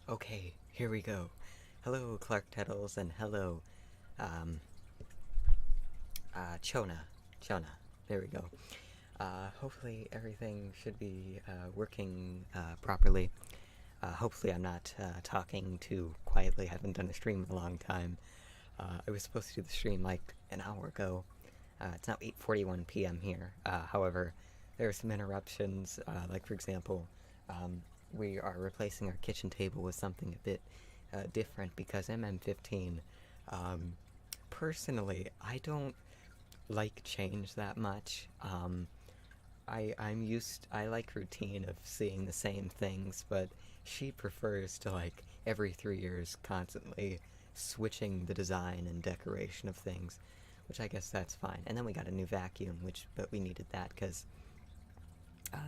Okay, here we go. Hello, Clark Tettles, and hello, um, Chona. There we go. Hopefully everything should be working properly. Hopefully I'm not talking too quietly. I haven't done a stream in a long time. I was supposed to do the stream like an hour ago. It's now 8:41 p.m. here. However, there are some interruptions. Like for example, we are replacing our kitchen table with something a bit different because MM15. Um, Personally, I don't like change that much. I like routine of seeing the same things, but she prefers to like every 3 years constantly switching the design and decoration of things, which I guess that's fine. And then we got a new vacuum, but we needed that because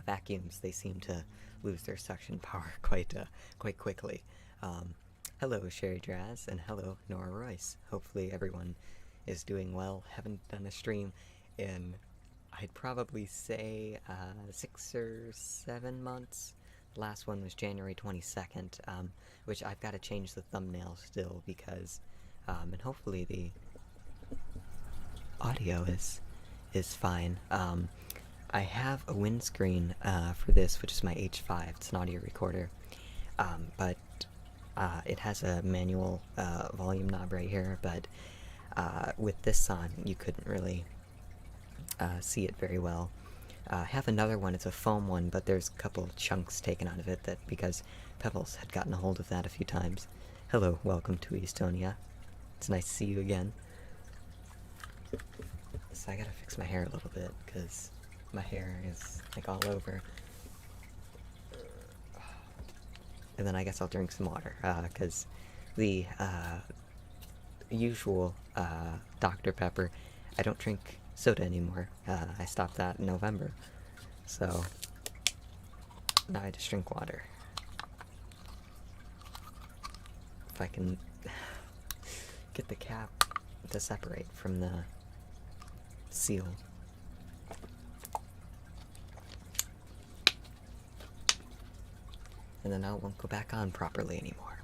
vacuums, they seem to lose their suction power quite quickly. Um, Hello, Sherry Draz, and hello, Nora Royce. Hopefully everyone is doing well. Haven't done a stream in, I'd probably say, 6 or 7 months. The last one was January 22nd, which I've got to change the thumbnail still because, and hopefully the audio is fine. I have a windscreen for this, which is my H5. It's an audio recorder, but it has a manual volume knob right here. But with this on, you couldn't really see it very well. I have another one. It's a foam one, but there's a couple chunks taken out of it that because Pebbles had gotten a hold of that a few times. Hello, welcome to Estonia. It's nice to see you again. So I gotta fix my hair a little bit because my hair is like all over. And then I guess I'll drink some water because the usual Dr. Pepper, I don't drink soda anymore. I stopped that in November. So now I just drink water. If I can get the cap to separate from the seal. And then I won't go back on properly anymore.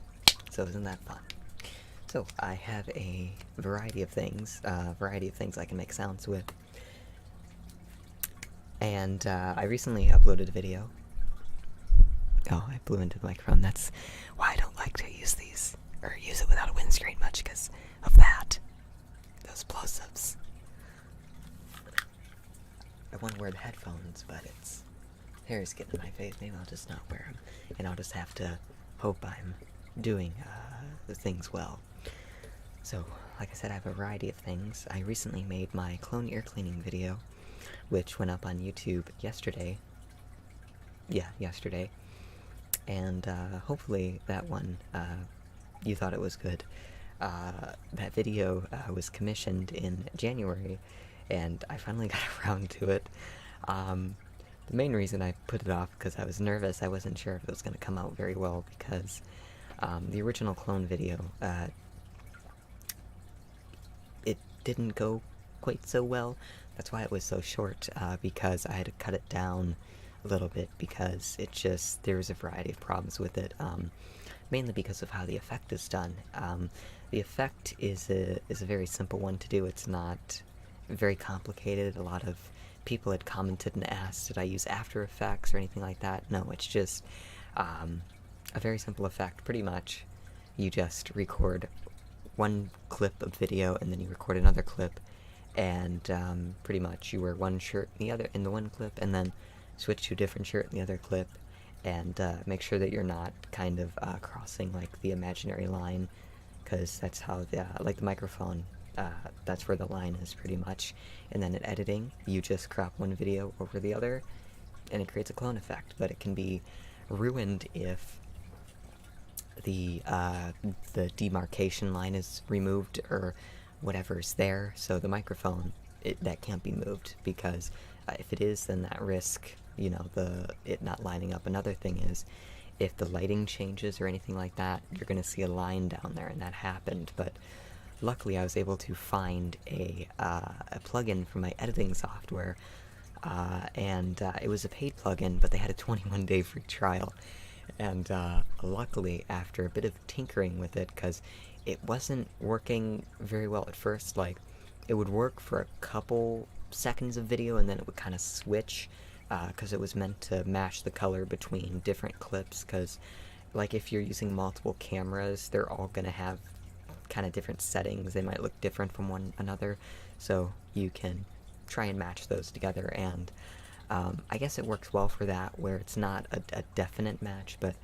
So isn't that fun? So I have a variety of things I can make sounds with. And I recently uploaded a video. Oh, I blew into the microphone. That's why I don't like to use these, or use it without a windscreen much, because of that. Those plosives. I want to wear the headphones, but hair's getting in my face. Maybe I'll just not wear them, and I'll just have to hope I'm doing the things well. So, like I said, I have a variety of things. I recently made my clone ear cleaning video, which went up on YouTube yesterday. Yeah, yesterday. And hopefully that one, you thought it was good. That video was commissioned in January, and I finally got around to it. The main reason I put it off because I was nervous. I wasn't sure if it was going to come out very well because the original clone video, it didn't go quite so well. That's why it was so short, because I had to cut it down a little bit because there was a variety of problems with it, mainly because of how the effect is done. The effect is a very simple one to do. It's not very complicated. A lot of people had commented and asked, did I use After Effects or anything like that? No, it's just a very simple effect. Pretty much, you just record one clip of video and then you record another clip, and pretty much you wear one shirt in the one clip, and then switch to a different shirt in the other clip, and make sure that you're not kind of crossing like the imaginary line, because that's how the microphone, that's where the line is pretty much. And then in editing, you just crop one video over the other, and it creates a clone effect. But it can be ruined if the demarcation line is removed or whatever's there. So the microphone, that can't be moved, because if it is, then that risk, it not lining up. Another thing is, if the lighting changes or anything like that, you're going to see a line down there, and that happened. But luckily I was able to find a plugin for my editing software, and it was a paid plugin, but they had a 21-day free trial, And luckily, after a bit of tinkering with it, because it wasn't working very well at first, like, it would work for a couple seconds of video and then it would kind of switch, because it was meant to match the color between different clips, because, like, if you're using multiple cameras, they're all going to have kind of different settings. They might look different from one another, so you can try and match those together, and I guess it works well for that, where it's not a definite match, but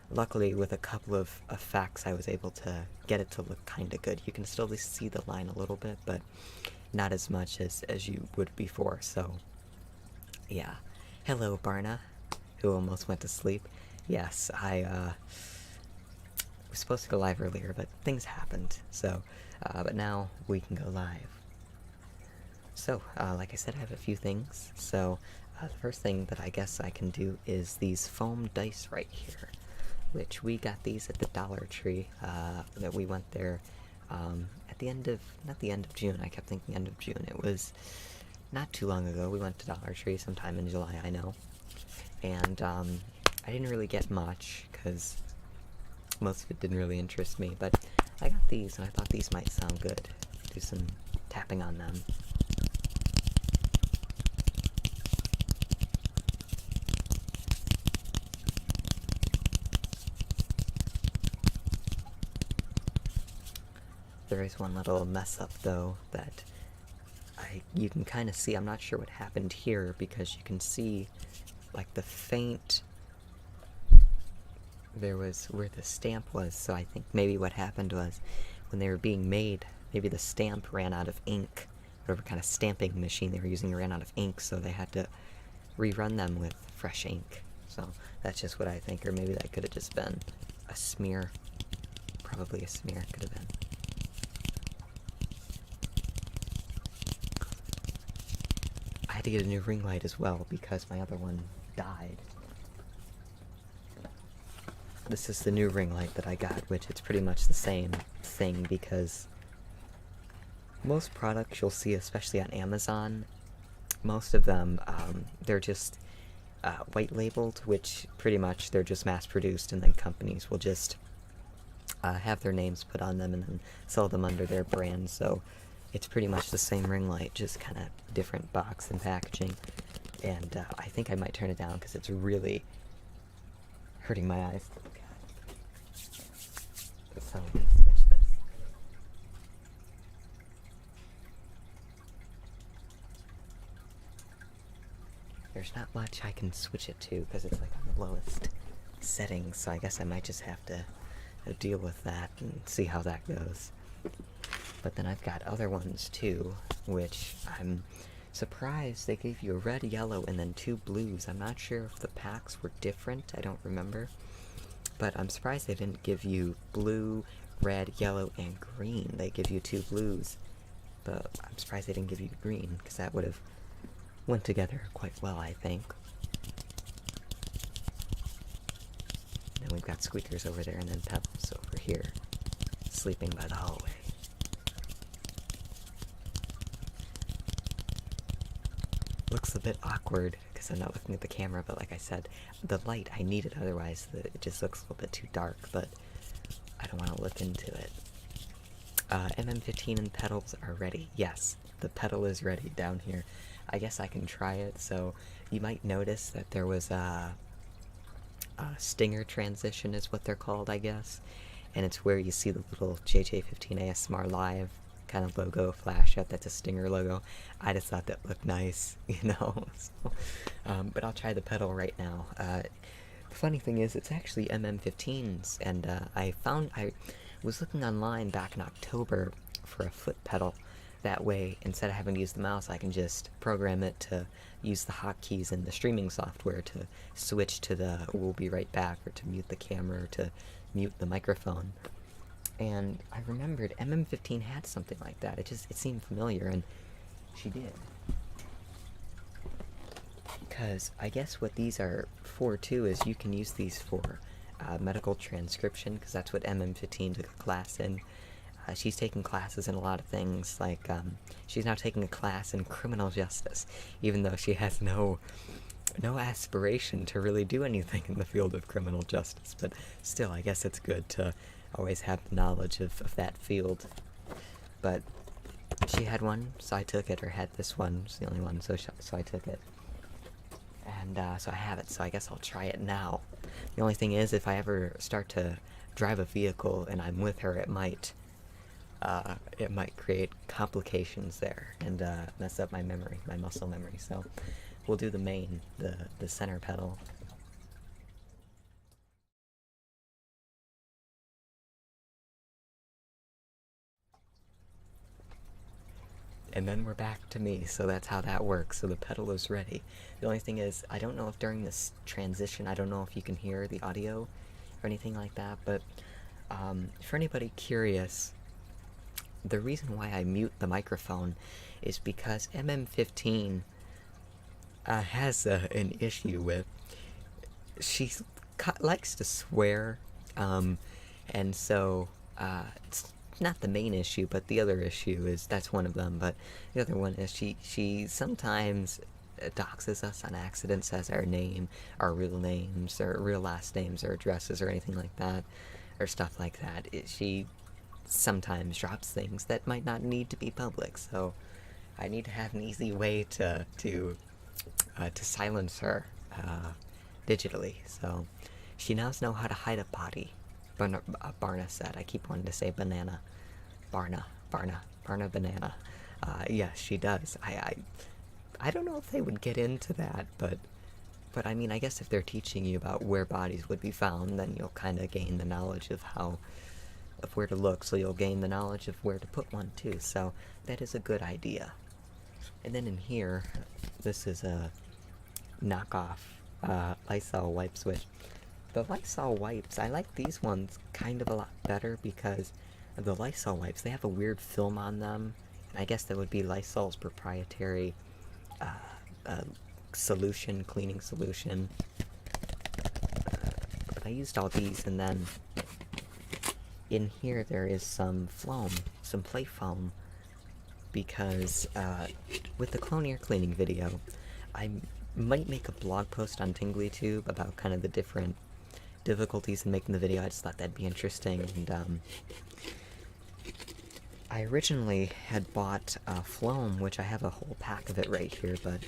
luckily with a couple of effects I was able to get it to look kind of good. You can still see the line a little bit, but not as much as you would before, so yeah. Hello, Barna, who almost went to sleep. Yes, I was supposed to go live earlier, but things happened, so, but now we can go live. So, like I said, I have a few things. So, the first thing that I guess I can do is these foam dice right here, which we got these at the Dollar Tree, that we went there, at the end of, not the end of June, I kept thinking end of June, it was not too long ago. We went to Dollar Tree sometime in July, I know, and, I didn't really get much, because most of it didn't really interest me, but I got these, and I thought these might sound good. Do some tapping on them. There is one little mess up, though, that you can kind of see. I'm not sure what happened here, because you can see, like, the faint... There was where the stamp was, so I think maybe what happened was, when they were being made, maybe the stamp ran out of ink. Whatever kind of stamping machine they were using ran out of ink, so they had to rerun them with fresh ink. So, that's just what I think, or maybe that could have just been a smear. Probably a smear, could have been. I had to get a new ring light as well, because my other one died. This is the new ring light that I got, which it's pretty much the same thing, because most products you'll see, especially on Amazon, most of them, they're just white labeled, which pretty much they're just mass produced, and then companies will just have their names put on them and then sell them under their brand. So it's pretty much the same ring light, just kind of different box and packaging. And I think I might turn it down because it's really hurting my eyes. So let me switch this. There's not much I can switch it to because it's like on the lowest settings, so I guess I might just have to deal with that and see how that goes. But then I've got other ones too, which I'm surprised they gave you a red, yellow, and then 2 blues. I'm not sure if the packs were different, I don't remember. But I'm surprised they didn't give you blue, red, yellow, and green. They give you 2 blues. But I'm surprised they didn't give you green, because that would have went together quite well, I think. And then we've got Squeakers over there, and then Pebbles over here, sleeping by the hallway. Looks a bit awkward, because I'm not looking at the camera, but like I said, the light, I need it, otherwise it just looks a little bit too dark, but I don't want to look into it. MM15 and pedals are ready. Yes, the pedal is ready down here. I guess I can try it, so you might notice that there was a stinger transition is what they're called, I guess, and it's where you see the little JJ15 ASMR Live kind of logo flash up. That's a stinger logo. I just thought that looked nice, you know. So, but I'll try the pedal right now. The funny thing is, it's actually MM15's, and I was looking online back in October for a foot pedal. That way, instead of having to use the mouse, I can just program it to use the hotkeys in the streaming software to switch to the "we'll be right back" or to mute the camera or to mute the microphone. And I remembered MM15 had something like that. It seemed familiar, and she did. Because I guess what these are for too is you can use these for medical transcription, because that's what MM15 took a class in. She's taking classes in a lot of things, like she's now taking a class in criminal justice, even though she has no no aspiration to really do anything in the field of criminal justice, but still, I guess it's good to always have the knowledge of that field. But she had one, so I took it, or had this one, it's the only one, so I took it. And so I have it, so I guess I'll try it now. The only thing is, if I ever start to drive a vehicle and I'm with her, it might create complications there and mess up my memory, my muscle memory. So we'll do the main, the center pedal. And then we're back to me, so that's how that works. So the pedal is ready. The only thing is, I don't know if during this transition, I don't know if you can hear the audio or anything like that, but for anybody curious, the reason why I mute the microphone is because MM15 has an issue with, she likes to swear, and so it's not the main issue, but the other issue is, that's one of them, but the other one is she sometimes doxes us on accident, says our name, our real names, or real last names, or addresses, or anything like that, or stuff like that. She sometimes drops things that might not need to be public, so I need to have an easy way to silence her digitally. So she now knows how to hide a body. Barna said. I keep wanting to say banana. Barna banana. Yes, she does. I don't know if they would get into that, but I mean, I guess if they're teaching you about where bodies would be found, then you'll kind of gain the knowledge of where to look, so you'll gain the knowledge of where to put one too, so that is a good idea. And then in here, this is a knockoff Lysol wipe switch. The Lysol wipes, I like these ones kind of a lot better because the Lysol wipes, they have a weird film on them, and I guess that would be Lysol's proprietary solution, cleaning solution. But I used all these, and then in here there is some foam, some play foam, because with the clone ear cleaning video, I might make a blog post on TinglyTube about kind of the different difficulties in making the video. I just thought that'd be interesting, and I originally had bought Floam, which I have a whole pack of it right here, but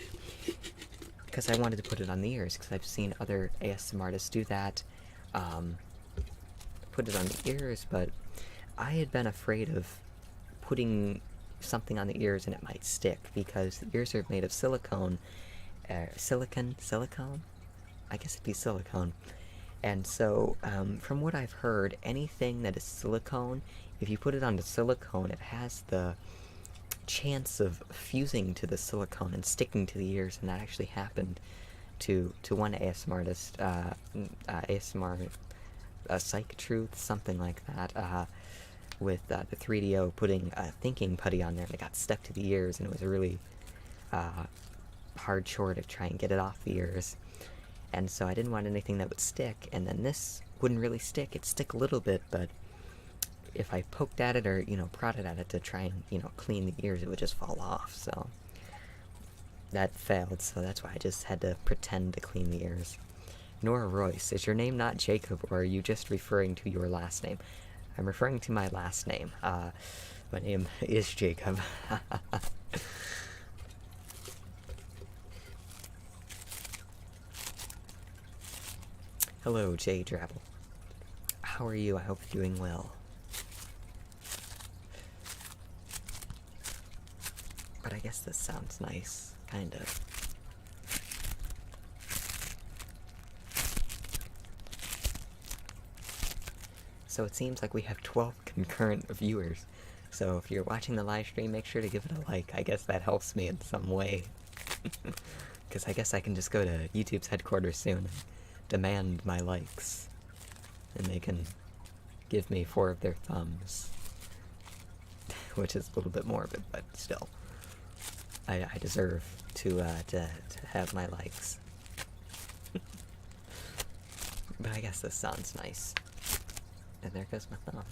because I wanted to put it on the ears, because I've seen other ASMR artists do that, put it on the ears, but I had been afraid of putting something on the ears and it might stick, because the ears are made of silicone, silicone? I guess it'd be silicone. And so, from what I've heard, anything that is silicone, if you put it onto silicone, it has the chance of fusing to the silicone and sticking to the ears, and that actually happened to one ASMR artist, ASMR, Psych Truth, something like that, with the 3DO putting a thinking putty on there, and it got stuck to the ears, and it was a really hard chore to try and get it off the ears. And so I didn't want anything that would stick, and then this wouldn't really stick. It'd stick a little bit, but if I poked at it or, you know, prodded at it to try and, you know, clean the ears, it would just fall off, so that failed, so that's why I just had to pretend to clean the ears. Nora Royce, is your name not Jacob, or are you just referring to your last name? I'm referring to my last name. My name is Jacob. Hello, J Drabble. How are you? I hope you're doing well. But I guess this sounds nice, kind of. So it seems like we have 12 concurrent viewers. So if you're watching the live stream, make sure to give it a like. I guess that helps me in some way. Because I guess I can just go to YouTube's headquarters soon and demand my likes. And they can give me 4 of their thumbs. Which is a little bit morbid, but still. I deserve to have my likes. But I guess this sounds nice. And there goes my thumb.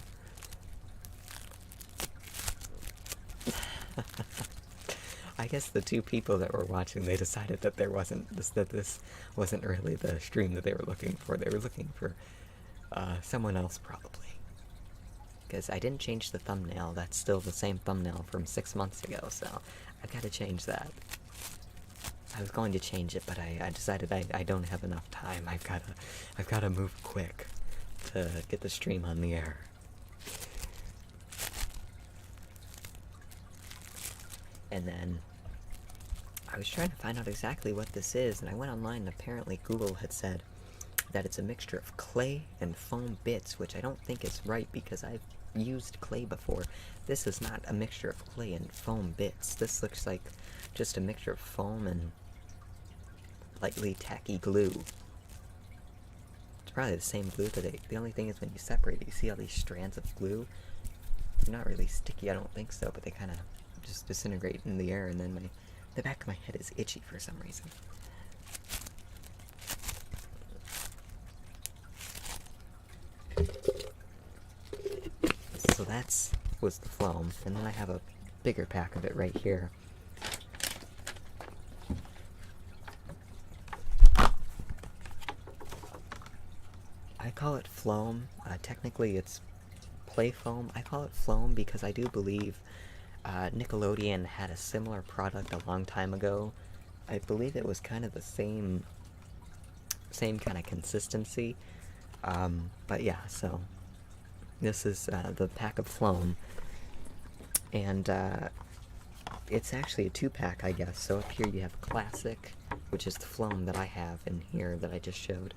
I guess the two people that were watching, they decided that this wasn't really the stream that they were looking for. They were looking for someone else, probably. Because I didn't change the thumbnail. That's still the same thumbnail from 6 months ago, so I've got to change that. I was going to change it, but I decided I don't have enough time. I've gotta move quick to get the stream on the air. And then I was trying to find out exactly what this is, and I went online and apparently Google had said that it's a mixture of clay and foam bits, which I don't think is right because I've used clay before. This is not a mixture of clay and foam bits. This looks like just a mixture of foam and lightly tacky glue. It's probably the same glue that the only thing is when you separate it, you see all these strands of glue? They're not really sticky, I don't think so, but they kind of just disintegrate in the air, and then the back of my head is itchy for some reason. So was the foam, and then I have a bigger pack of it right here. I call it Floam. Technically it's play foam. I call it Floam because I do believe Nickelodeon had a similar product a long time ago. I believe it was kind of the same kind of consistency. But yeah, so this is the pack of Floam. And it's actually a 2-pack, I guess. So up here you have Classic, which is the Floam that I have in here that I just showed.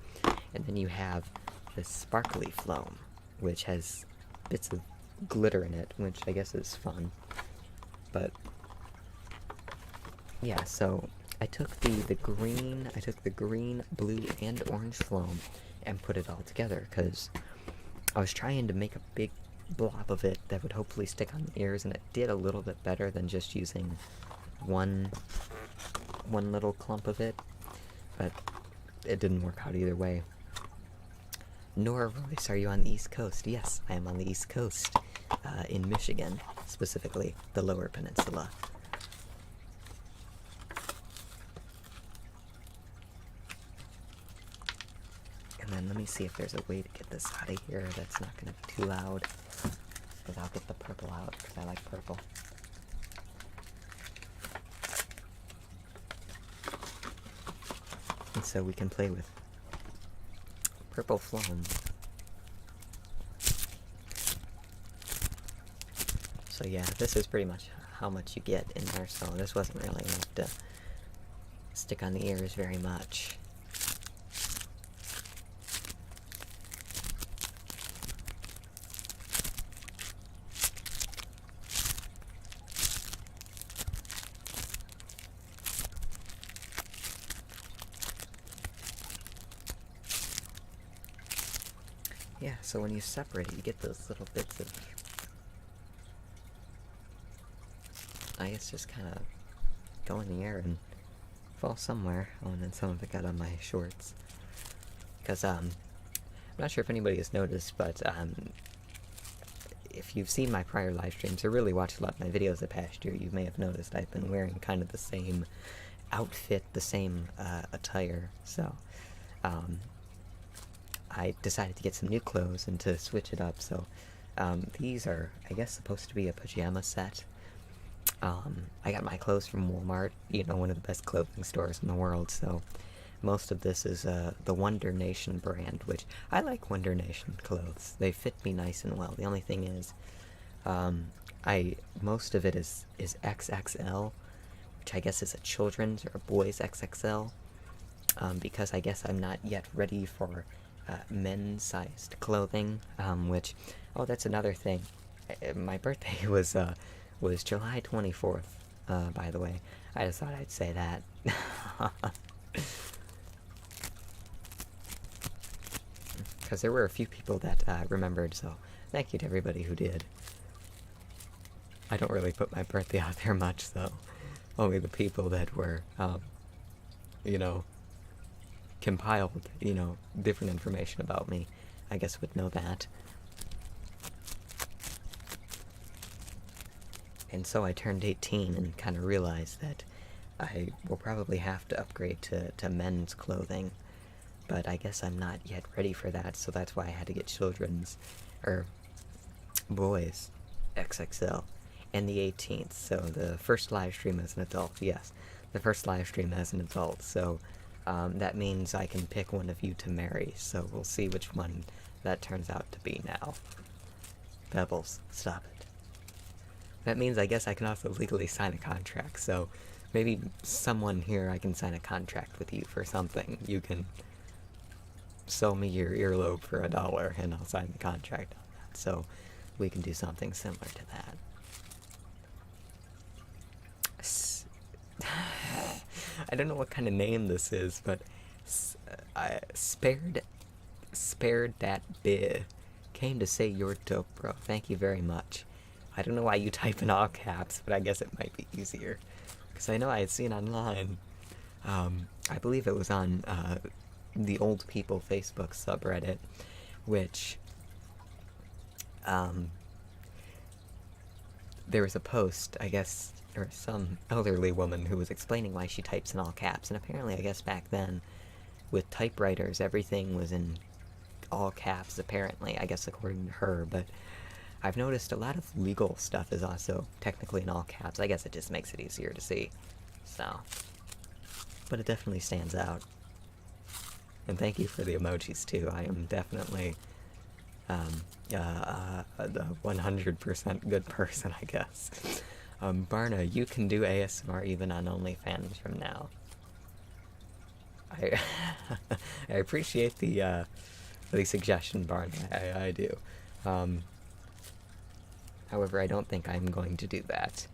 And then you have this Sparkly Floam, which has bits of glitter in it, which I guess is fun. But yeah, so I took the green, blue, and orange Floam and put it all together, because I was trying to make a big blob of it that would hopefully stick on the ears, and it did a little bit better than just using one little clump of it, but it didn't work out either way. Nora Royce, are you on the East Coast? Yes, I am on the East Coast, in Michigan, specifically the Lower Peninsula. And then let me see if there's a way to get this out of here that's not going to be too loud, without get the purple out, because I like purple. And so we can play with purple Floam. So yeah, this is pretty much how much you get in there, so this wasn't really enough to stick on the ears very much. Yeah, so when you separate it, you get those little bits of, I guess, just kind of go in the air and fall somewhere. Oh, and then some of it got on my shorts. Because, I'm not sure if anybody has noticed, but, if you've seen my prior live streams, or really watched a lot of my videos the past year, you may have noticed I've been wearing kind of the same outfit, the same, attire, so, I decided to get some new clothes and to switch it up, so these are, I guess, supposed to be a pajama set. I got my clothes from Walmart, you know, one of the best clothing stores in the world, so most of this is the Wonder Nation brand, which I like Wonder Nation clothes. They fit me nice and well. The only thing is, most of it is XXL, which I guess is a children's or a boy's XXL, because I guess I'm not yet ready for men's-sized clothing, which, oh, that's another thing. My birthday was July 24th, by the way. I just thought I'd say that. Because there were a few people that remembered, so thank you to everybody who did. I don't really put my birthday out there much, so only the people that were, you know, compiled, you know, different information about me, I guess would know that. And so I turned 18 and kind of realized that I will probably have to upgrade to men's clothing, but I guess I'm not yet ready for that, so that's why I had to get children's, or boys, XXL, and the 18th, so the first live stream as an adult, yes, the first live stream as an adult, so that means I can pick one of you to marry, so we'll see which one that turns out to be now. Pebbles, stop it. That means I guess I can also legally sign a contract, so maybe someone here I can sign a contract with you for something. You can sell me your earlobe for $1 and I'll sign the contract on that, so we can do something similar to that. I don't know what kind of name this is, but spared that bit came to say you're dope, bro. Thank you very much. I don't know why you type in all caps, but I guess it might be easier, because I know I had seen online, I believe it was on the Old People Facebook subreddit, which there was a post, I guess, or some elderly woman who was explaining why she types in all caps, and apparently I guess back then with typewriters everything was in all caps, apparently, I guess according to her, but I've noticed a lot of legal stuff is also technically in all caps. I guess it just makes it easier to see, so, but it definitely stands out. And thank you for the emojis too. I am definitely the 100% good person, I guess. Barna, you can do ASMR even on OnlyFans from now. I appreciate the suggestion, Barna. I do. However, I don't think I'm going to do that.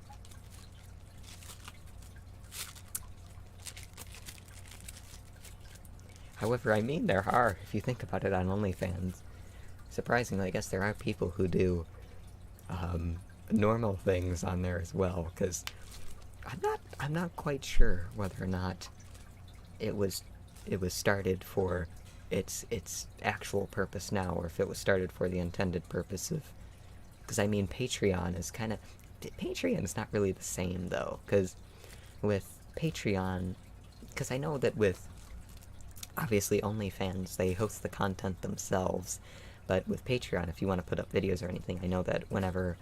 However, I mean, there are, if you think about it, on OnlyFans. Surprisingly, I guess there are people who do normal things on there as well, because I'm not quite sure whether or not it was started for its actual purpose now, or if it was started for the intended purpose of, because I mean, Patreon is kind of, Patreon's not really the same though, because with Patreon, because I know that with obviously OnlyFans, they host the content themselves, but with Patreon, if you want to put up videos or anything, I know that whenever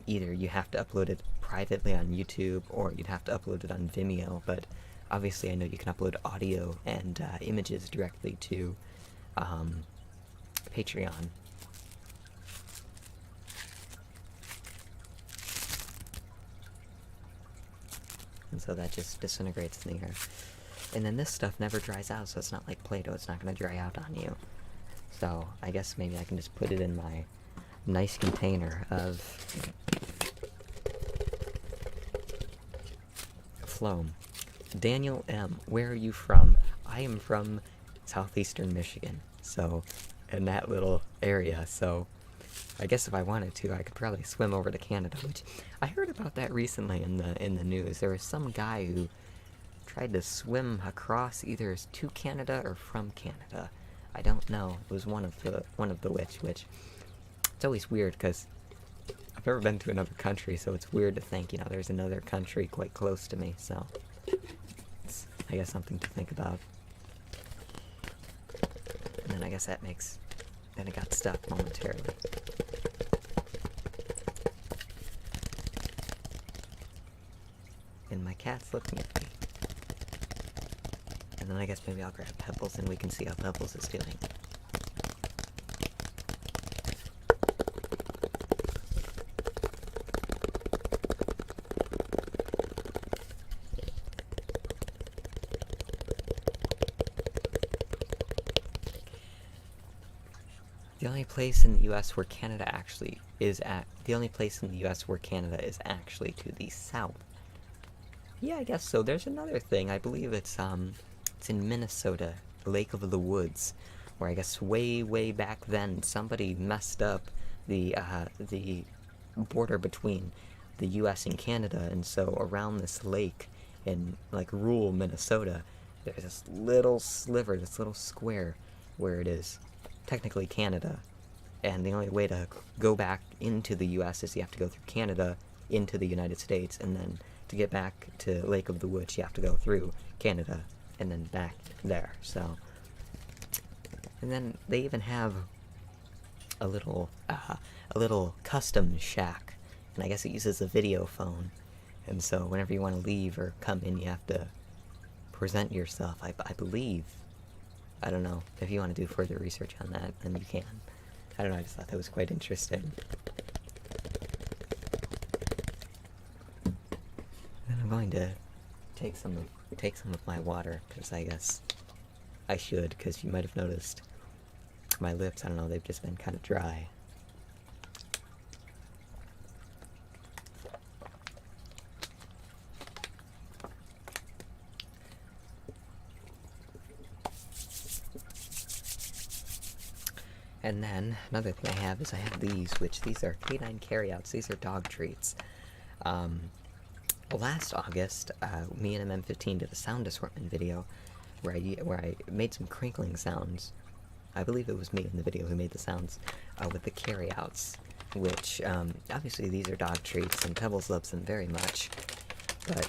either you have to upload it privately on YouTube or you'd have to upload it on Vimeo, but obviously I know you can upload audio and images directly to Patreon. And so that just disintegrates in the air. And then this stuff never dries out, so it's not like Play-Doh, it's not going to dry out on you. So I guess maybe I can just put it in my nice container of phloem. Daniel M., where are you from? I am from southeastern Michigan, so in that little area, so I guess if I wanted to, I could probably swim over to Canada, which I heard about that recently in the news. There was some guy who tried to swim across either to Canada or from Canada. I don't know. It was one of the which it's always weird because I've never been to another country, so it's weird to think, you know, there's another country quite close to me, so it's, I guess, something to think about. And then I guess that makes, then it got stuck momentarily. And my cat's looking at me. And then I guess maybe I'll grab Pebbles and we can see how Pebbles is doing. The only place in the U.S. where Canada actually is the only place in the U.S. where Canada is actually to the south. Yeah, I guess so. There's another thing. I believe it's in Minnesota, Lake of the Woods, where I guess way back then somebody messed up the border between the U.S. and Canada, and so around this lake in like rural Minnesota, there's this little sliver, this little square where it is technically Canada, and the only way to go back into the U.S. is you have to go through Canada into the United States, and then to get back to Lake of the Woods, you have to go through Canada and then back there. So, and then they even have a little custom shack, and I guess it uses a video phone. And so whenever you want to leave or come in, you have to present yourself. I believe. I don't know. If you want to do further research on that, then you can. I don't know, I just thought that was quite interesting. Then I'm going to take some of my water, because I guess I should, because you might have noticed my lips, I don't know, they've just been kind of dry. And then, another thing I have is I have these, which these are canine carryouts. These are dog treats. Last August, me and MM15 did a sound assortment video where I made some crinkling sounds. I believe it was me in the video who made the sounds with the carryouts, which, obviously these are dog treats, and Pebbles loves them very much, but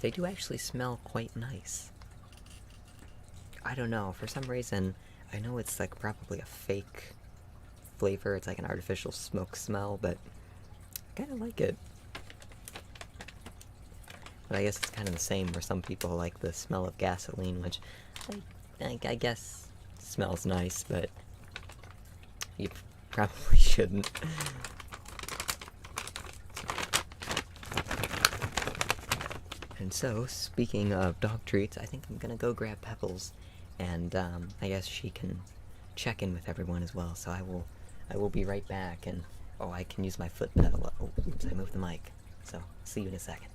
they do actually smell quite nice. I don't know, for some reason, I know it's like probably a fake flavor, it's like an artificial smoke smell, but I kinda like it. But I guess it's kind of the same where some people like the smell of gasoline, which I guess smells nice, but you probably shouldn't. And so, speaking of dog treats, I think I'm gonna go grab Pebbles, and I guess she can check in with everyone as well. So I will be right back. And oh, I can use my foot pedal. Oh, oops, I moved the mic. So see you in a second.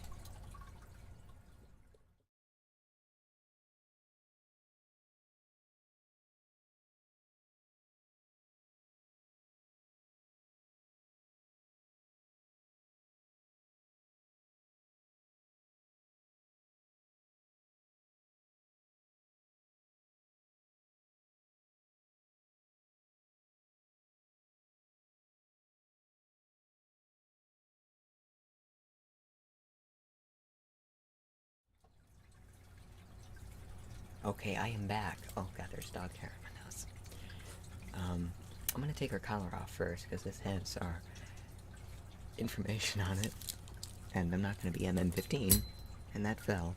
Okay, I am back. Oh god, there's dog hair on my nose. I'm gonna take her collar off first, because this has our information on it. And I'm not gonna be MM15, and that fell.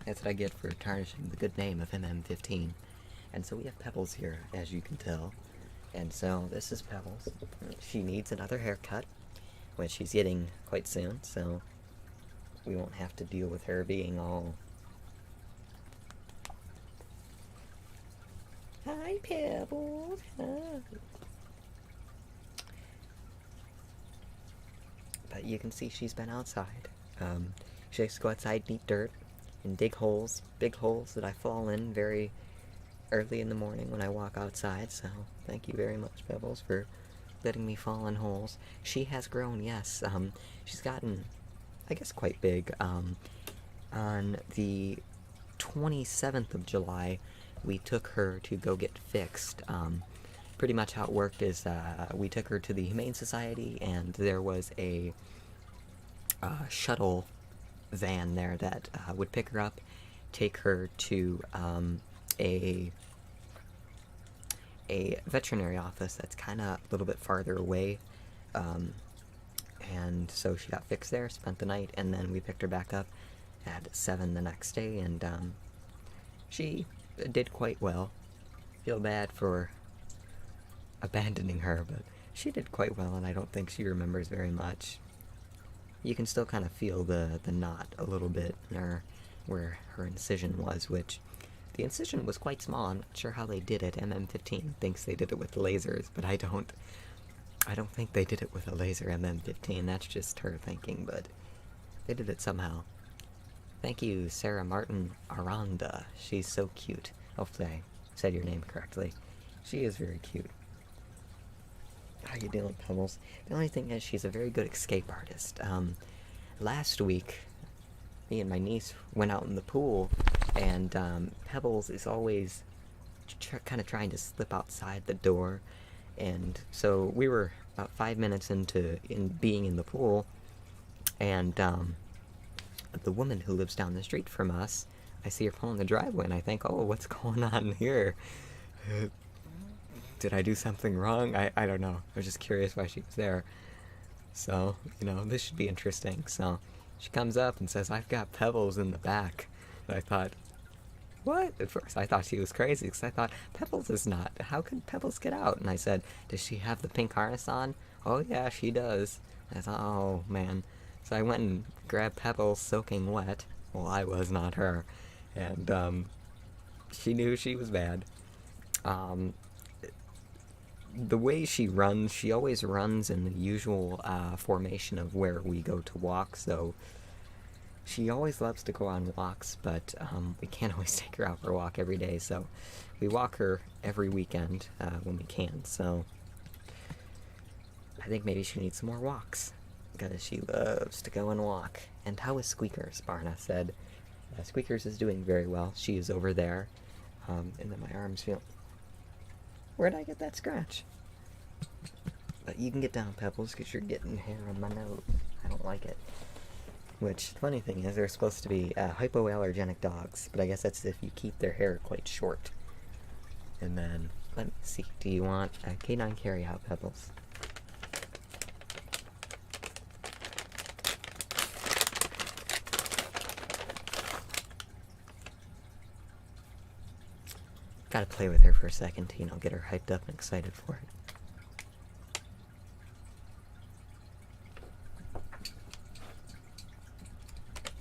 That's what I get for tarnishing the good name of MM15. And so we have Pebbles here, as you can tell. And so this is Pebbles. She needs another haircut, which she's getting quite soon, so we won't have to deal with her being all... Hi, Pebbles. Hi. But you can see she's been outside. She likes to go outside and eat dirt and dig holes, big holes that I fall in very early in the morning when I walk outside. So thank you very much, Pebbles, for letting me fall in holes. She has grown, yes. She's gotten, I guess, quite big. On the 27th of July, we took her to go get fixed. Pretty much how it worked is we took her to the Humane Society, and there was a shuttle van there that would pick her up, take her to a veterinary office that's kind of a little bit farther away, and so she got fixed there, spent the night, and then we picked her back up at 7 the next day, and she did quite well. Feel bad for abandoning her, but she did quite well, and I don't think she remembers very much. You can still kind of feel the knot a little bit, or where her incision was, which the incision was quite small. I'm not sure how they did it. MM15 thinks they did it with lasers, but I don't think they did it with a laser, MM15. That's just her thinking, but they did it somehow. Thank you, Sarah Martin Aranda. She's so cute. Hopefully I said your name correctly. She is very cute. How you doing, Pebbles? The only thing is she's a very good escape artist. Last week, me and my niece went out in the pool, and Pebbles is always kind of trying to slip outside the door, and so we were about 5 minutes into being in the pool, and the woman who lives down the street from us, I see her pulling the driveway, and I think, oh, what's going on here? Did I do something wrong? I don't know. I was just curious why she was there. So, this should be interesting. So, she comes up and says, I've got pebbles in the back. And I thought, what? At first I thought she was crazy, because I thought, Pebbles is not. How could Pebbles get out? And I said, does she have the pink harness on? Oh yeah, she does. And I thought, oh man. So I went and grabbed Pebbles soaking wet. Well, I was, not her. And she knew she was bad. The way she runs, she always runs in the usual formation of where we go to walk, so she always loves to go on walks, but we can't always take her out for a walk every day, so we walk her every weekend when we can, so I think maybe she needs some more walks, because she loves to go and walk. And how is Squeakers? Barna said. Squeakers is doing very well. She is over there, and then my arms feel... Where'd I get that scratch? But you can get down, Pebbles, because you're getting hair on my nose. I don't like it. Which, the funny thing is, they're supposed to be hypoallergenic dogs, but I guess that's if you keep their hair quite short. And then, let me see, do you want a canine carry-out, Pebbles? Gotta play with her for a second to, get her hyped up and excited for it.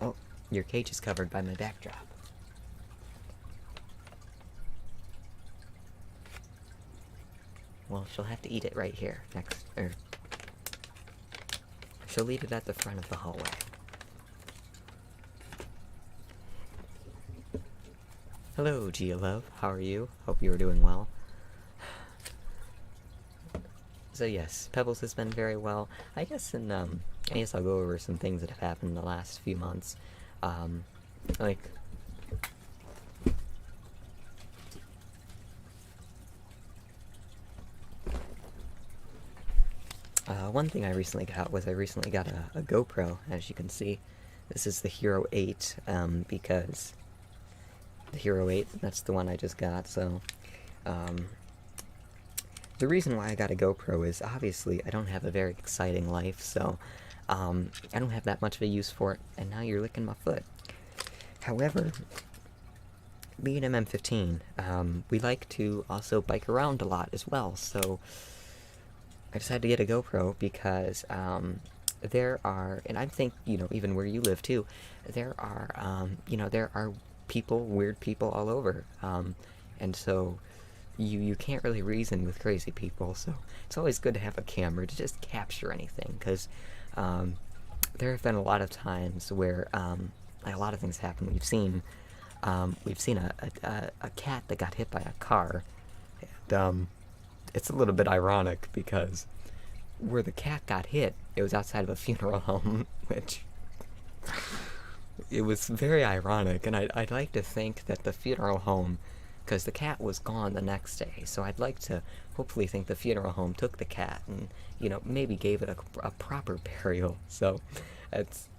Oh, your cage is covered by my backdrop. Well, she'll have to eat it right here, she'll eat it at the front of the hallway. Hello, Gia Love. How are you? Hope you are doing well. So yes, Pebbles has been very well. I guess I'll go over some things that have happened in the last few months. One thing I recently got was a GoPro, as you can see. This is the Hero 8, because... the Hero 8, that's the one I just got, so, the reason why I got a GoPro is, obviously, I don't have a very exciting life, so, I don't have that much of a use for it, and now you're licking my foot. However, me and MM15, we like to also bike around a lot as well, so, I decided to get a GoPro because, there are, and I think, even where you live too, there are weird people all over, and so you can't really reason with crazy people, so it's always good to have a camera to just capture anything, because there have been a lot of times where a lot of things happen. We've seen a cat that got hit by a car, and it's a little bit ironic because where the cat got hit, it was outside of a funeral home, which... it was very ironic, and I'd like to think that the funeral home, because the cat was gone the next day, so I'd like to hopefully think the funeral home took the cat and, maybe gave it a proper burial, so it's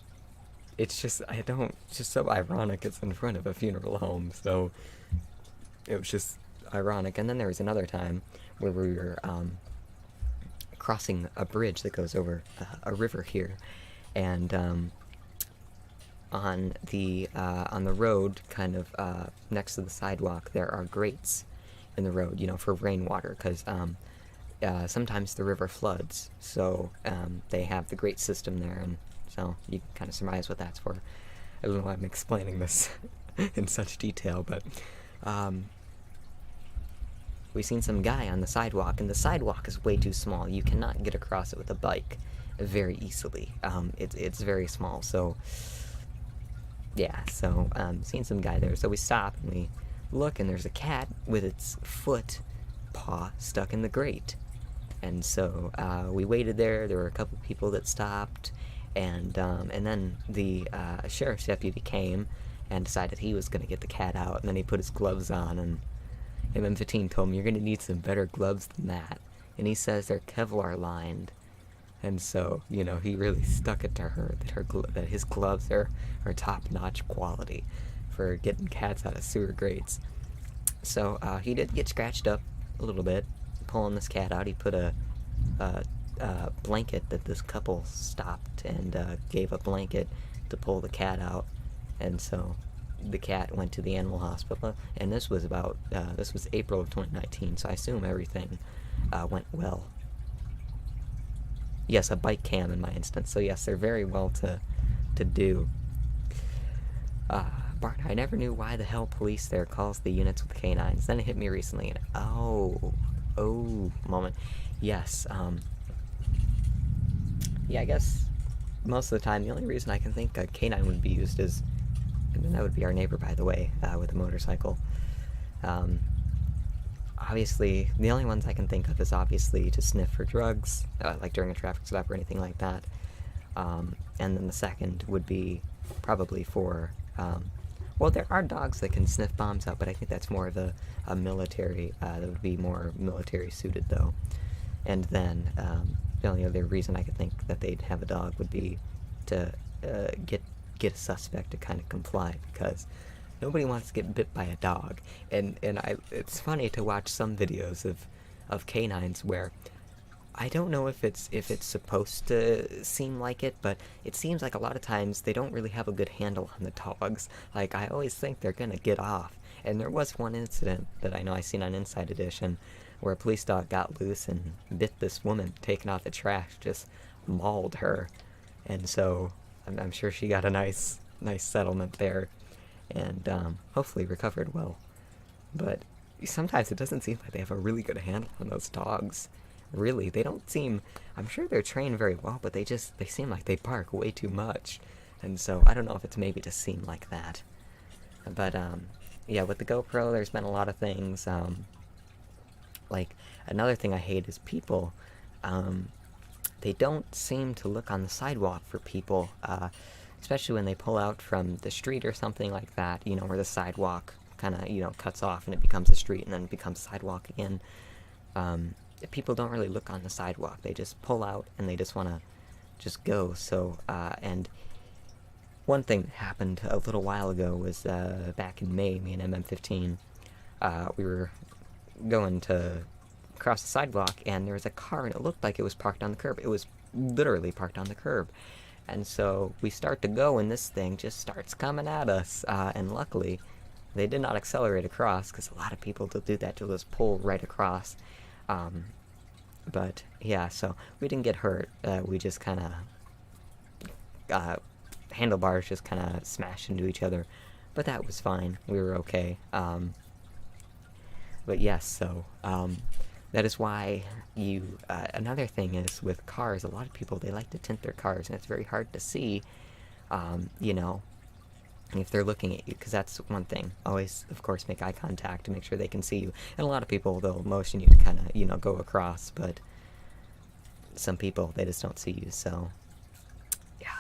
just so ironic it's in front of a funeral home, so it was just ironic. And then there was another time where we were, crossing a bridge that goes over a river here, and, on the road, kind of next to the sidewalk, there are grates in the road, for rainwater, because sometimes the river floods, so they have the grate system there, and so you can kind of surmise what that's for. I don't know why I'm explaining this in such detail, but we've seen some guy on the sidewalk, and the sidewalk is way too small. You cannot get across it with a bike very easily. It's very small, so... yeah, so, seen some guy there, so we stop, and we look, and there's a cat with its paw stuck in the grate. And so, we waited there were a couple people that stopped, and then the, sheriff's deputy came, and decided he was gonna get the cat out, and then he put his gloves on, and MM15 told me, you're gonna need some better gloves than that, and he says they're Kevlar lined. And so, you know, he really stuck it to her that his gloves are top-notch quality for getting cats out of sewer grates. So he did get scratched up a little bit pulling this cat out. He put a blanket that this couple stopped and gave a blanket to pull the cat out, and so the cat went to the animal hospital. And this was April of 2019, so I assume everything went well. Yes, a bike cam in my instance. So yes, they're very well to do. Bart, I never knew why the hell police there calls the units with canines. Then it hit me recently, and moment. Yes, yeah, I guess most of the time the only reason I can think a canine would be used is, and that would be our neighbor, by the way, with a motorcycle. Obviously, the only ones I can think of is obviously to sniff for drugs, like during a traffic stop or anything like that. And then the second would be probably for, well, there are dogs that can sniff bombs out, but I think that's more of a military, that would be more military suited though. And then, the only other reason I could think that they'd have a dog would be to get a suspect to kind of comply, because nobody wants to get bit by a dog. And it's funny to watch some videos of canines where I don't know if it's supposed to seem like it, but it seems like a lot of times they don't really have a good handle on the dogs. Like, I always think they're gonna get off. And there was one incident that I know I seen on Inside Edition where a police dog got loose and bit this woman taking out the trash, just mauled her. And so I'm sure she got a nice settlement there, and hopefully recovered well. But sometimes it doesn't seem like they have a really good handle on those dogs. Really, they don't seem, I'm sure they're trained very well, but they seem like they bark way too much. And so I don't know if it's maybe to seem like that. But yeah, with the GoPro, there's been a lot of things. Like, another thing I hate is people, they don't seem to look on the sidewalk for people, especially when they pull out from the street or something like that, you know, where the sidewalk kind of, you know, cuts off and it becomes a street and then it becomes sidewalk again. People don't really look on the sidewalk. They just pull out and they just want to just go. So, and one thing that happened a little while ago was, back in May, me and MM15, we were going to cross the sidewalk, and there was a car, and it looked like it was parked on the curb. It was literally parked on the curb. And so we start to go, and this thing just starts coming at us, and luckily they did not accelerate across, because a lot of people will do that, to just pull right across. But yeah, so we didn't get hurt. We just kind of handlebars just kind of smashed into each other, but that was fine. We were okay. But yes, so that is why you, another thing is with cars, a lot of people, they like to tint their cars, and it's very hard to see, you know, if they're looking at you, because that's one thing. Always, of course, make eye contact to make sure they can see you. And a lot of people, they'll motion you to kind of, you know, go across, but some people, they just don't see you, so yeah,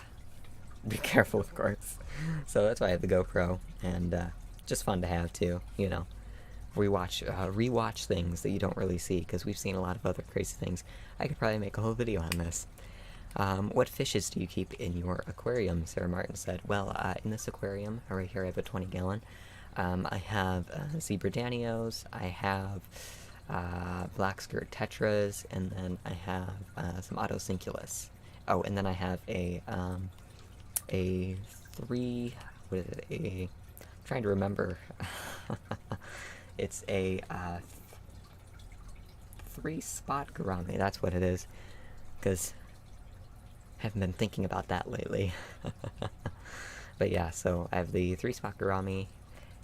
be careful, of course. So that's why I have the GoPro, and just fun to have too, you know. Rewatch things that you don't really see, because we've seen a lot of other crazy things. I could probably make a whole video on this. What fishes do you keep in your aquarium? Sarah Martin said. Well, in this aquarium, right here I have a 20-gallon. I have zebra danios, I have black skirt tetras, and then I have some autocinculus. Oh, and then I have a I'm trying to remember. It's a 3-spot gourami, that's what it is, because I haven't been thinking about that lately. But yeah, so I have the 3-spot gourami,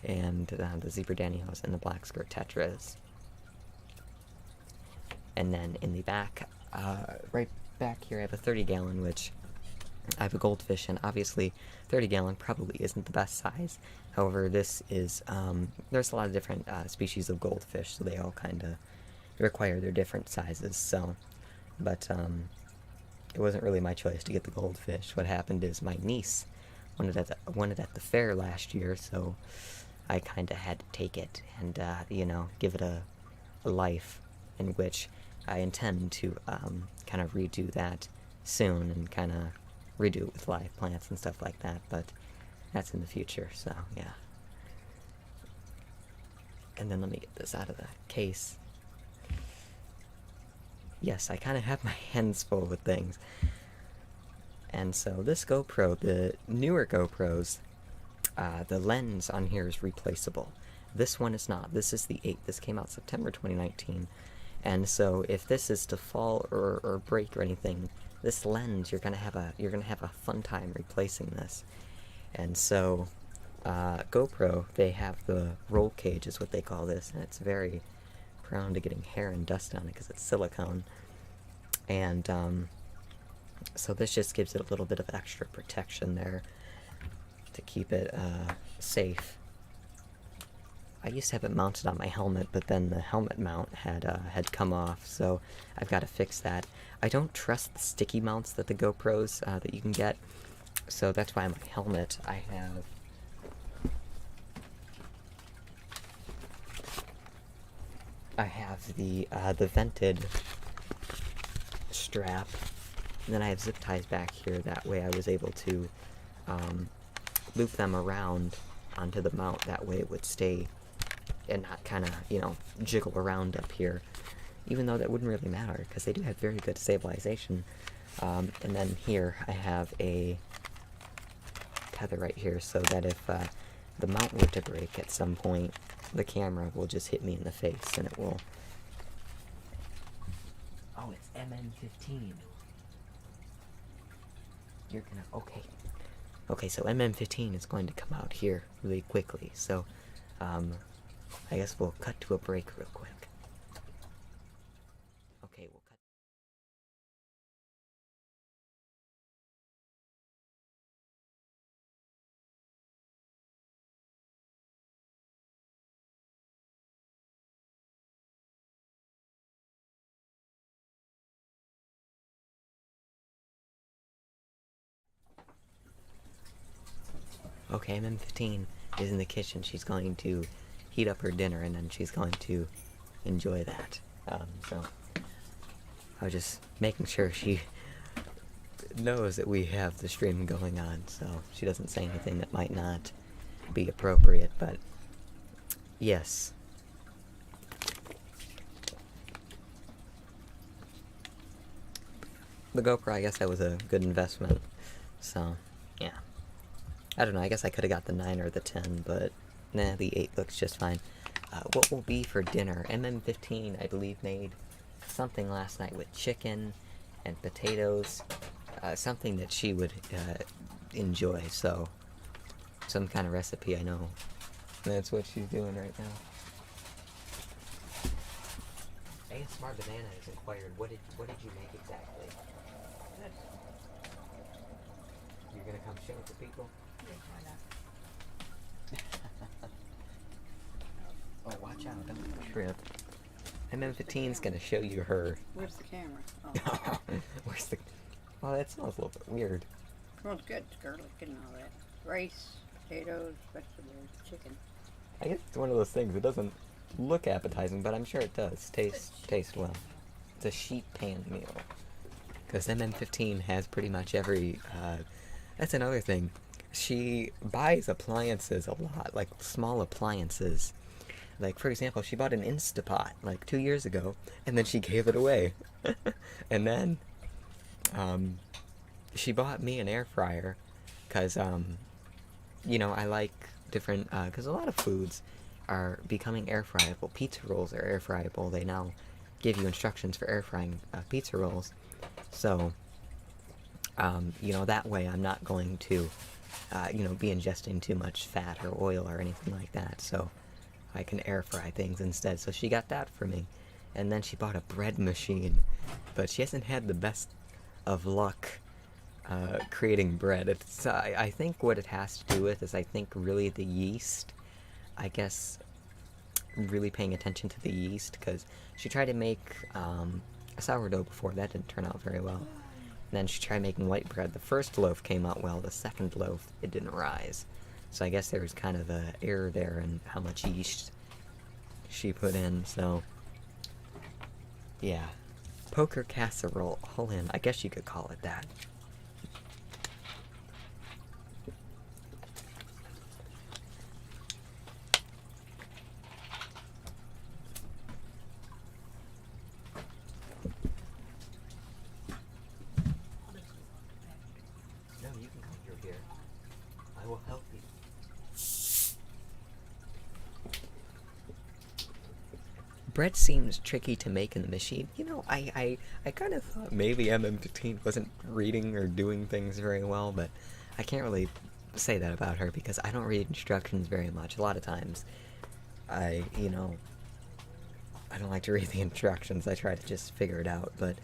and the zebra danios, and the black skirt tetras. And then in the back, right back here, I have a 30-gallon, which I have a goldfish, and obviously 30-gallon probably isn't the best size. However, this is, there's a lot of different species of goldfish, so they all kind of require their different sizes, so, but it wasn't really my choice to get the goldfish. What happened is my niece wanted it at the fair last year, so I kind of had to take it and, you know, give it a life, in which I intend to kind of redo that soon and kind of redo it with live plants and stuff like that, but that's in the future, so yeah. And then let me get this out of the case. Yes, I kind of have my hands full with things. And so this GoPro, the newer GoPros, the lens on here is replaceable. This one is not. This is the 8. This came out September 2019. And so if this is to fall or break or anything, this lens, you're gonna have a fun time replacing this. And so GoPro, they have the roll cage is what they call this, and it's very prone to getting hair and dust on it because it's silicone. And so this just gives it a little bit of extra protection there to keep it safe. I used to have it mounted on my helmet, but then the helmet mount had come off, so I've got to fix that. I don't trust the sticky mounts that the GoPros that you can get, so that's why on my helmet I have the vented strap, and then I have zip ties back here. That way I was able to loop them around onto the mount. That way it would stay and not kind of, you know, jiggle around up here, even though that wouldn't really matter because they do have very good stabilization. And then here I have a tether right here so that if the mount were to break at some point, the camera will just hit me in the face and it will... Oh, it's MM15. You're gonna... Okay. Okay, so MM15 is going to come out here really quickly, so I guess we'll cut to a break real quick. Okay, we'll cut. Okay, MM15 is in the kitchen. She's going to heat up her dinner and then she's going to enjoy that. So I was just making sure she knows that we have the stream going on, so she doesn't say anything that might not be appropriate, but yes. The GoPro, I guess that was a good investment, so yeah. I don't know, I guess I could have got the 9 or the 10, but nah, the 8 looks just fine. What will be for dinner? MM15, I believe, made something last night with chicken and potatoes, something that she would enjoy, so some kind of recipe, I know. That's what she's doing right now. ASMR Banana has inquired, what did you make exactly? You're gonna come show it to people? Oh, watch out, don't trip. MM15's gonna show you her... Where's the camera? Oh. Where's the... Well, that smells a little bit weird. Smells good. It's garlic and all that. Rice, potatoes, vegetables, chicken. I guess it's one of those things. It doesn't look appetizing, but I'm sure it does taste well. It's a sheet pan meal. Because MM15 has pretty much every... that's another thing. She buys appliances a lot, like small appliances. Like, for example, she bought an Instapot, like, 2 years ago, and then she gave it away. And then, she bought me an air fryer, because, you know, I like different, because a lot of foods are becoming air fryable. Pizza rolls are air fryable. They now give you instructions for air frying pizza rolls. So, you know, that way I'm not going to, you know, be ingesting too much fat or oil or anything like that. So I can air fry things instead. So she got that for me. And then she bought a bread machine. But she hasn't had the best of luck creating bread. It's, I think what it has to do with is I think really the yeast. I guess really paying attention to the yeast, because she tried to make a sourdough before. That didn't turn out very well. And then she tried making white bread. The first loaf came out well. The second loaf, it didn't rise. So I guess there was kind of an error there in how much yeast she put in. So yeah, Poker casserole. All in. I guess you could call it that. No, you can come through here. I will help you. Bread seems tricky to make in the machine. You know, I kind of thought maybe MM15 wasn't reading or doing things very well, but I can't really say that about her because I don't read instructions very much. A lot of times, you know, I don't like to read the instructions. I try to just figure it out, but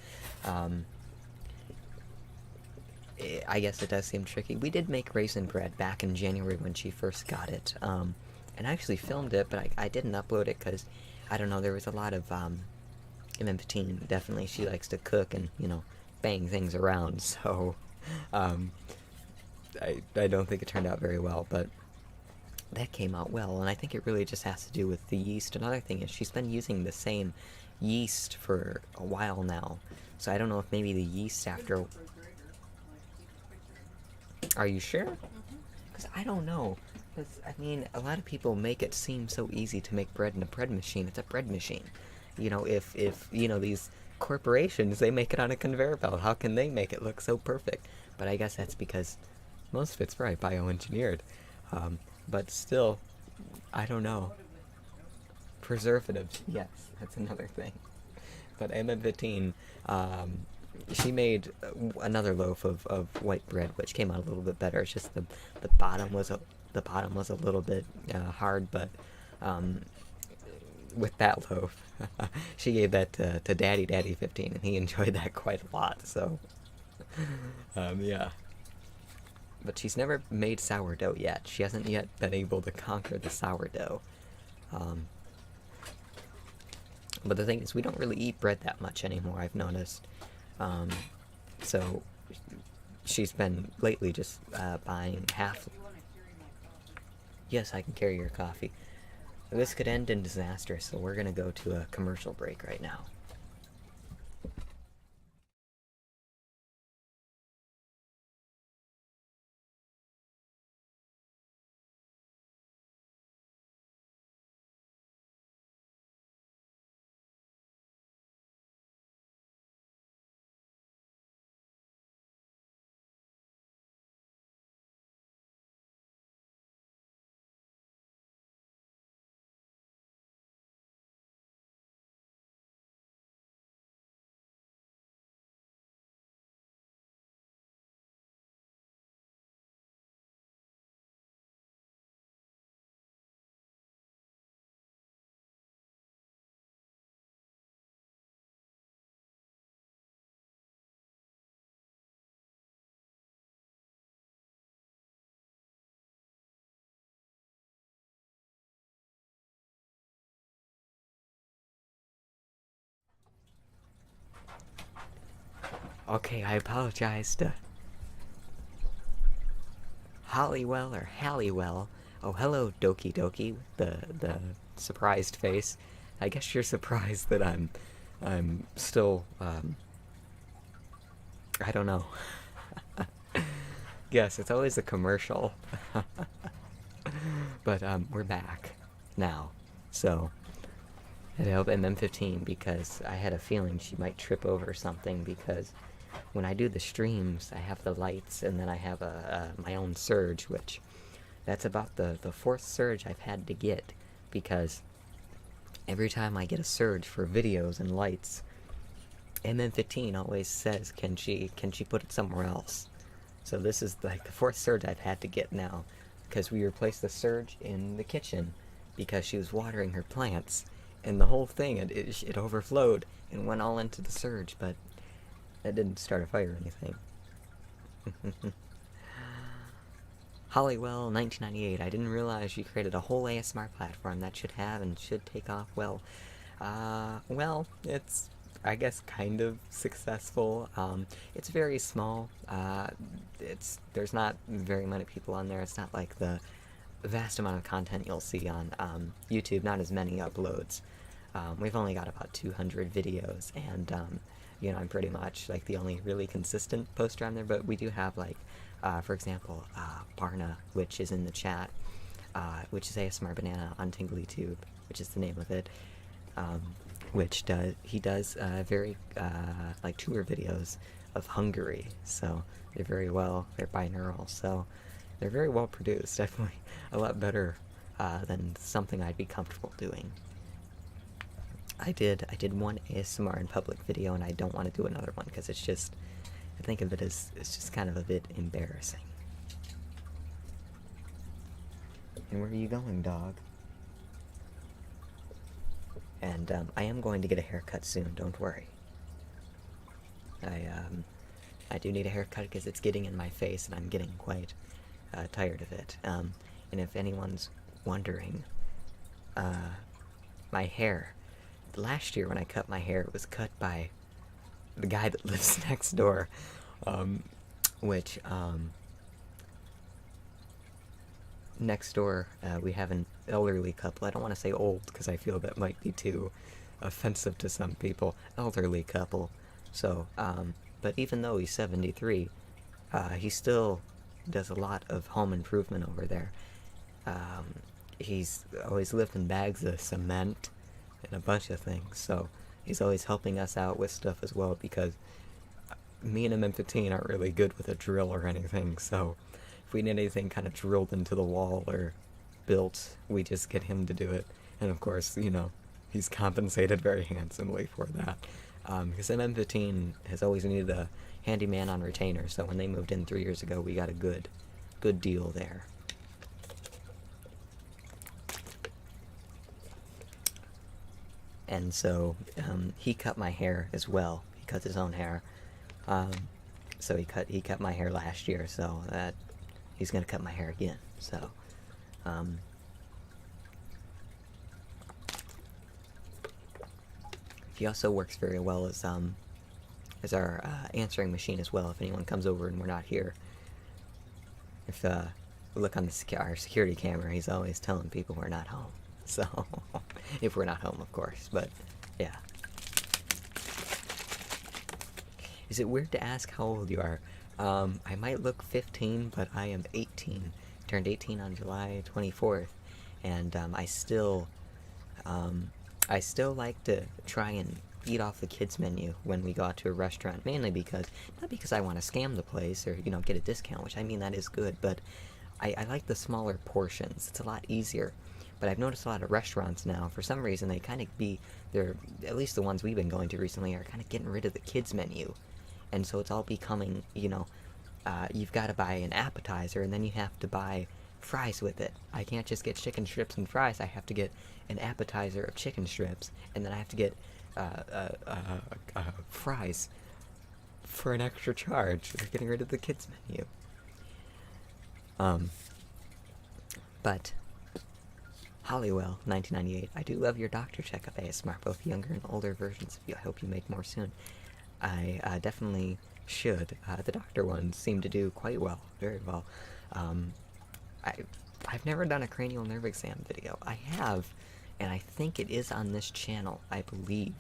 I guess it does seem tricky. We did make raisin bread back in January when she first got it, and I actually filmed it, but I didn't upload it because, I don't know, there was a lot of, MM15, definitely, she likes to cook and, you know, bang things around, so, I don't think it turned out very well, but that came out well, and I think it really just has to do with the yeast. Another thing is she's been using the same yeast for a while now, so I don't know if maybe the yeast after... Are you sure? Because I don't know. Because, I mean, a lot of people make it seem so easy to make bread in a bread machine. It's a bread machine. You know, if you know, these corporations, they make it on a conveyor belt. How can they make it look so perfect? But I guess that's because most of it's probably bioengineered. But still, I don't know. Preservatives, yes, that's another thing. But MM15, she made another loaf of white bread, which came out a little bit better. It's just the bottom was a little bit hard, but with that loaf, she gave that to Daddy 15, and he enjoyed that quite a lot. So, yeah. But she's never made sourdough yet. She hasn't yet been able to conquer the sourdough. But the thing is, we don't really eat bread that much anymore, I've noticed. So she's been lately just buying half. Yes, I can carry your coffee. This could end in disaster, so we're gonna go to a commercial break right now. Okay, I apologize to Hollywell or Halliwell. Oh, hello, Doki Doki, the surprised face. I guess you're surprised that I'm still, I don't know. Yes, it's always a commercial. But, we're back now. So, I hope MM15 because I had a feeling she might trip over something because when I do the streams, I have the lights and then I have my own surge, which that's about the fourth surge I've had to get because every time I get a surge for videos and lights, MM15 always says, can she put it somewhere else? So this is like the fourth surge I've had to get now because we replaced the surge in the kitchen because she was watering her plants and the whole thing, it overflowed and went all into the surge, but that didn't start a fire or anything. Hollywell 1998. I didn't realize you created a whole ASMR platform that should have and should take off well. Well, it's, I guess, kind of successful. It's very small. There's not very many people on there. It's not like the vast amount of content you'll see on YouTube. Not as many uploads. We've only got about 200 videos, and You know, I'm pretty much like the only really consistent poster on there, but we do have like, for example, Barna, which is in the chat, which is ASMR Banana on TinglyTube, which is the name of it, which he does very like tour videos of Hungary, so they're binaural, so they're very well produced, definitely a lot better than something I'd be comfortable doing. I did one ASMR in public video, and I don't want to do another one because it's just, I think of it as, it's just kind of a bit embarrassing. And where are you going, dog? And I am going to get a haircut soon, don't worry. I do need a haircut because it's getting in my face and I'm getting quite tired of it. And if anyone's wondering, my hair, last year when I cut my hair, it was cut by the guy that lives next door, which, next door, we have an elderly couple. I don't want to say old, because I feel that might be too offensive to some people. Elderly couple. So, but even though he's 73, he still does a lot of home improvement over there. He's always lifting bags of cement and a bunch of things, so he's always helping us out with stuff as well, because me and M15 aren't really good with a drill or anything, so if we need anything kind of drilled into the wall or built, we just get him to do it. And of course, you know, he's compensated very handsomely for that. Because M15 has always needed a handyman on retainer, so when they moved in 3 years ago, we got a good deal there. And so, he cut my hair as well. He cut his own hair. So he cut my hair last year, so that he's gonna cut my hair again. So, he also works very well as our answering machine as well. If anyone comes over and we're not here, if we look on our security camera, he's always telling people we're not home. So, if we're not home, of course, but yeah. Is it weird to ask how old you are? I might look 15, but I am 18. Turned 18 on July 24th, and I still like to try and eat off the kids menu when we go out to a restaurant, mainly because, not because I want to scam the place or, you know, get a discount, which I mean that is good, but I like the smaller portions. It's a lot easier. But I've noticed a lot of restaurants now, for some reason, they kind of they're, at least the ones we've been going to recently, are kind of getting rid of the kids menu. And so it's all becoming, you know, you've got to buy an appetizer, and then you have to buy fries with it. I can't just get chicken strips and fries. I have to get an appetizer of chicken strips, and then I have to get fries for an extra charge. They're getting rid of the kids menu. But Hollywell, 1998. I do love your doctor checkup ASMR, both younger and older versions of you. I hope you make more soon. I definitely should. The doctor ones seem to do quite well, very well. I've never done a cranial nerve exam video. I have, and I think it is on this channel, I believe.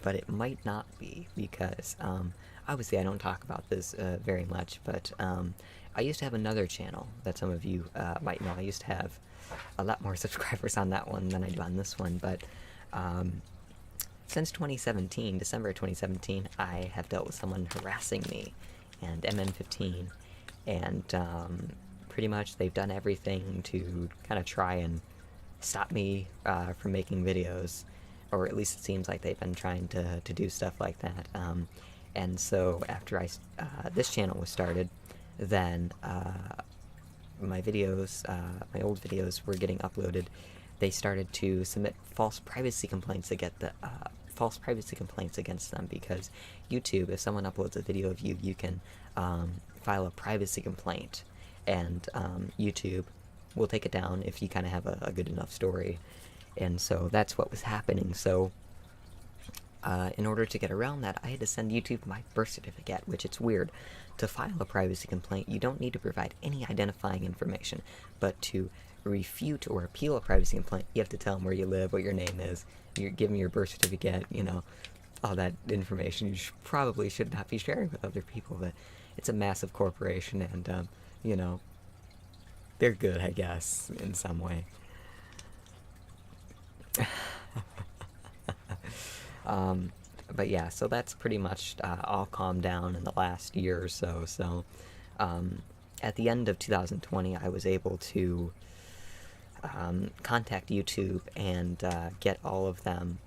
But it might not be, because obviously I don't talk about this very much, but I used to have another channel that some of you might know. I used to have a lot more subscribers on that one than I do on this one, but since 2017, December 2017, I have dealt with someone harassing me, and MM15, and pretty much they've done everything to kind of try and stop me from making videos, or at least it seems like they've been trying to do stuff like that. And so after this channel was started, then my videos, my old videos were getting uploaded. They started to submit false privacy complaints against them, because YouTube, if someone uploads a video of you, you can file a privacy complaint, and YouTube will take it down if you kind of have a good enough story. And so that's what was happening. So in order to get around that, I had to send YouTube my birth certificate, which, it's weird. To file a privacy complaint, you don't need to provide any identifying information, but to refute or appeal a privacy complaint, you have to tell them where you live, what your name is, you give them your birth certificate, you know, all that information you probably should not be sharing with other people, but it's a massive corporation, and you know, they're good, I guess, in some way. But yeah, so that's pretty much all calmed down in the last year or so. So at the end of 2020, I was able to contact YouTube and get all of them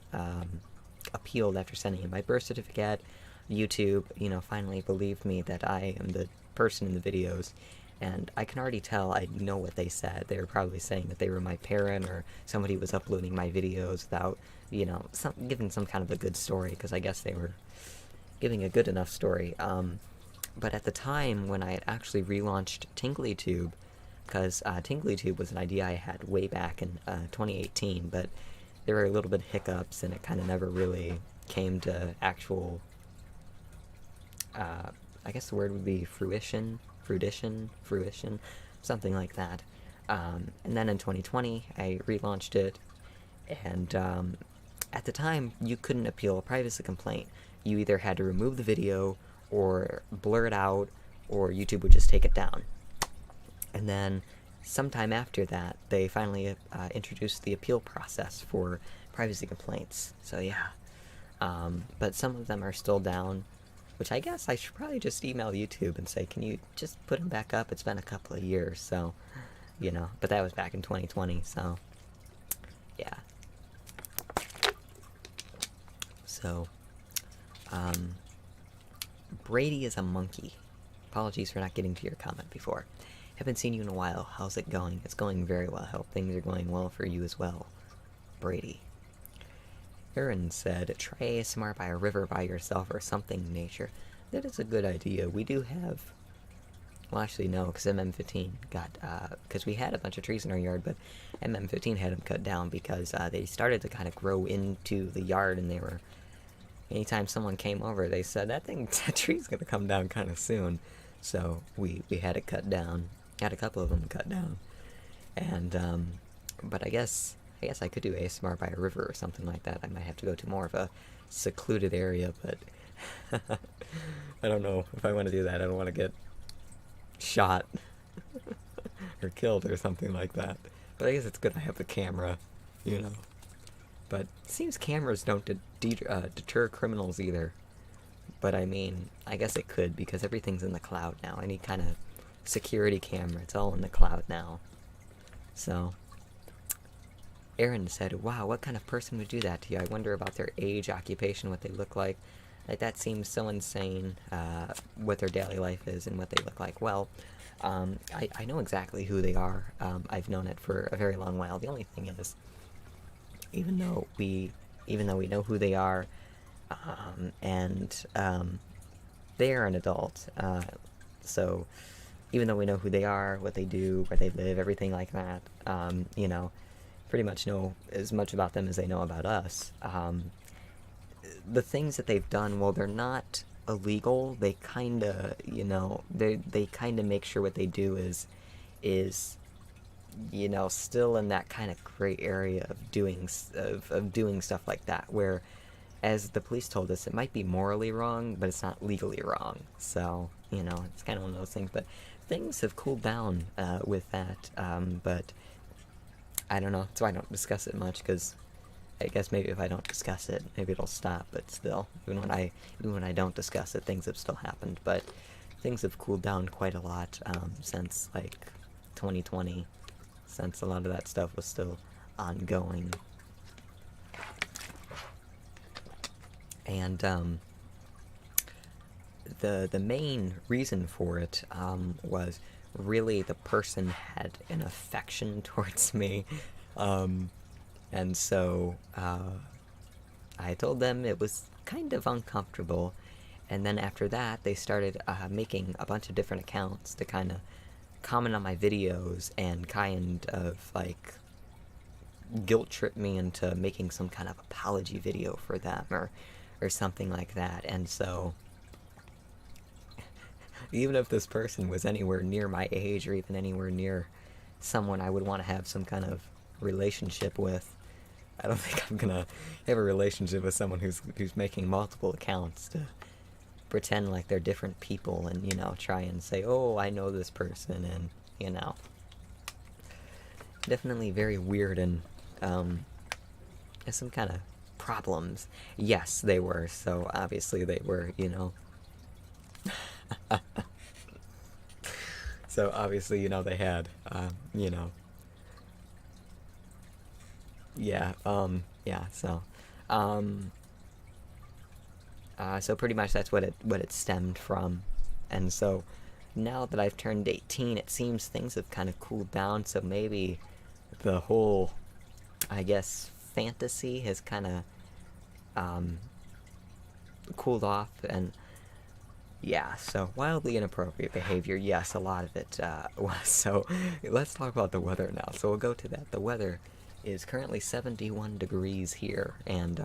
appealed after sending in my birth certificate. YouTube, finally believed me that I am the person in the videos, and I can already tell I know what they said. They were probably saying that they were my parent or somebody was uploading my videos without, giving some kind of a good story, because I guess they were giving a good enough story. But at the time when I had actually relaunched TinklyTube, because TinklyTube was an idea I had way back in 2018, but there were a little bit of hiccups, and it kind of never really came to actual, I guess the word would be fruition, something like that. And then in 2020, I relaunched it, and at the time, you couldn't appeal a privacy complaint. You either had to remove the video, or blur it out, or YouTube would just take it down. And then, sometime after that, they finally introduced the appeal process for privacy complaints. So yeah. But some of them are still down, which I guess I should probably just email YouTube and say, can you just put them back up? It's been a couple of years, so, but that was back in 2020, so, yeah. So, Brady is a monkey. Apologies for not getting to your comment before. Haven't seen you in a while. How's it going? It's going very well. I hope things are going well for you as well. Brady. Aaron said, try ASMR by a river by yourself or something in nature. That is a good idea. We do have... Well, actually, no, because MM15 got... Because we had a bunch of trees in our yard, but MM15 had them cut down because they started to kind of grow into the yard, and they were... Anytime someone came over, they said, that tree's going to come down kind of soon. So we had it cut down. Had a couple of them cut down. And, but I guess I could do ASMR by a river or something like that. I might have to go to more of a secluded area, but I don't know if I want to do that. I don't want to get shot or killed or something like that. But I guess it's good I have the camera, But it seems cameras don't deter criminals either. But I mean, I guess it could, because everything's in the cloud now. Any kind of security camera, it's all in the cloud now. So, Aaron said, wow, what kind of person would do that to you? I wonder about their age, occupation, what they look like. Like, that seems so insane, what their daily life is and what they look like. Well, I know exactly who they are. I've known it for a very long while. The only thing is, even though we know who they are, and they are an adult, so even though we know who they are, what they do, where they live, everything like that, pretty much know as much about them as they know about us. The things that they've done, well, they're not illegal. They kind of, they kind of make sure what they do is still in that kind of gray area of doing stuff like that, where, as the police told us, it might be morally wrong, but it's not legally wrong. So, it's kind of one of those things. But things have cooled down with that, but I don't know. That's why I don't discuss it much, because I guess maybe if I don't discuss it, maybe it'll stop. But still, even when I don't discuss it, things have still happened. But things have cooled down quite a lot since, like, 2020, since a lot of that stuff was still ongoing. And the main reason for it was really the person had an affection towards me, and so I told them it was kind of uncomfortable, and then after that they started making a bunch of different accounts to kind of comment on my videos and kind of like guilt trip me into making some kind of apology video for them or something like that. And so even if this person was anywhere near my age or even anywhere near someone I would want to have some kind of relationship with, I don't think I'm gonna have a relationship with someone who's making multiple accounts to pretend like they're different people and, you know, try and say, oh, I know this person, and, you know. Definitely very weird, and, has some kind of problems. Yes, they were, so obviously they were, you know. So obviously, you know, they had, you know. Yeah, yeah, so. Um, so pretty much that's what it stemmed from. And so now that I've turned 18, it seems things have kind of cooled down, so maybe the whole, I guess, fantasy has kind of cooled off, and yeah, so wildly inappropriate behavior, yes, a lot of it was. So let's talk about the weather now. So we'll go to that. The weather is currently 71 degrees here, and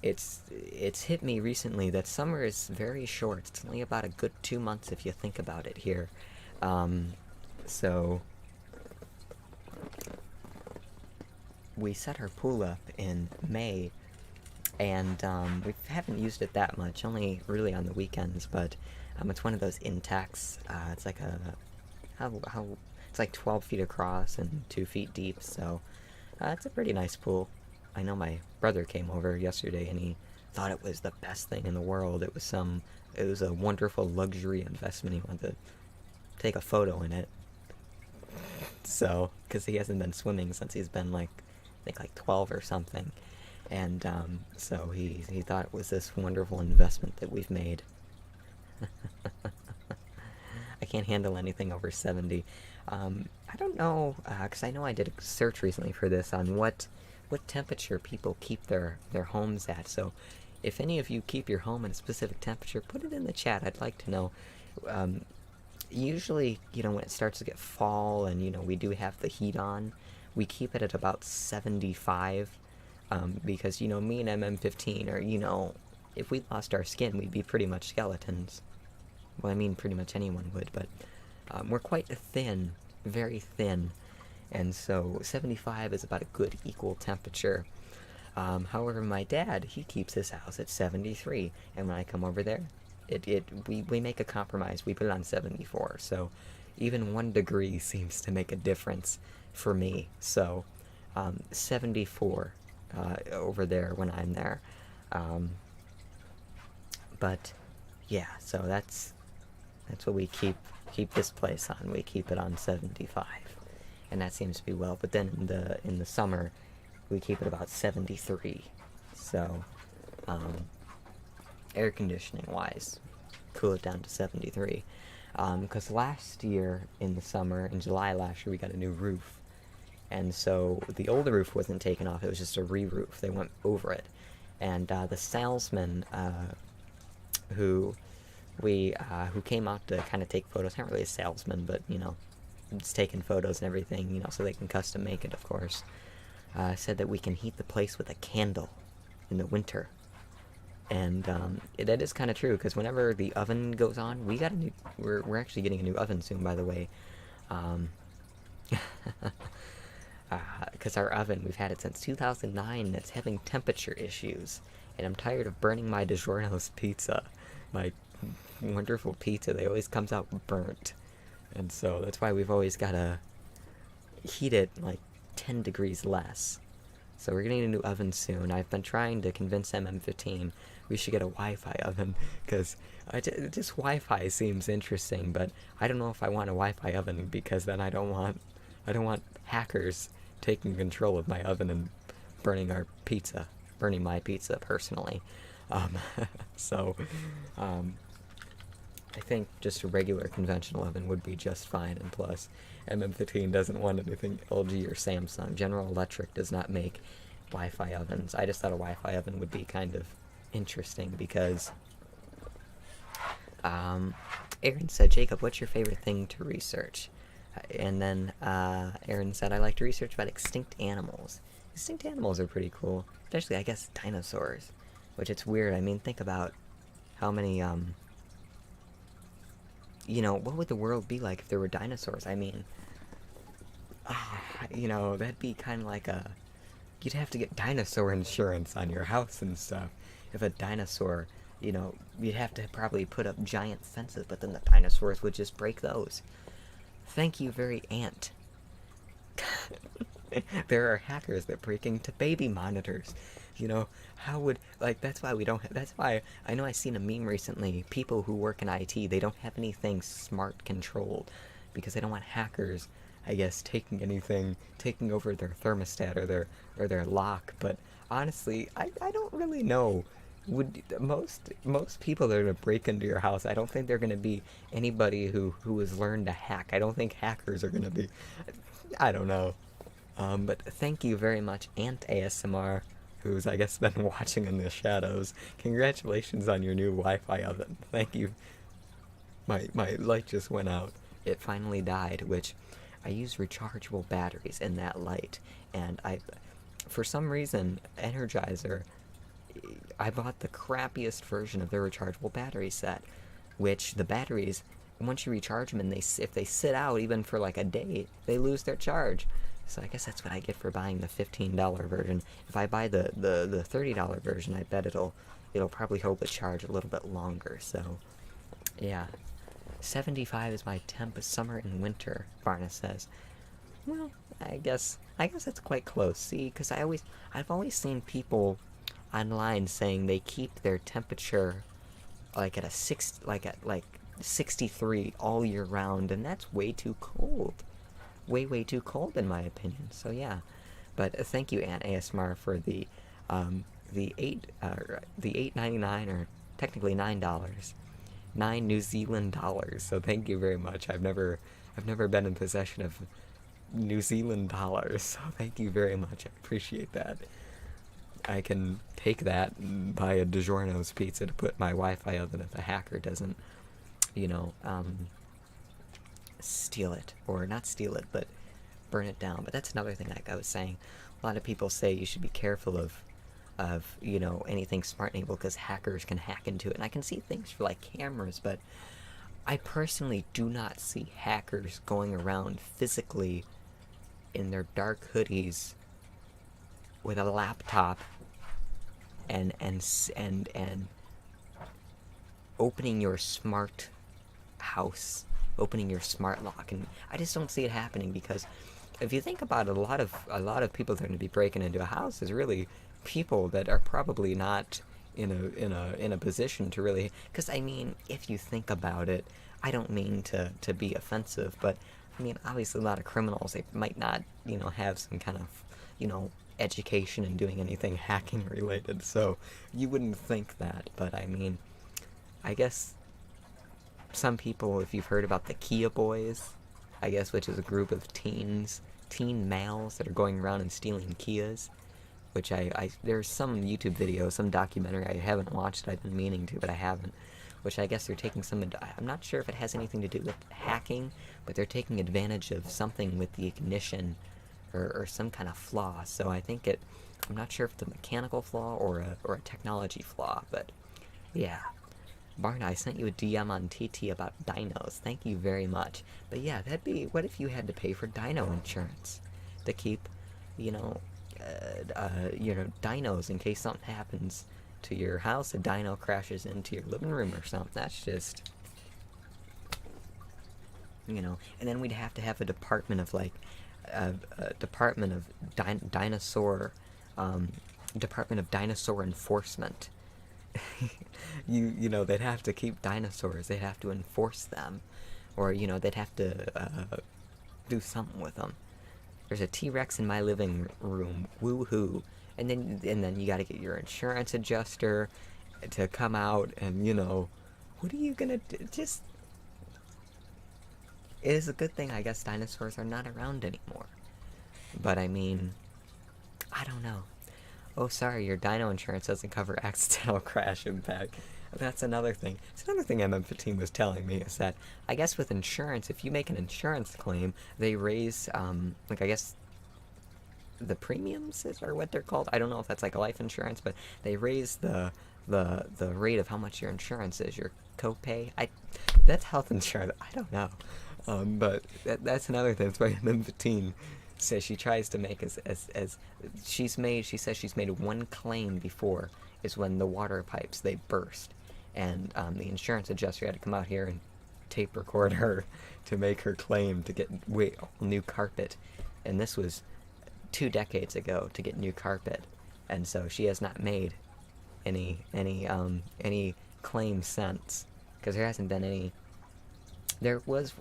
it's hit me recently that summer is very short. It's only about a good 2 months if you think about it here. So we set our pool up in May, and we haven't used it that much, only really on the weekends. But it's one of those Intex. It's like a how it's like 12 feet across and 2 feet deep. So it's a pretty nice pool. I know my brother came over yesterday and he thought it was the best thing in the world. It was a wonderful luxury investment. He wanted to take a photo in it. So, because he hasn't been swimming since he's been like, I think like 12 or something. And so he thought it was this wonderful investment that we've made. I can't handle anything over 70. I don't know, because I know I did a search recently for this on what temperature people keep their homes at. So if any of you keep your home at a specific temperature, put it in the chat. I'd like to know. Usually, you know, when it starts to get fall and, you know, we do have the heat on, we keep it at about 75. Because, you know, me and MM15 are, you know, if we lost our skin, we'd be pretty much skeletons. Well, I mean, pretty much anyone would, but we're quite thin, very thin, and so 75 is about a good equal temperature. However, my dad, he keeps his house at 73, and when I come over there, we make a compromise. We put it on 74, so even 1 degree seems to make a difference for me. So 74 over there when I'm there. But yeah, so that's what we keep this place on. We keep it on 75, and that seems to be well. But then in the summer, we keep it about 73. So air conditioning wise, cool it down to 73. Because last year in the summer, in July last year, we got a new roof, and so the older roof wasn't taken off. It was just a re-roof. They went over it, and the salesman who came out to kind of take photos, not really a salesman, but, you know, just taking photos and everything, you know, so they can custom make it, of course, said that we can heat the place with a candle in the winter. And that is kind of true, because whenever the oven goes on, we're actually getting a new oven soon, by the way. Because our oven, we've had it since 2009, and it's having temperature issues. And I'm tired of burning my DiGiorno's pizza. My wonderful pizza, they always comes out burnt. And so that's why we've always got to heat it like 10 degrees less. So we're getting a new oven soon. I've been trying to convince MM15 we should get a Wi-Fi oven, because just Wi-Fi seems interesting, but I don't know if I want a Wi-Fi oven, because then I don't want hackers taking control of my oven and burning my pizza personally. So I think just a regular conventional oven would be just fine, and plus MM15 doesn't want anything LG or Samsung. General Electric does not make Wi-Fi ovens. I just thought a Wi-Fi oven would be kind of interesting, because Aaron said, Jacob, what's your favorite thing to research? And then Aaron said, I like to research about extinct animals. Extinct animals are pretty cool, especially, I guess, dinosaurs, which it's weird. I mean, think about how many, you know, what would the world be like if there were dinosaurs? I mean, you know, that'd be kind of like a you'd have to get dinosaur insurance on your house and stuff. If a dinosaur, you'd have to probably put up giant fences, but then the dinosaurs would just break those. Thank you, very Ant. There are hackers that break into baby monitors. How would, like, that's why we don't that's why I know I seen a meme recently. People who work in IT, they don't have anything smart controlled because they don't want hackers, I guess, taking over their thermostat or their lock. But honestly, I don't really know. Would most people that are gonna break into your house, I don't think they're gonna be anybody who has learned to hack. I don't think hackers are gonna be. I don't know. But thank you very much, Ant ASMR, who's, I guess, been watching in the shadows. Congratulations on your new Wi-Fi oven. Thank you. My light just went out. It finally died, which I use rechargeable batteries in that light. And for some reason, Energizer, I bought the crappiest version of their rechargeable battery set, which the batteries, once you recharge them and if they sit out even for like a day, they lose their charge. So I guess that's what I get for buying the $15 version. If I buy the $30 version, I bet it'll probably hold the charge a little bit longer. So yeah, 75 is my temp, summer and winter, Varna says. Well, I guess that's quite close. See, because I've always seen people online saying they keep their temperature like at 63 all year round, and that's way too cold. Way too cold in my opinion. So yeah, but thank you, Ant ASMR, for the $8.99, or technically $9, 9 New Zealand dollars. So thank you very much. I've never been in possession of New Zealand dollars, so thank you very much. I appreciate that. I can take that and buy a DiGiorno's pizza to put my Wi-Fi oven if a hacker doesn't, steal it, or not steal it, but burn it down. But that's another thing, like I was saying. A lot of people say you should be careful of anything smart-enabled because hackers can hack into it. And I can see things for like cameras, but I personally do not see hackers going around physically in their dark hoodies with a laptop and opening your smart house, opening your smart lock. And I just don't see it happening, because if you think about it, a lot of people that are going to be breaking into a house is really people that are probably not in a position to really, because I mean, if you think about it, I don't mean to be offensive, but I mean, obviously a lot of criminals, they might not have some kind of education in doing anything hacking related, so you wouldn't think that. But I mean, I guess some people, if you've heard about the Kia Boys, I guess, which is a group of teen males that are going around and stealing Kias, which there's some YouTube video, some documentary, I haven't watched, I've been meaning to, but I haven't, which I guess they're taking I'm not sure if it has anything to do with hacking, but they're taking advantage of something with the ignition, or some kind of flaw. So I think I'm not sure if it's a mechanical flaw or a technology flaw, but yeah. Barna, I sent you a DM on TT about dinos. Thank you very much. But yeah, what if you had to pay for dino insurance to keep, dinos in case something happens to your house, a dino crashes into your living room or something. That's just, and then we'd have to have a department of dinosaur, Department of Dinosaur Enforcement. They'd have to keep dinosaurs, they'd have to enforce them, or they'd have to do something with them. There's a T-Rex in my living room, woohoo. And then you gotta get your insurance adjuster to come out, and what are you gonna do? Just, it is a good thing, I guess, dinosaurs are not around anymore. But I mean, I don't know. Oh, sorry, your dino insurance doesn't cover accidental crash impact. That's another thing. It's another thing MM15 was telling me, is that I guess with insurance, if you make an insurance claim, they raise, I guess the premiums are what they're called. I don't know if that's like a life insurance, but they raise the rate of how much your insurance is, your copay. That's health insurance. I don't know. But that's another thing. That's why MM15 So she tries to make as she says she's made one claim before, is when the water pipes, they burst, and the insurance adjuster had to come out here and tape record her to make her claim to get new carpet, and this was 2 decades ago to get new carpet, and so she has not made any claim since, because there hasn't been any. There was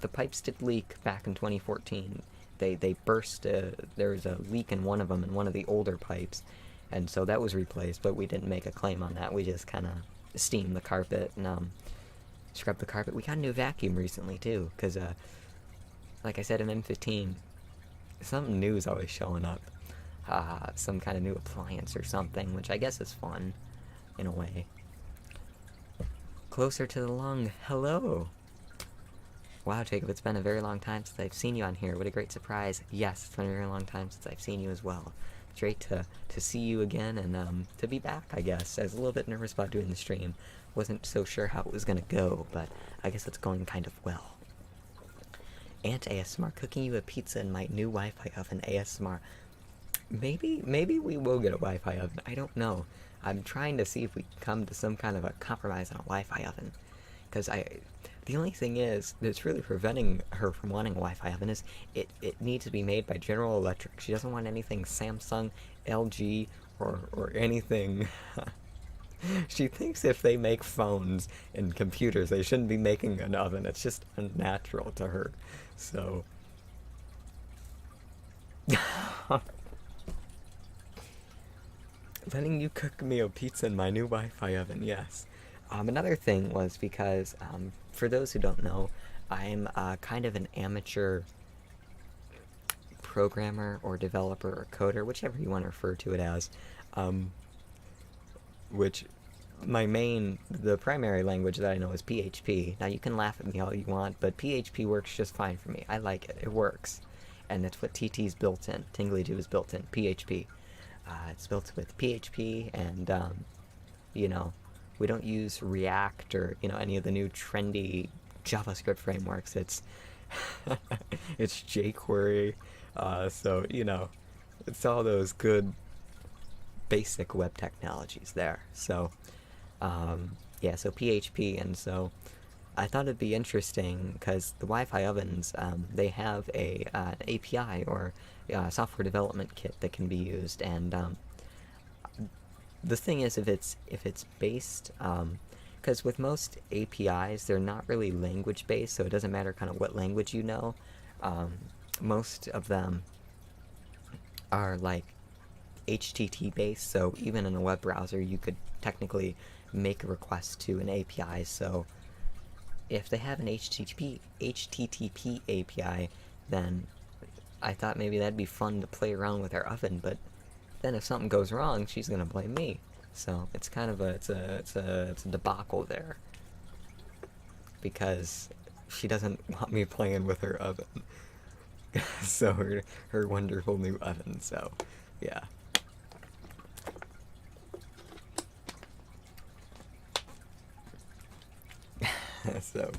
the pipes did leak back in 2014. They burst. There was a leak in one of them in one of the older pipes, and so that was replaced. But we didn't make a claim on that. We just kind of steamed the carpet and scrubbed the carpet. We got a new vacuum recently too, because like I said in M15, something new is always showing up. Some kind of new appliance or something, which I guess is fun, in a way. Closer to the lung. Hello. Wow, Jacob, it's been a very long time since I've seen you on here. What a great surprise. Yes, it's been a very long time since I've seen you as well. It's great to see you again and to be back, I guess. I was a little bit nervous about doing the stream. Wasn't so sure how it was going to go, but I guess it's going kind of well. Aunt ASMR, cooking you a pizza in my new Wi-Fi oven, ASMR. Maybe we will get a Wi-Fi oven. I don't know. I'm trying to see if we can come to some kind of a compromise on a Wi-Fi oven. Because the only thing is that's really preventing her from wanting a Wi-Fi oven is it needs to be made by General Electric. She doesn't want anything Samsung, LG, or anything. She thinks if they make phones and computers, they shouldn't be making an oven. It's just unnatural to her. So... letting you cook me a pizza in my new Wi-Fi oven, yes. Another thing was because, for those who don't know, I'm kind of an amateur programmer or developer or coder, whichever you want to refer to it as, which the primary language that I know is PHP. Now you can laugh at me all you want, but PHP works just fine for me. I like it. It works. And that's what TT's built in. Tingly2 is built in. PHP. It's built with PHP and, we don't use React or, any of the new trendy JavaScript frameworks. It's it's jQuery. So, it's all those good basic web technologies there. So, yeah, so PHP, and so I thought it'd be interesting because the Wi-Fi ovens, they have an API or software development kit that can be used, and the thing is, if it's based, because with most APIs, they're not really language based, so it doesn't matter kind of what language you know. Most of them are like HTTP based, so even in a web browser, you could technically make a request to an API. So if they have an HTTP API, then I thought maybe that'd be fun to play around with our oven, but then if something goes wrong, she's gonna blame me. So it's kind of it's a debacle there, because she doesn't want me playing with her oven. So her wonderful new oven. So yeah. So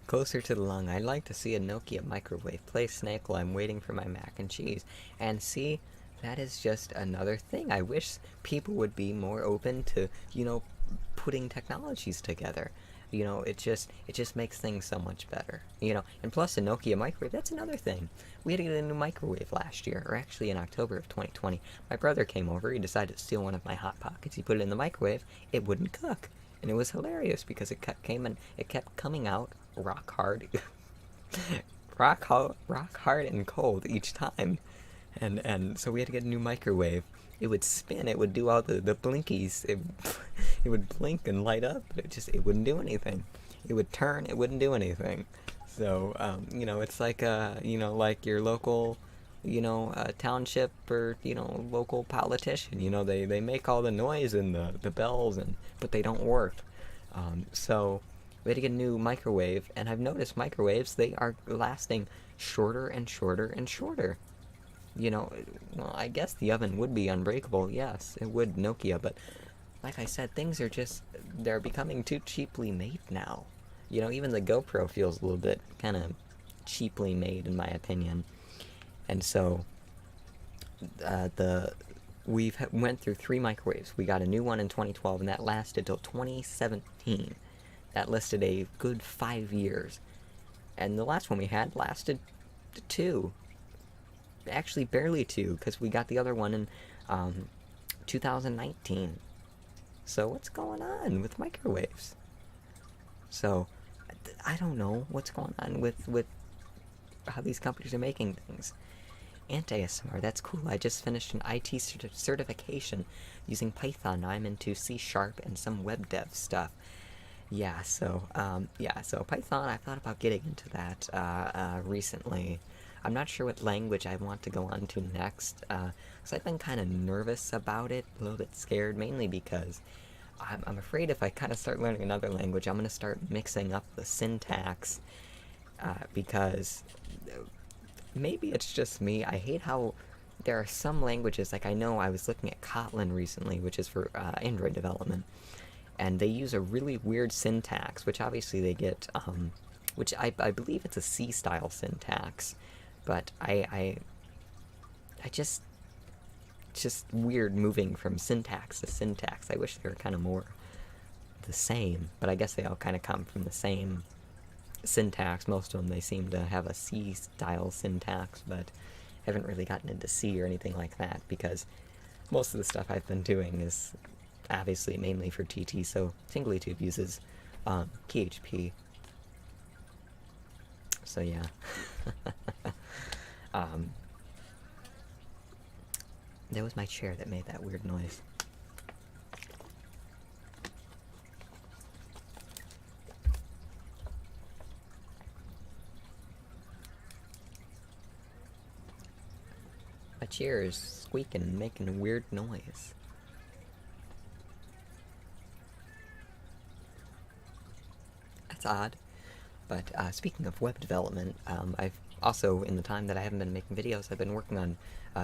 closer to the lung, I'd like to see a Nokia microwave. Play Snake while I'm waiting for my mac and cheese. And see, that is just another thing. I wish people would be more open to, putting technologies together. It just makes things so much better. And plus a Nokia microwave, that's another thing. We had to get a new microwave last year, or actually in October of 2020. My brother came over, he decided to steal one of my Hot Pockets. He put it in the microwave, it wouldn't cook. And it was hilarious because it kept coming out rock hard, rock hard and cold each time. And so we had to get a new microwave. It would spin, it would do all the blinkies, it would blink and light up, but it wouldn't do anything. It would turn, it wouldn't do anything. So, it's like, like your local, township or, local politician, they make all the noise and the bells, but they don't work. So we had to get a new microwave, and I've noticed microwaves, they are lasting shorter and shorter and shorter. Well, I guess the oven would be unbreakable, yes, it would, Nokia, but like I said, things are just, they're becoming too cheaply made now. You know, even the GoPro feels a little bit kind of cheaply made, in my opinion. And so, we've went through 3 microwaves. We got a new one in 2012, and that lasted till 2017. That lasted a good 5 years. And the last one we had lasted 2. Actually, barely 2, because we got the other one in 2019. So what's going on with microwaves? So, I don't know what's going on with how these companies are making things. Anti-ASMR, that's cool. I just finished an IT certification using Python. Now I'm into C# and some web dev stuff. Yeah, so Python, I thought about getting into that recently. I'm not sure what language I want to go on to next, so I've been kind of nervous about it, a little bit scared, mainly because I'm afraid if I kind of start learning another language, I'm going to start mixing up the syntax, because maybe it's just me. I hate how there are some languages, like I know I was looking at Kotlin recently, which is for Android development, and they use a really weird syntax, which obviously they get, which I believe it's a C-style syntax, but I just weird moving from syntax to syntax. I wish they were kind of more the same, but I guess they all kind of come from the same syntax. Most of them, they seem to have a C-style syntax, but I haven't really gotten into C or anything like that, because most of the stuff I've been doing is obviously mainly for TT, so TinglyTube uses PHP. So yeah. That was my chair that made that weird noise. My chair is squeaking and making a weird noise. That's odd. But speaking of web development, I've also, in the time that I haven't been making videos, I've been working on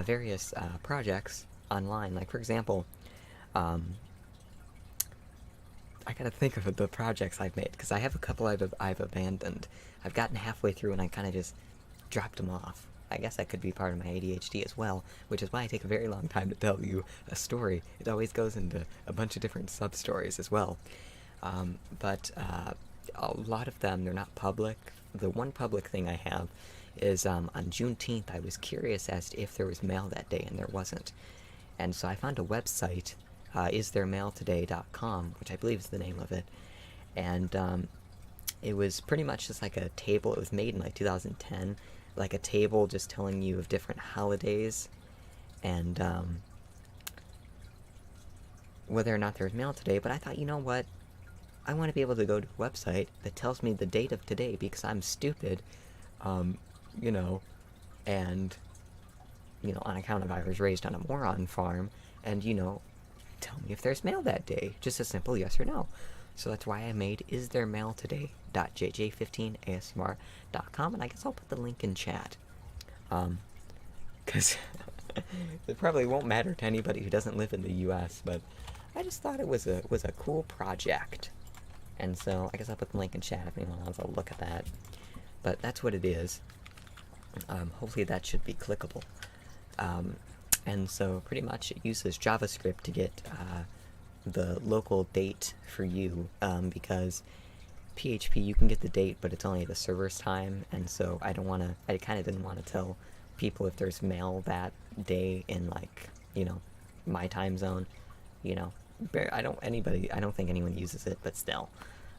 various projects online. Like, for example, I gotta think of the projects I've made, because I have a couple I've abandoned. I've gotten halfway through and I kind of just dropped them off. I guess that could be part of my ADHD as well, which is why I take a very long time to tell you a story. It always goes into a bunch of different sub-stories as well. But a lot of them, they're not public. The one public thing I have is on Juneteenth, I was curious as to if there was mail that day, and there wasn't. And so I found a website, istheremailtoday.com, which I believe is the name of it. And it was pretty much just like a table. It was made in like 2010, like a table just telling you of different holidays and whether or not there was mail today. But I thought, you know what? I want to be able to go to a website that tells me the date of today, because I'm stupid, you know, and, you know, on account of I was raised on a moron farm, and, you know, tell me if there's mail that day. Just a simple yes or no. So that's why I made istheremailtoday.jj15asmr.com, and I guess I'll put the link in chat. Because it probably won't matter to anybody who doesn't live in the US, but I just thought it was a cool project. And so I guess I'll put the link in chat if anyone wants to look at that. But that's what it is. Hopefully that should be clickable. And so pretty much it uses JavaScript to get the local date for you, because PHP, you can get the date, but it's only the server's time, and so I kind of didn't want to tell people if there's mail that day in, like, you know, my time zone, you know. I don't think anyone uses it, but still.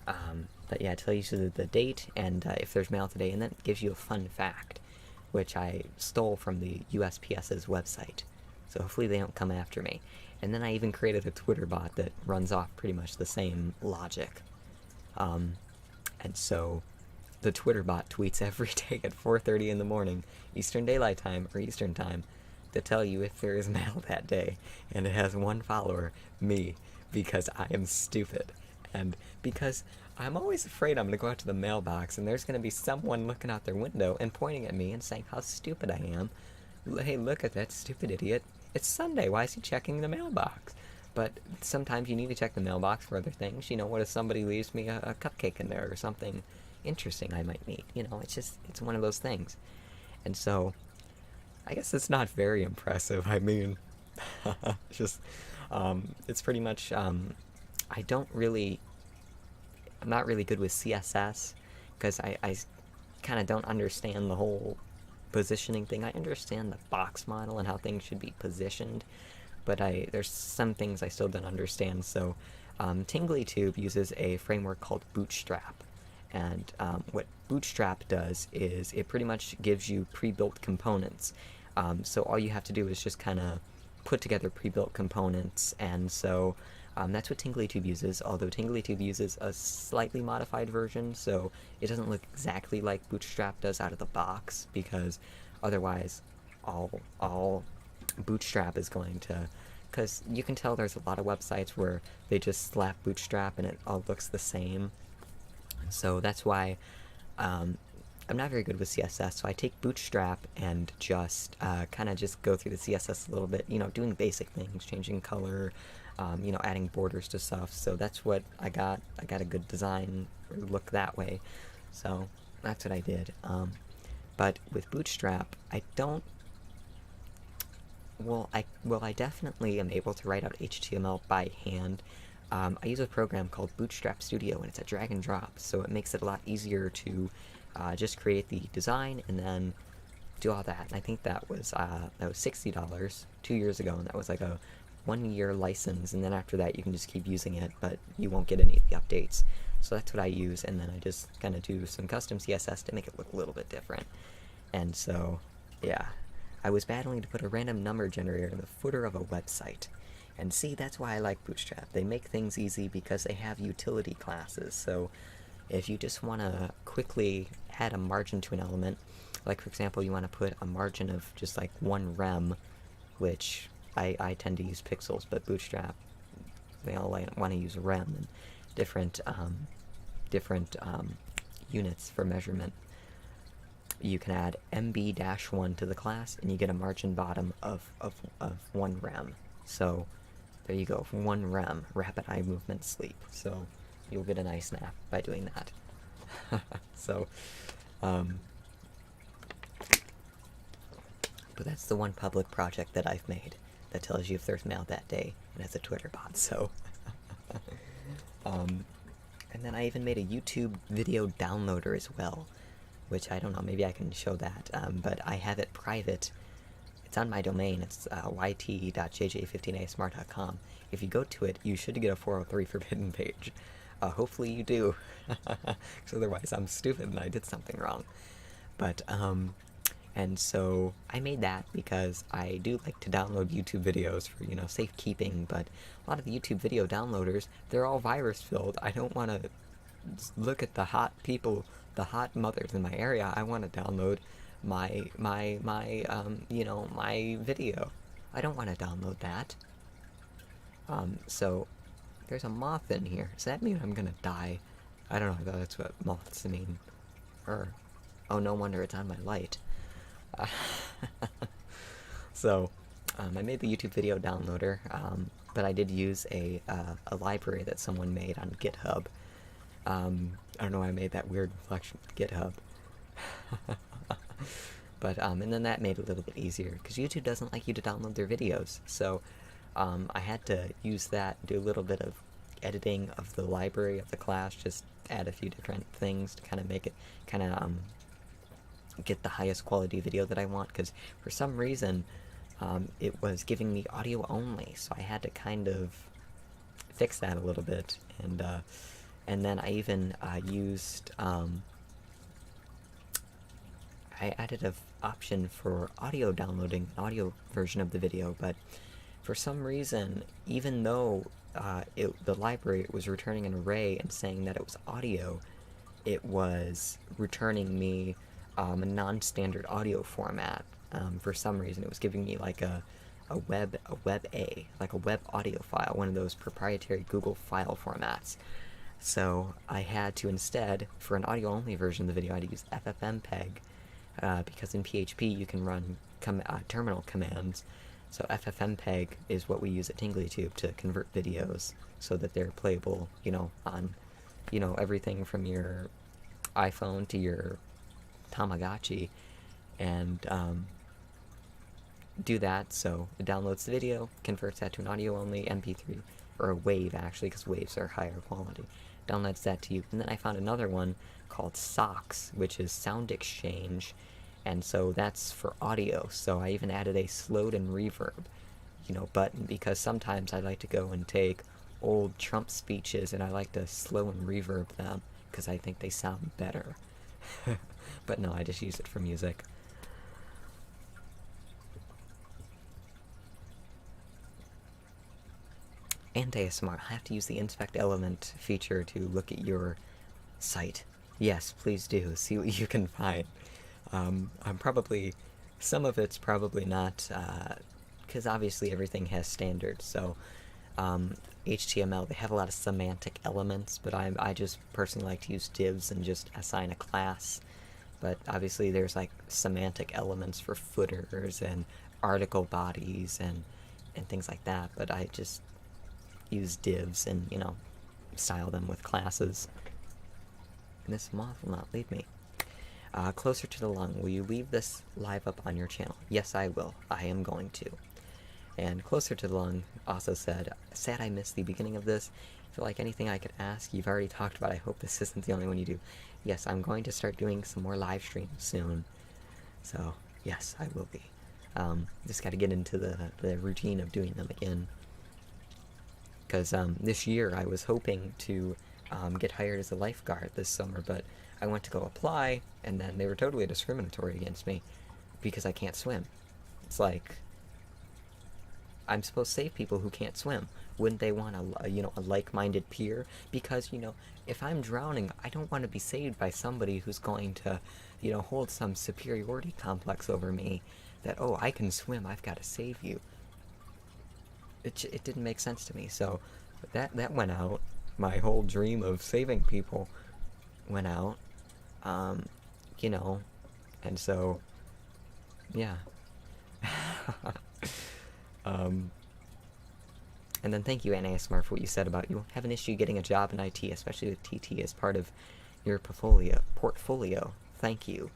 But yeah, it tells you the date and if there's mail today, and then it gives you a fun fact, which I stole from the USPS's website. So hopefully they don't come after me. And then I even created a Twitter bot that runs off pretty much the same logic. And so the Twitter bot tweets every day at 4:30 in the morning, Eastern Daylight Time, or Eastern Time, to tell you if there is mail that day. And it has one follower, me, because I am stupid. And because I'm always afraid I'm going to go out to the mailbox and there's going to be someone looking out their window and pointing at me and saying how stupid I am. Hey, look at that stupid idiot. It's Sunday. Why is he checking the mailbox? But sometimes you need to check the mailbox for other things. You know, what if somebody leaves me a cupcake in there or something interesting I might need? You know, it's one of those things. And so, I guess it's not very impressive. I mean, just, it's pretty much, I don't really, I'm not really good with CSS because I kind of don't understand the whole positioning thing. I understand the box model and how things should be positioned, but there's some things I still don't understand. So TinglyTube uses a framework called Bootstrap, and what Bootstrap does is it pretty much gives you pre-built components. So all you have to do is just kind of put together pre-built components, and so that's what TinglyTube uses, although TinglyTube uses a slightly modified version, so it doesn't look exactly like Bootstrap does out of the box, because otherwise all Bootstrap is going to... Because you can tell there's a lot of websites where they just slap Bootstrap and it all looks the same. So that's why I'm not very good with CSS, so I take Bootstrap and just kind of just go through the CSS a little bit, you know, doing basic things, changing color, you know, adding borders to stuff. So that's what I got. I got a good design look that way. So that's what I did. But with Bootstrap, I don't... Well, I definitely am able to write out HTML by hand. I use a program called Bootstrap Studio, and it's a drag and drop, so it makes it a lot easier to just create the design and then do all that. And I think that was $60 2 years ago, and that was like a 1-year license, and then after that you can just keep using it, but you won't get any of the updates. So that's what I use, and then I just kind of do some custom CSS to make it look a little bit different. And so, yeah, I was battling to put a random number generator in the footer of a website. And see, that's why I like Bootstrap. They make things easy because they have utility classes. So if you just want to quickly add a margin to an element, like for example, you want to put a margin of just like 1 rem, which I tend to use pixels, but Bootstrap, they all want to use rem and different units for measurement. You can add MB-1 to the class, and you get a margin bottom of 1 rem. So there you go, 1 rem, rapid eye movement sleep. So you'll get a nice nap by doing that. So, but that's the one public project that I've made that tells you if there's mail that day, and it's a Twitter bot, so. And then I even made a YouTube video downloader as well, which I don't know, maybe I can show that, but I have it private. It's on my domain. It's yt.jj15asmr.com. If you go to it, you should get a 403 forbidden page. Hopefully you do, because otherwise I'm stupid and I did something wrong. But, and so I made that because I do like to download YouTube videos for, you know, safekeeping, but a lot of the YouTube video downloaders, they're all virus-filled. I don't want to look at the hot people, the hot mothers in my area. I want to download my you know, my video. I don't want to download that. So there's a moth in here. Does that mean I'm gonna die? I don't know if that's what moths mean. Or, oh, no wonder it's on my light. So, I made the YouTube video downloader, but I did use a library that someone made on GitHub. I don't know why I made that weird reflection with GitHub. But, and then that made it a little bit easier, because YouTube doesn't like you to download their videos, so I had to use that, do a little bit of editing of the library of the class, just add a few different things to kind of make it kind of get the highest quality video that I want, because for some reason it was giving me audio only, so I had to kind of fix that a little bit. And then I even used I added an option for audio downloading, an audio version of the video, but for some reason, even though the library was returning an array and saying that it was audio, it was returning me a non-standard audio format. For some reason, it was giving me like a web audio file, one of those proprietary Google file formats. So I had to instead, for an audio-only version of the video, I had to use FFmpeg, because in PHP you can run terminal commands So FFmpeg is what we use at TinglyTube to convert videos so that they're playable, on, everything from your iPhone to your Tamagotchi, and do that. So it downloads the video, converts that to an audio-only MP3, or a WAV actually, because WAVs are higher quality. Downloads that to you, and then I found another one called SOX, which is Sound Exchange, and so that's for audio. So I even added a slowed and reverb, button, because sometimes I like to go and take old Trump speeches and I like to slow and reverb them because I think they sound better. But no, I just use it for music. And ASMR. I have to use the inspect element feature to look at your site. Yes, please do. See what you can find. Some of it's probably not, because obviously everything has standards, so HTML, they have a lot of semantic elements, but I just personally like to use divs and just assign a class. But obviously there's like semantic elements for footers and article bodies and things like that, but I just use divs and, style them with classes. And this moth will not leave me. Closer to the lung, will you leave this live up on your channel? Yes, I will. I am going to. And Closer to the Lung also said, sad I missed the beginning of this. If you like anything I could ask, you've already talked about. I hope this isn't the only one you do. Yes, I'm going to start doing some more live streams soon. So, yes, I will be. Just got to get into the routine of doing them again. Because this year I was hoping to get hired as a lifeguard this summer, but I went to go apply, and then they were totally discriminatory against me because I can't swim. It's like, I'm supposed to save people who can't swim. Wouldn't they want a like-minded peer? Because, if I'm drowning, I don't want to be saved by somebody who's going to, hold some superiority complex over me that, oh, I can swim, I've got to save you. It didn't make sense to me, so that went out. My whole dream of saving people went out, and so, yeah. And then thank you, ASMR, for what you said about you have an issue getting a job in IT, especially with TT as part of your portfolio. Thank you.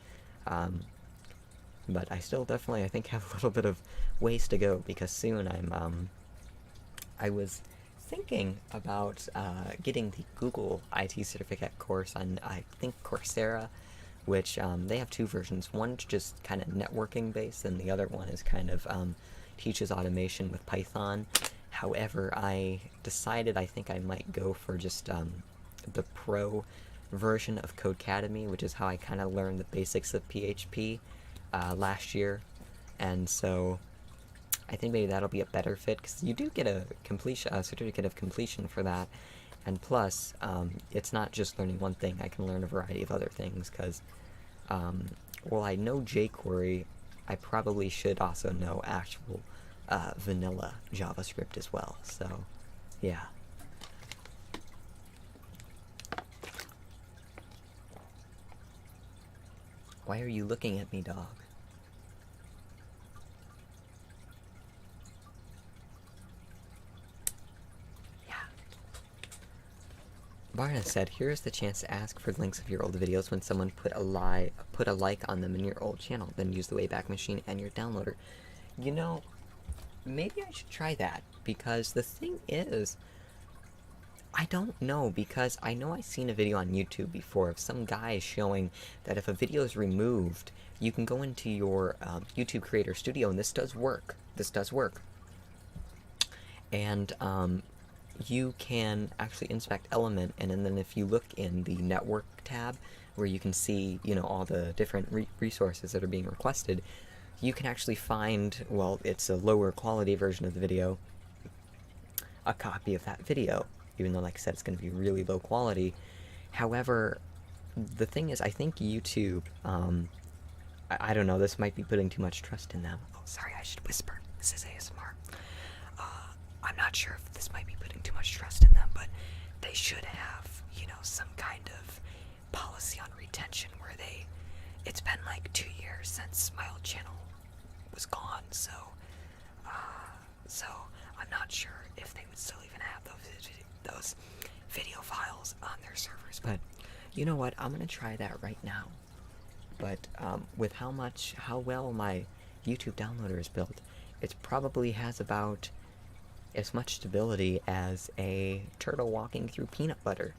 But I still definitely, I think, have a little bit of ways to go, because soon I was thinking about getting the Google IT certificate course on, I think, Coursera, which they have two versions. One's just kind of networking based, and the other one is kind of teaches automation with Python. However, I decided I think I might go for just the pro version of Codecademy, which is how I kind of learned the basics of PHP last year, and so I think maybe that'll be a better fit, because you do get a certificate of completion for that, and plus, it's not just learning one thing. I can learn a variety of other things, because, while I know jQuery, I probably should also know actual vanilla JavaScript as well, so, yeah. Why are you looking at me, dog? Barna said, here is the chance to ask for links of your old videos when someone put a like on them in your old channel, then use the Wayback Machine and your downloader. Maybe I should try that, because the thing is, I don't know, because I know I've seen a video on YouTube before of some guy showing that if a video is removed, you can go into your YouTube Creator Studio, and this does work. And, you can actually inspect element, and then if you look in the network tab, where you can see, all the different resources that are being requested, you can actually find, well, it's a lower quality version of the video, a copy of that video, even though, like I said, it's going to be really low quality. However, the thing is, I think YouTube, I don't know, this might be putting too much trust in them. Oh, sorry, I should whisper. This is ASMR. I'm not sure if this might be putting too much trust in them, but they should have, some kind of policy on retention where it's been like 2 years since my old channel was gone, so So I'm not sure if they would still even have those video files on their servers. But you know what? I'm gonna try that right now. But with how well my YouTube downloader is built, it probably has about as much stability as a turtle walking through peanut butter.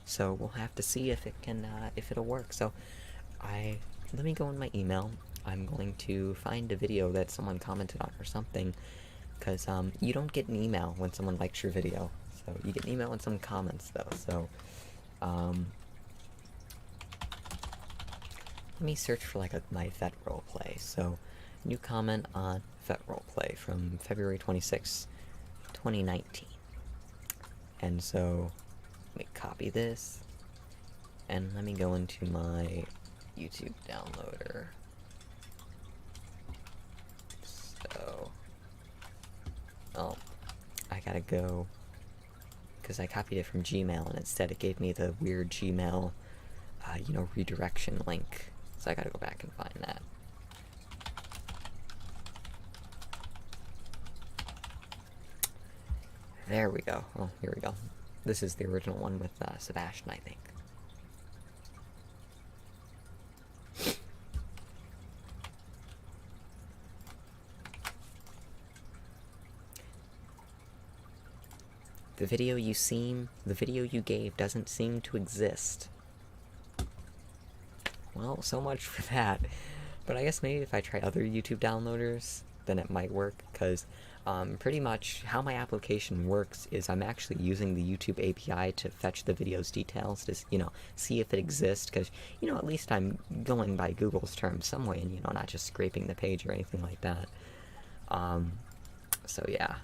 So we'll have to see if if it'll work. So let me go in my email. I'm going to find a video that someone commented on or something, because you don't get an email when someone likes your video. So you get an email when someone comments, though. So let me search for like my vet roleplay. So new comment on vet roleplay from February 26, 2019. And so let me copy this, and let me go into my YouTube downloader. So, oh, I gotta go, because I copied it from Gmail, and instead it gave me the weird Gmail, redirection link. So I gotta go back and find that. There we go. Oh, here we go. This is the original one with Sebastian, I think. The video you gave doesn't seem to exist. Well, so much for that. But I guess maybe if I try other YouTube downloaders, then it might work, because pretty much how my application works is I'm actually using the YouTube API to fetch the video's details to, see if it exists, because, at least I'm going by Google's terms some way, and, not just scraping the page or anything like that. So yeah.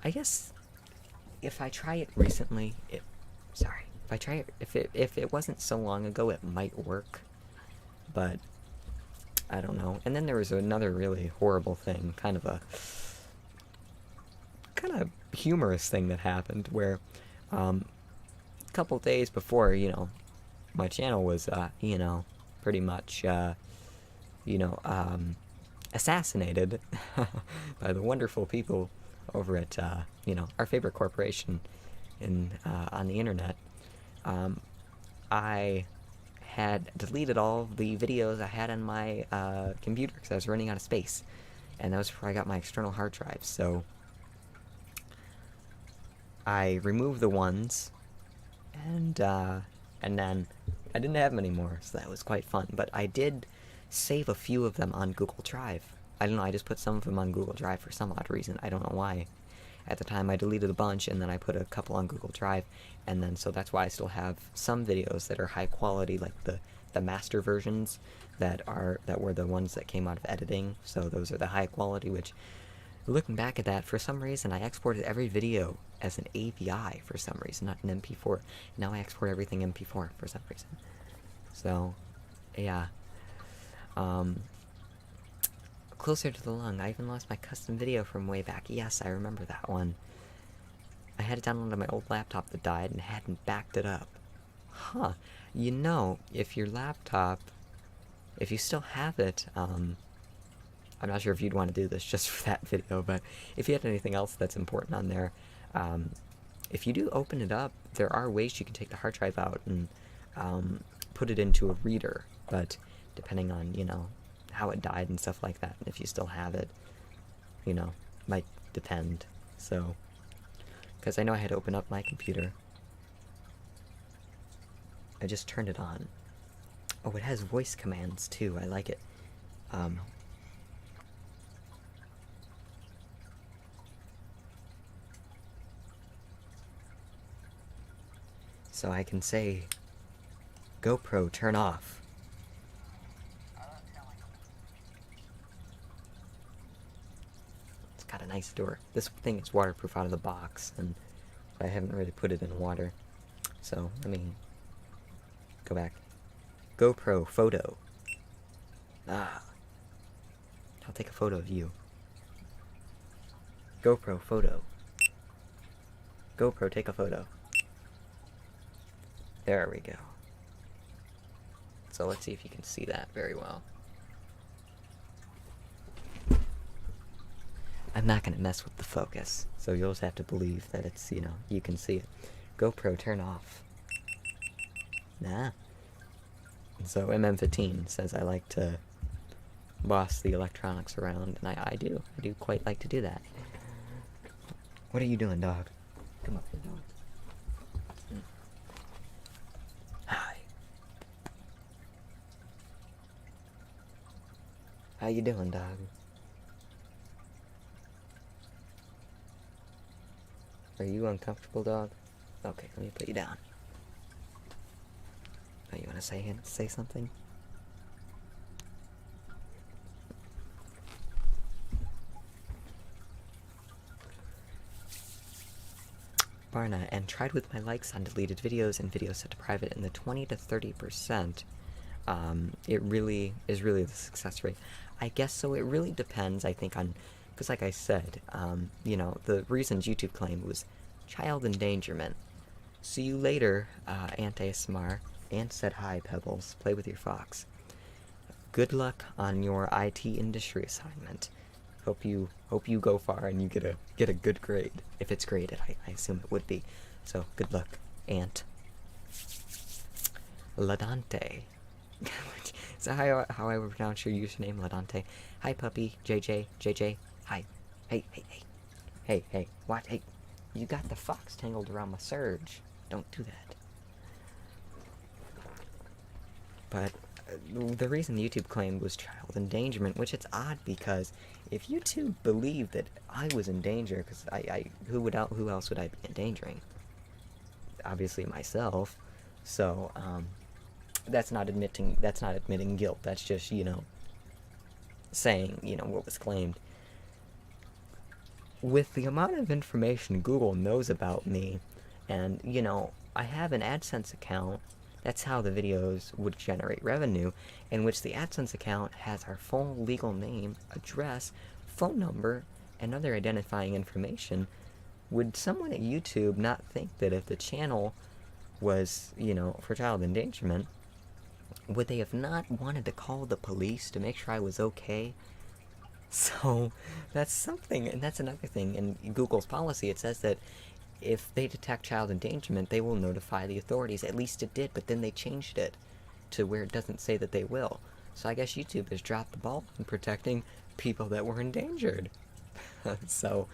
I guess if I try it recently, if it wasn't so long ago, it might work, but I don't know. And then there was another really horrible thing, kind of humorous thing that happened, where a couple days before, my channel was, pretty much, assassinated by the wonderful people over at, our favorite corporation on the internet. I had deleted all the videos I had on my computer because I was running out of space, and that was before I got my external hard drive. So I removed the ones, and then I didn't have them anymore, so that was quite fun. But I did save a few of them on Google Drive. I don't know, I just put some of them on Google Drive for some odd reason. I don't know why. At the time, I deleted a bunch, and then I put a couple on Google Drive, and then so that's why I still have some videos that are high quality, like the master versions that were the ones that came out of editing. So those are the high quality, which, looking back at that, for some reason, I exported every video as an AVI for some reason, not an MP4. Now I export everything MP4 for some reason. So, yeah. Closer to the lung. I even lost my custom video from way back. Yes, I remember that one. I had it downloaded on my old laptop that died and hadn't backed it up. Huh. If your laptop, if you still have it, I'm not sure if you'd want to do this just for that video, but if you had anything else that's important on there, if you do open it up, there are ways you can take the hard drive out and put it into a reader, but depending on, how it died and stuff like that, and if you still have it, might depend. So, because I know I had to open up my computer. I just turned it on. Oh, it has voice commands too. I like it. So I can say, GoPro, turn off. It's got a nice door. This thing is waterproof out of the box, and I haven't really put it in water. So, let me go back. GoPro, photo. I'll take a photo of you. GoPro, photo. GoPro, take a photo. There we go. So let's see if you can see that very well. I'm not going to mess with the focus, so you'll just have to believe that it's, you know, you can see it. GoPro, turn off. Nah. So MM15 says I like to boss the electronics around, and I do. I do quite like to do that. What are you doing, dog? Come up here, dog. Hi. How you doing, dog? Are you uncomfortable, dog? Okay, let me put you down. Oh, you want to say something? Barna, and tried with my likes on deleted videos and videos set to private in the 20 to 30%. It really is the success rate. I guess so. It really depends, I think, on, because like I said, you know, the reasons YouTube claimed was child endangerment. See you later, anti-ASMR, and said hi, Pebbles. Play with your fox. Good luck on your IT industry assignment. Hope you go far and you get a good grade. If it's graded, I assume it would be. So good luck, Ant. Ladante. Is that how I would pronounce your username, Ladante? Hi, puppy. JJ. Hi. Hey. What? Hey. You got the fox tangled around my surge. Don't do that. But the reason YouTube claimed was child endangerment, which it's odd because if YouTube believed that I was in danger, because who else would I be endangering? Obviously myself. So that's not admitting guilt. That's just, you know, saying, you know, what was claimed. With the amount of information Google knows about me, and, you know, I have an AdSense account. That's how the videos would generate revenue, in which the AdSense account has our full legal name, address, phone number, and other identifying information. Would someone at YouTube not think that if the channel was, you know, for child endangerment, would they have not wanted to call the police to make sure I was okay? So, that's something, and that's another thing. In Google's policy, it says that if they detect child endangerment, they will notify the authorities. At least it did, but then they changed it to where it doesn't say that they will. So I guess YouTube has dropped the ball in protecting people that were endangered. So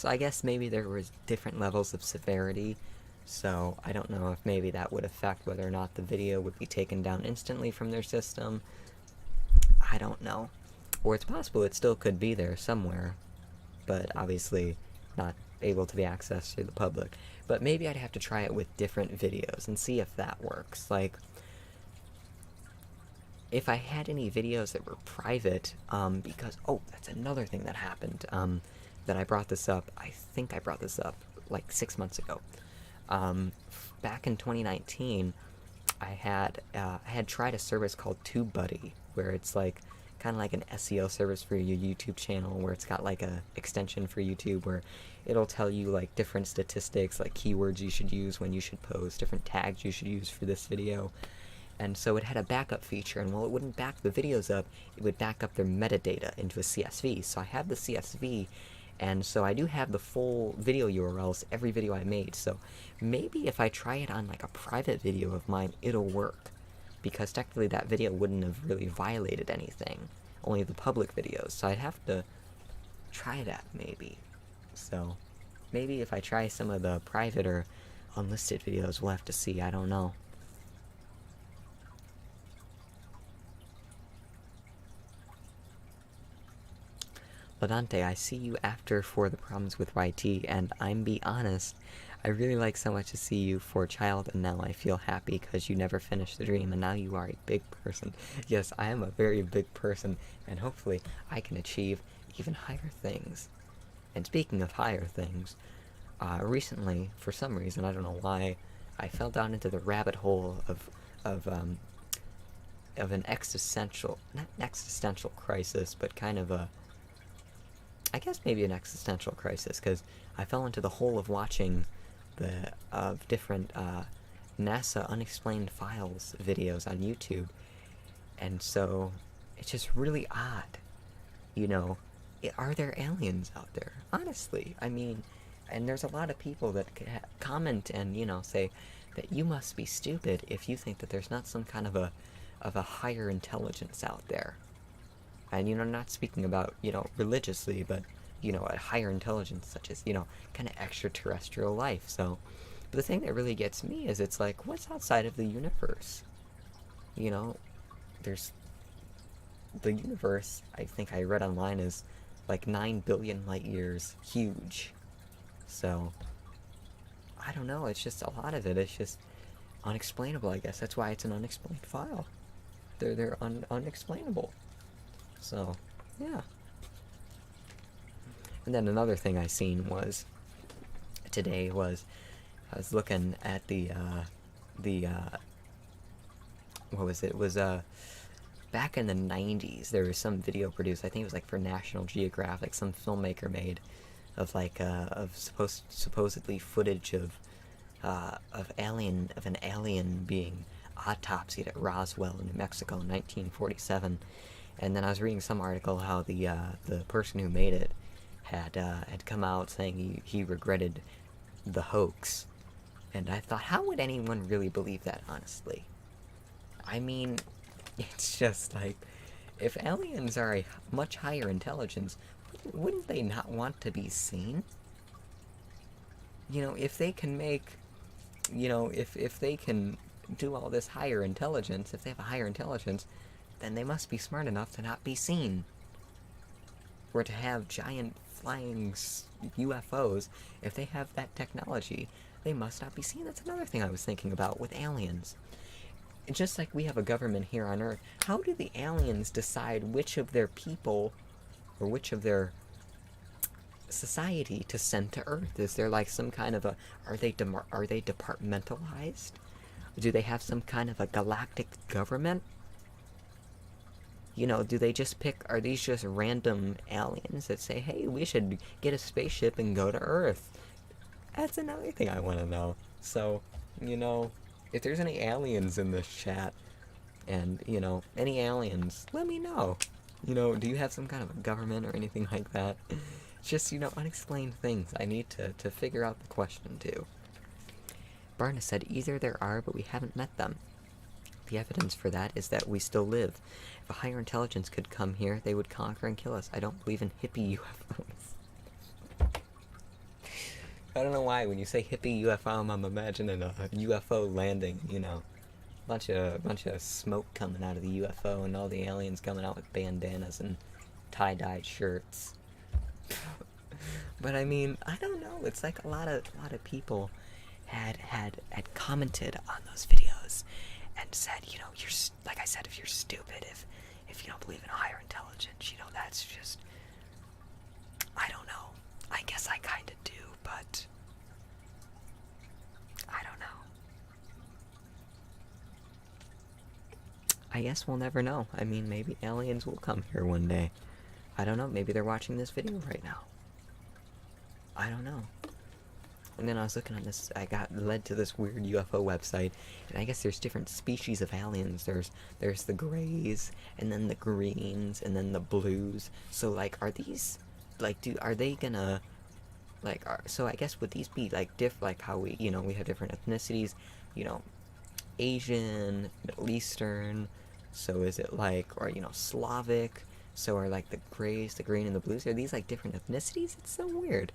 I guess maybe there was different levels of severity. So I don't know if maybe that would affect whether or not the video would be taken down instantly from their system. I don't know. Or it's possible it still could be there somewhere, but obviously not able to be accessed through the public. But maybe I'd have to try it with different videos and see if that works. Like, if I had any videos that were private, because, oh, that's another thing that happened, that I brought this up. I think I brought this up like 6 months ago. Back in 2019, I had tried a service called TubeBuddy, where it's like kind of like an SEO service for your YouTube channel, where it's got like a extension for YouTube where it'll tell you like different statistics, like keywords you should use when you should post, different tags you should use for this video. And so it had a backup feature, and while it wouldn't back the videos up, it would back up their metadata into a CSV. So I have the CSV, and so I do have the full video URLs, every video I made. So maybe if I try it on like a private video of mine, it'll work. Because technically that video wouldn't have really violated anything. Only the public videos. So I'd have to try that, maybe. So maybe if I try some of the private or unlisted videos, we'll have to see. I don't know. Ladante, I see you after for the problems with YT, and I'm be honest, I really like so much to see you for a child, and now I feel happy because you never finished the dream, and now you are a big person. Yes, I am a very big person, and hopefully I can achieve even higher things. And speaking of higher things, recently, for some reason, I don't know why, I fell down into the rabbit hole of an existential, not existential crisis, but kind of a I guess maybe an existential crisis, because I fell into the hole of watching different NASA unexplained files videos on YouTube, and so it's just really odd. You know, are there aliens out there? Honestly, I mean, and there's a lot of people that comment and say that you must be stupid if you think that there's not some kind of a higher intelligence out there. And not speaking about religiously, but a higher intelligence such as kind of extraterrestrial life. So, but the thing that really gets me is it's like, what's outside of the universe? You know, there's the universe. I think I read online is like 9 billion light years huge. So I don't know. It's just a lot of it. It's just unexplainable. I guess that's why it's an unexplained file. They're unexplainable. So yeah. And then another thing I seen was today was I was looking at the what was it? It was back in the 90s there was some video produced, I think it was like for National Geographic, some filmmaker made of like of supposedly footage of an alien being autopsied at Roswell, New Mexico in 1947. And then I was reading some article how the person who made it had come out saying he regretted the hoax. And I thought, how would anyone really believe that, honestly? I mean, it's just like, if aliens are a much higher intelligence, wouldn't they not want to be seen? If they can make, if they can do all this higher intelligence, if they have a higher intelligence, then they must be smart enough to not be seen. Or to have giant flying UFOs, if they have that technology, they must not be seen. That's another thing I was thinking about with aliens. Just like we have a government here on Earth, how do the aliens decide which of their people or which of their society to send to Earth? Is there like some kind of a, are they departmentalized? Do they have some kind of a galactic government? Do they just pick, are these just random aliens that say, hey, we should get a spaceship and go to Earth? That's another thing I want to know. So, if there's any aliens in this chat, and, any aliens, let me know. Do you have some kind of a government or anything like that? It's just, unexplained things. I need to figure out the question, too. Barna said, either there are, but we haven't met them. The evidence for that is that we still live. If a higher intelligence could come here, they would conquer and kill us. I don't believe in hippie UFOs. I don't know why, when you say hippie UFO, I'm imagining a UFO landing, bunch of smoke coming out of the UFO and all the aliens coming out with bandanas and tie-dyed shirts. But I mean, I don't know. It's like a lot of people had commented on those videos and said, you're, like I said, if you're stupid, if you don't believe in a higher intelligence, that's just, I don't know. I guess I kind of do, but I don't know. I guess we'll never know. I mean, maybe aliens will come here one day. I don't know. Maybe they're watching this video right now. I don't know. And then I was looking at this, I got led to this weird UFO website, and I guess there's different species of aliens. There's the grays, and then the greens, and then the blues. So, like, are these, like, are they gonna, like, so I guess would these be, like, like how we, we have different ethnicities, Asian, Middle Eastern, so is it like, or, Slavic, so are, like, the grays, the green, and the blues, are these, like, different ethnicities? It's so weird,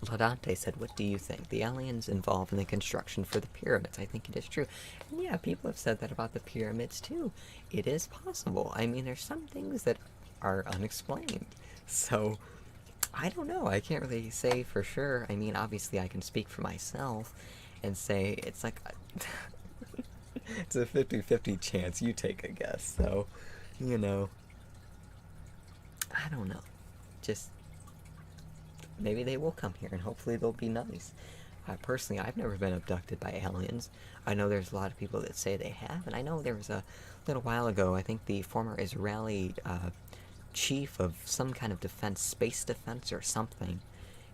Ladante said, what do you think? The aliens involved in the construction for the pyramids. I think it is true. And yeah, people have said that about the pyramids too. It is possible. I mean, there's some things that are unexplained. So, I don't know. I can't really say for sure. I mean, obviously I can speak for myself and say it's like it's a 50-50 chance. You take a guess. So, I don't know. Just maybe they will come here and hopefully they'll be nice. Personally, I've never been abducted by aliens. I know there's a lot of people that say they have, and I know there was a little while ago, I think the former Israeli chief of some kind of defense, space defense or something,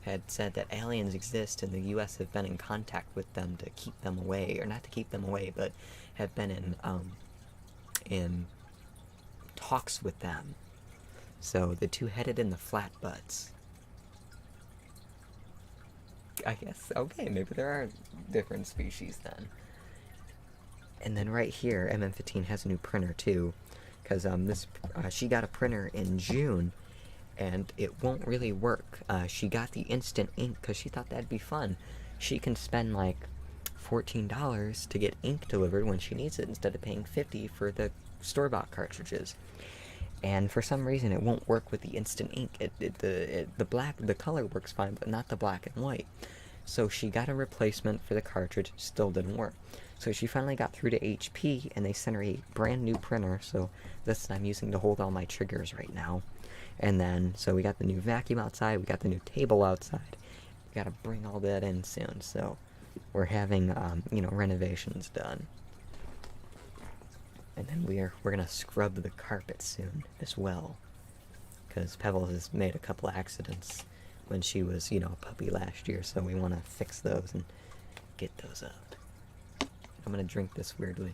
had said that aliens exist and the U.S. have been in contact with them to keep them away, or not to keep them away, but have been in talks with them. So the two-headed and the flat butts. I guess, okay, maybe there are different species then. And then right here, MM15 has a new printer too, because she got a printer in June, and it won't really work. She got the instant ink because she thought that'd be fun. She can spend like $14 to get ink delivered when she needs it instead of paying $50 for the store-bought cartridges. And for some reason, it won't work with the instant ink. The color works fine, but not the black and white. So she got a replacement for the cartridge, still didn't work. So she finally got through to HP, and they sent her a brand new printer. So this I'm using to hold all my triggers right now. And then, so we got the new vacuum outside, we got the new table outside. We gotta bring all that in soon. So we're having, renovations done. And then we're gonna scrub the carpet soon as well, because Pebbles has made a couple accidents when she was, a puppy last year, so we want to fix those and get those up. I'm gonna drink this weirdly.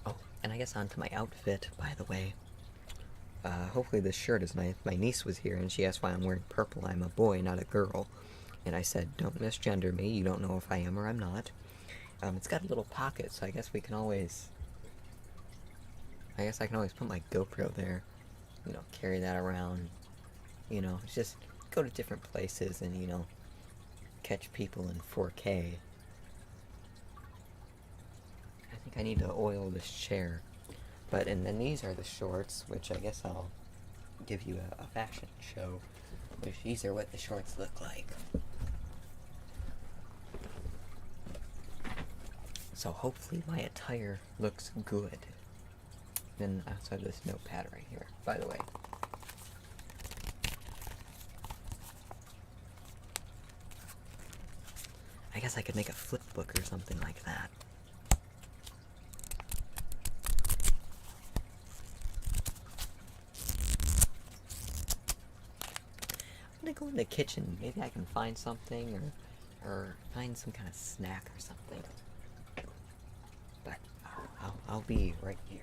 Oh, and I guess onto my outfit, by the way. Hopefully this shirt is nice. My niece was here and she asked why I'm wearing purple. I'm a boy, not a girl. And I said, don't misgender me. You don't know if I am or I'm not. It's got a little pocket, so I guess we can always... I guess I can always put my GoPro there. Carry that around. Just go to different places and, catch people in 4K. I think I need to oil this chair. And then these are the shorts, which I guess I'll give you a fashion show. Which these are what the shorts look like. So hopefully my attire looks good. Then outside this notepad right here, by the way. I guess I could make a flip book or something like that. I'm gonna go in the kitchen. Maybe I can find something or find some kind of snack or something. But I'll be right here.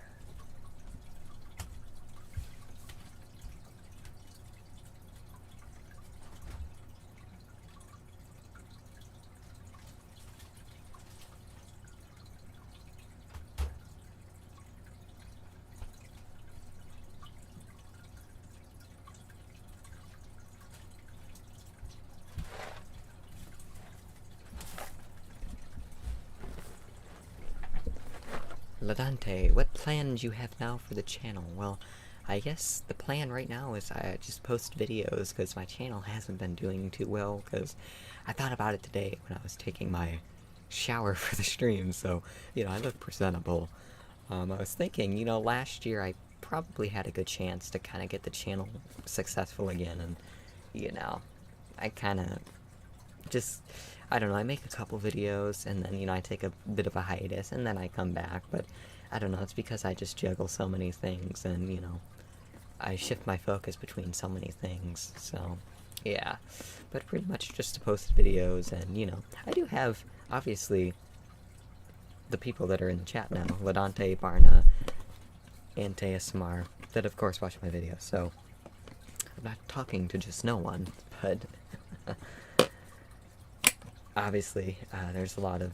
Ladante, what plans you have now for the channel? Well, I guess the plan right now is I just post videos because my channel hasn't been doing too well, because I thought about it today when I was taking my shower for the stream, so, I look presentable. I was thinking, last year I probably had a good chance to kind of get the channel successful again, and, I kind of just... I don't know, I make a couple videos, and then, I take a bit of a hiatus, and then I come back, but I don't know, it's because I just juggle so many things, and, I shift my focus between so many things, so, yeah. But pretty much just to post videos, and, I do have, obviously, the people that are in the chat now, Ladante, Barna, Ante ASMR, that of course watch my videos, so I'm not talking to just no one, but... Obviously, there's a lot of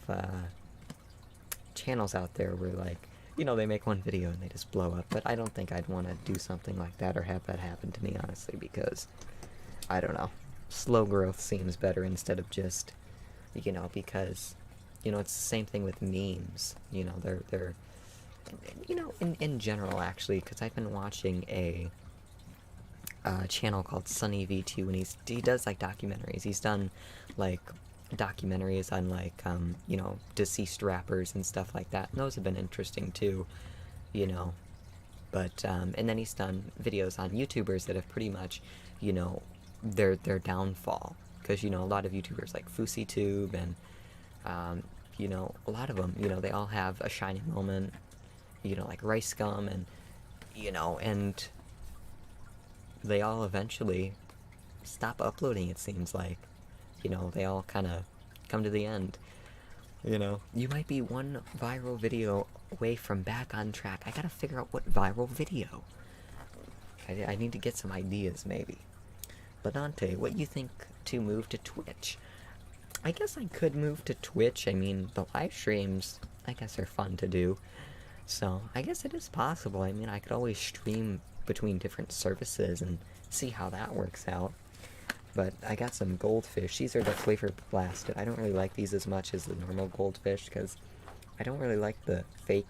channels out there where, like, they make one video and they just blow up, but I don't think I'd want to do something like that or have that happen to me, honestly, because, I don't know, slow growth seems better instead of just, because, it's the same thing with memes, they're, in general, actually, because I've been watching a channel called SunnyV2, and he does, like, documentaries. He's done, like, documentaries on, like, deceased rappers and stuff like that, and those have been interesting too, But and then he's done videos on YouTubers that have pretty much, you know, their downfall, because you know a lot of YouTubers like FouseyTube and you know, a lot of them, you know, they all have a shining moment, you know, like Rice Gum, and you know, and they all eventually stop uploading, it seems like. You know, they all kind of come to the end. You know, you might be one viral video away from back on track. I gotta figure out what viral video. I need to get some ideas, maybe. But Dante, what you think to move to Twitch? I guess I could move to Twitch. I mean, the live streams, I guess, are fun to do. So, I guess it is possible. I mean, I could always stream between different services and see how that works out. But I got some goldfish. These are the flavor blasted. I don't really like these as much as the normal goldfish because I don't really like the fake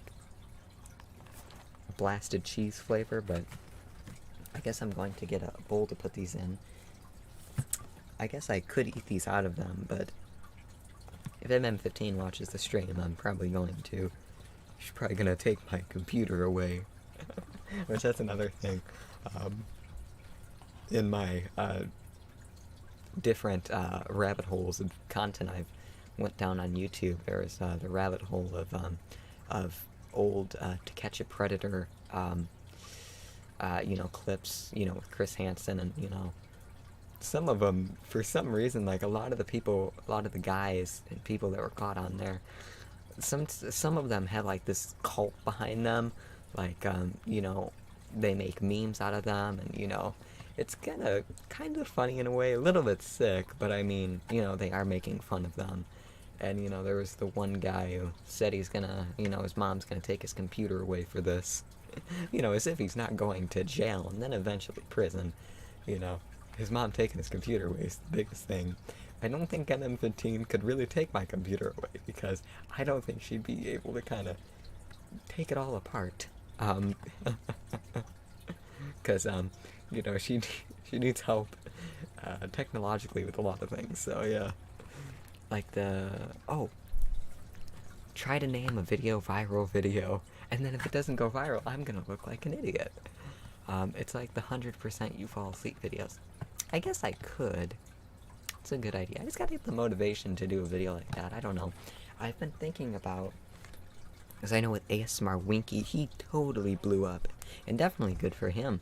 blasted cheese flavor, but I guess I'm going to get a bowl to put these in. I guess I could eat these out of them, but if MM15 watches the stream, I'm probably going to. She's probably going to take my computer away. Which, that's another thing. In my different rabbit holes of content I've went down on YouTube, there is the rabbit hole of old To Catch a Predator, you know, clips, you know, with Chris Hansen, and you know, some of them, for some reason, like a lot of the guys and people that were caught on there, some of them had like this cult behind them, like you know, they make memes out of them, and you know, it's kind of funny in a way, a little bit sick, but I mean, you know, they are making fun of them. And you know, there was the one guy who said he's gonna, you know, his mom's gonna take his computer away for this. You know, as if he's not going to jail and then eventually prison. You know, his mom taking his computer away is the biggest thing. I don't think MM15 could really take my computer away because I don't think she'd be able to kind of take it all apart. Because, you know, she needs help technologically with a lot of things, so yeah. Like try to name a viral video, and then if it doesn't go viral, I'm gonna look like an idiot. It's like the 100% you fall asleep videos. I guess I could. It's a good idea. I just gotta get the motivation to do a video like that. I don't know. I've been thinking about, because I know with ASMR Winky, he totally blew up, and definitely good for him.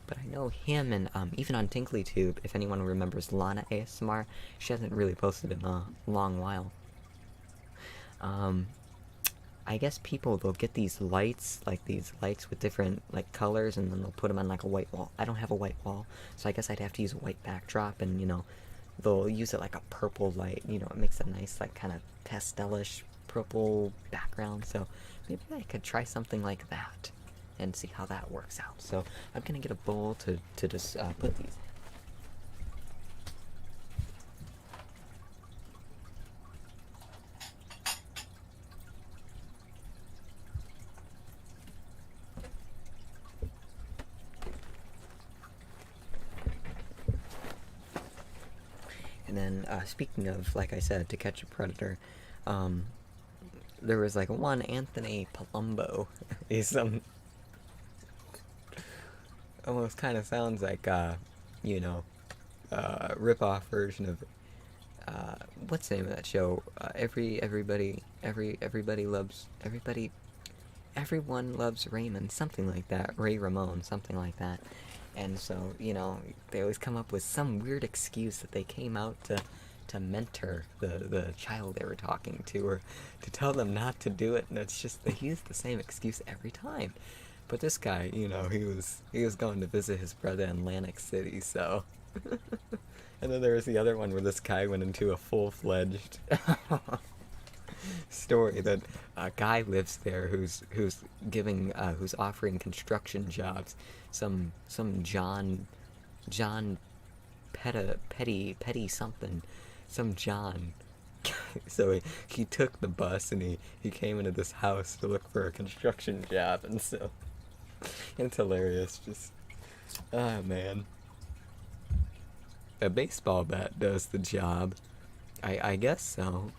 But I know him, and even on TinklyTube, if anyone remembers Lana ASMR, she hasn't really posted in a long while. I guess people, they'll get these lights, like these lights with different like colors, and then they'll put them on like a white wall. I don't have a white wall, so I guess I'd have to use a white backdrop, and you know, they'll use it like a purple light. You know, it makes a nice like kind of pastelish purple background. So maybe I could try something like that and see how that works out. So I'm gonna get a bowl to just put these. And then speaking of, like I said, To Catch a Predator, there was like one Anthony Palumbo. He's some almost kind of sounds like you know, rip-off version of what's the name of that show? Everyone loves Raymond, something like that. Ray Ramon, something like that. And so, you know, they always come up with some weird excuse that they came out to mentor the child they were talking to, or to tell them not to do it, and it's just they use the same excuse every time. But this guy, you know, he was going to visit his brother in Atlantic City, so. And then there was the other one where this guy went into a full-fledged story that a guy lives there who's offering construction jobs. Some John Petty something, some John. So he took the bus and he came into this house to look for a construction job, and so it's hilarious. Just, oh man, a baseball bat does the job. I guess so.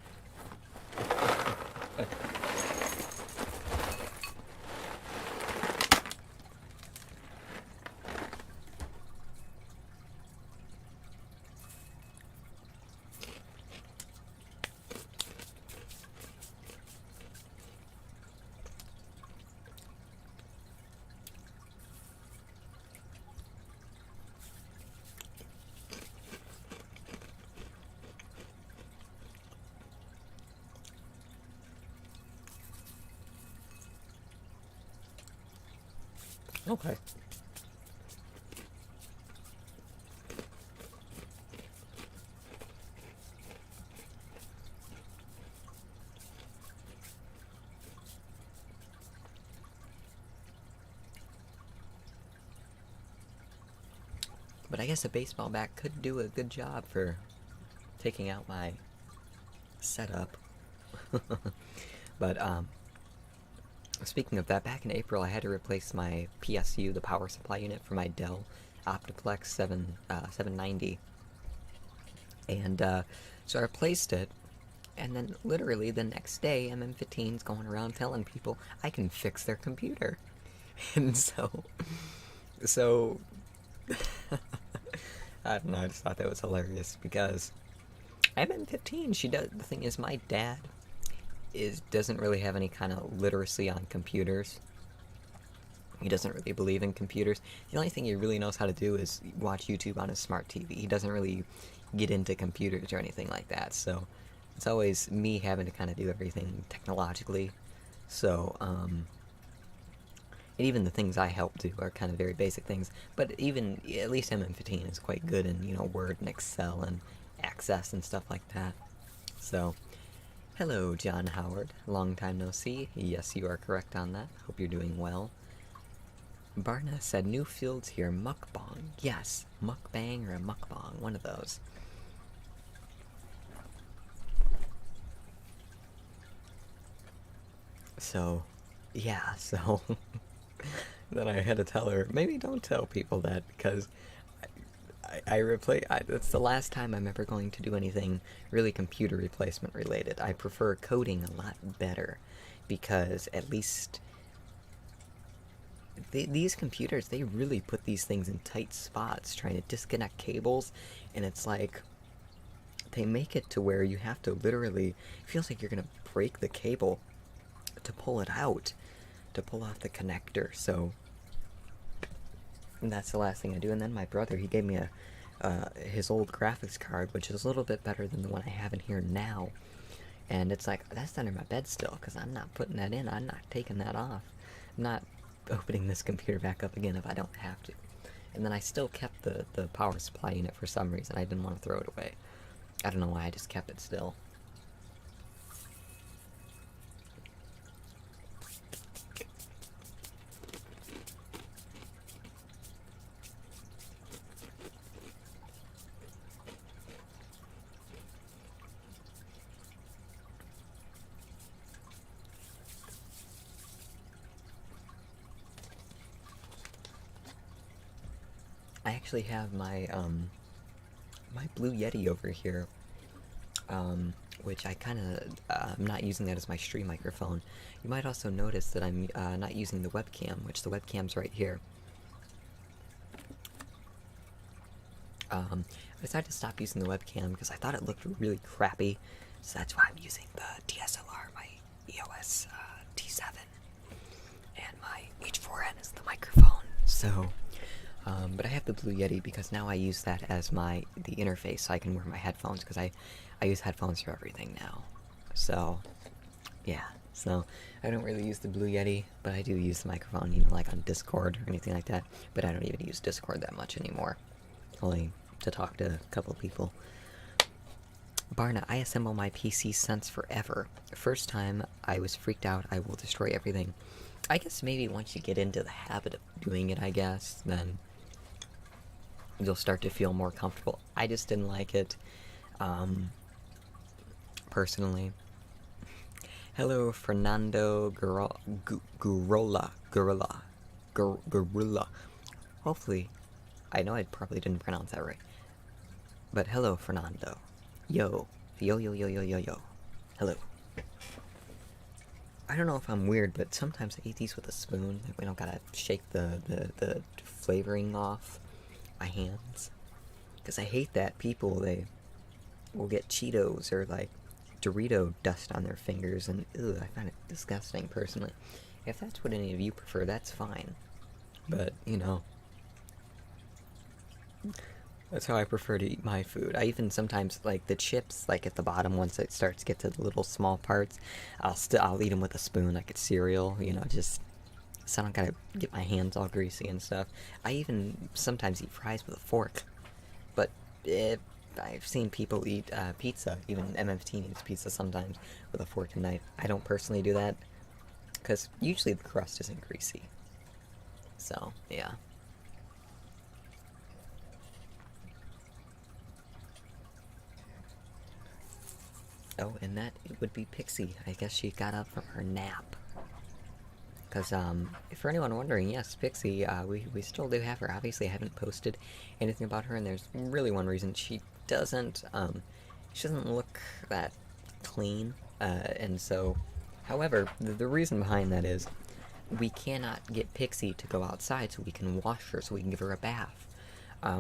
Okay. But I guess a baseball bat could do a good job for taking out my setup. But speaking of that, back in April I had to replace my PSU, the power supply unit for my Dell Optiplex 790. And so I replaced it, and then literally the next day MM15's going around telling people I can fix their computer. And so I don't know, I just thought that was hilarious because MM15, she does, the thing is, my dad doesn't really have any kind of literacy on computers. He doesn't really believe in computers. The only thing he really knows how to do is watch YouTube on his smart TV. He doesn't really get into computers or anything like that, so it's always me having to kind of do everything technologically. So, and even the things I help do are kind of very basic things, but even, at least MM15 is quite good in, you know, Word and Excel and Access and stuff like that. So, hello, John Howard. Long time no see. Yes, you are correct on that. Hope you're doing well. Barna said, new fields here, mukbang. Yes, mukbang or a mukbang, one of those. So, yeah, so then I had to tell her, maybe don't tell people that, because that's the last time I'm ever going to do anything really computer replacement related. I prefer coding a lot better, because at least these computers, they really put these things in tight spots, trying to disconnect cables, and it's like, they make it to where you have to literally, it feels like you're gonna break the cable to pull it out, to pull off the connector. So that's the last thing I do. And then my brother, he gave me his old graphics card, which is a little bit better than the one I have in here now. And it's like, that's under my bed still, because I'm not putting that in. I'm not taking that off. I'm not opening this computer back up again if I don't have to. And then I still kept the power supply unit for some reason. I didn't want to throw it away. I don't know why, I just kept it still. I actually have my my Blue Yeti over here, which I kind of I'm not using that as my stream microphone. You might also notice that I'm not using the webcam, which the webcam's right here. I decided to stop using the webcam because I thought it looked really crappy, so that's why I'm using the DSLR, my EOS T7, and my H4n is the microphone. So. But I have the Blue Yeti because now I use that as the interface, so I can wear my headphones, because I use headphones for everything now. So, yeah. So, I don't really use the Blue Yeti, but I do use the microphone, you know, like on Discord or anything like that. But I don't even use Discord that much anymore. Only to talk to a couple of people. Barna, I assemble my PC since forever. First time I was freaked out, I will destroy everything. I guess maybe once you get into the habit of doing it, I guess, then you'll start to feel more comfortable. I just didn't like it, personally. Hello, Fernando Gorilla. Hopefully, I know I probably didn't pronounce that right. But hello, Fernando. Yo. Yo, yo, yo, yo, yo, yo. Hello. I don't know if I'm weird, but sometimes I eat these with a spoon. Like, we don't gotta shake the flavoring off my hands. Because I hate that people, they will get Cheetos or, like, Dorito dust on their fingers, and, ugh, I find it disgusting, personally. If that's what any of you prefer, that's fine. But, you know, that's how I prefer to eat my food. I even sometimes, like, the chips, like, at the bottom, once it starts to get to the little small parts, I'll eat them with a spoon, like it's cereal, you know, just so I don't gotta get my hands all greasy and stuff. I even sometimes eat fries with a fork, but I've seen people eat pizza. Even MF15 eats pizza sometimes with a fork and knife. I don't personally do that, because usually the crust isn't greasy. So, yeah. Oh, and that would be Pixie. I guess she got up from her nap. Because, for anyone wondering, yes, Pixie, we still do have her. Obviously, I haven't posted anything about her, and there's really one reason. She doesn't look that clean, and so, however, the reason behind that is we cannot get Pixie to go outside so we can wash her, so we can give her a bath.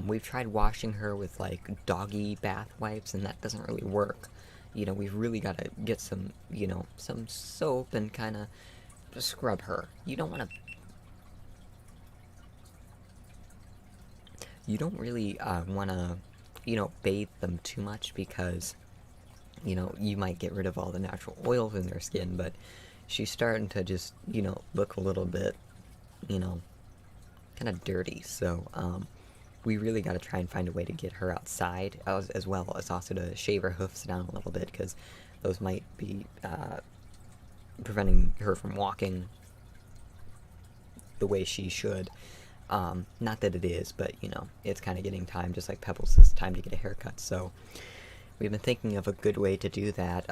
We've tried washing her with, like, doggy bath wipes, and that doesn't really work. You know, we've really got to get some, you know, some soap and kind of scrub her. You don't want to... You don't really want to, you know, bathe them too much because, you know, you might get rid of all the natural oils in their skin, but she's starting to just, you know, look a little bit, you know, kind of dirty, so, we really got to try and find a way to get her outside, as well as also to shave her hoofs down a little bit, because those might be, preventing her from walking the way she should. Not that it is, but, you know, it's kind of getting time, just like Pebbles' time to get a haircut, so we've been thinking of a good way to do that.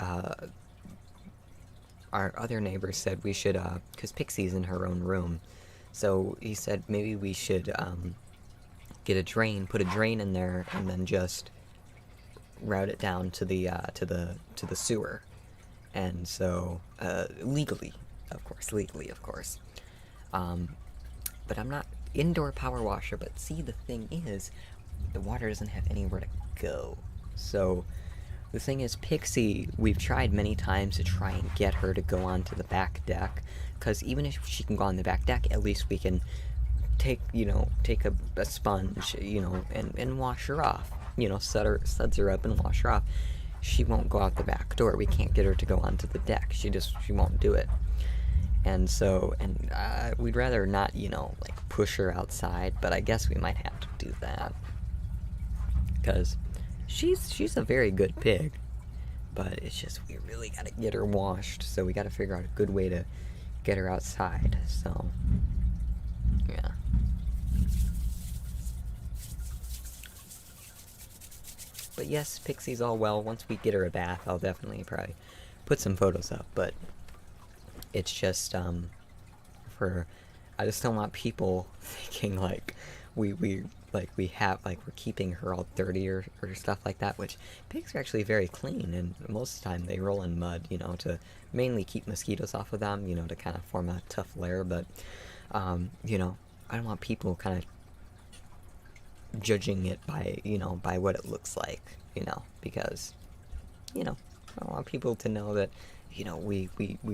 Our other neighbor said we should, because Pixie's in her own room, so he said maybe we should, get a drain, put a drain in there, and then just route it down to the sewer. And so, legally, of course. But I'm not indoor power washer, but see, the thing is, the water doesn't have anywhere to go. So, the thing is, Pixie, we've tried many times to try and get her to go onto the back deck, because even if she can go on the back deck, at least we can take a sponge, you know, and wash her off. You know, suds her up and wash her off. She won't go out the back door. We can't get her to go onto the deck. She won't do it. And so, we'd rather not, you know, like, push her outside, but I guess we might have to do that. Because she's a very good pig. But it's just, we really gotta get her washed, so we gotta figure out a good way to get her outside, so, yeah. But yes, Pixie's all well. Once we get her a bath, I'll definitely probably put some photos up, but it's just, I just don't want people thinking, like, we're keeping her all dirty or stuff like that, which pigs are actually very clean, and most of the time they roll in mud, you know, to mainly keep mosquitoes off of them, you know, to kind of form a tough layer, but, you know, I don't want people kind of judging it by, you know, by what it looks like, you know, because, you know, I want people to know that, you know, we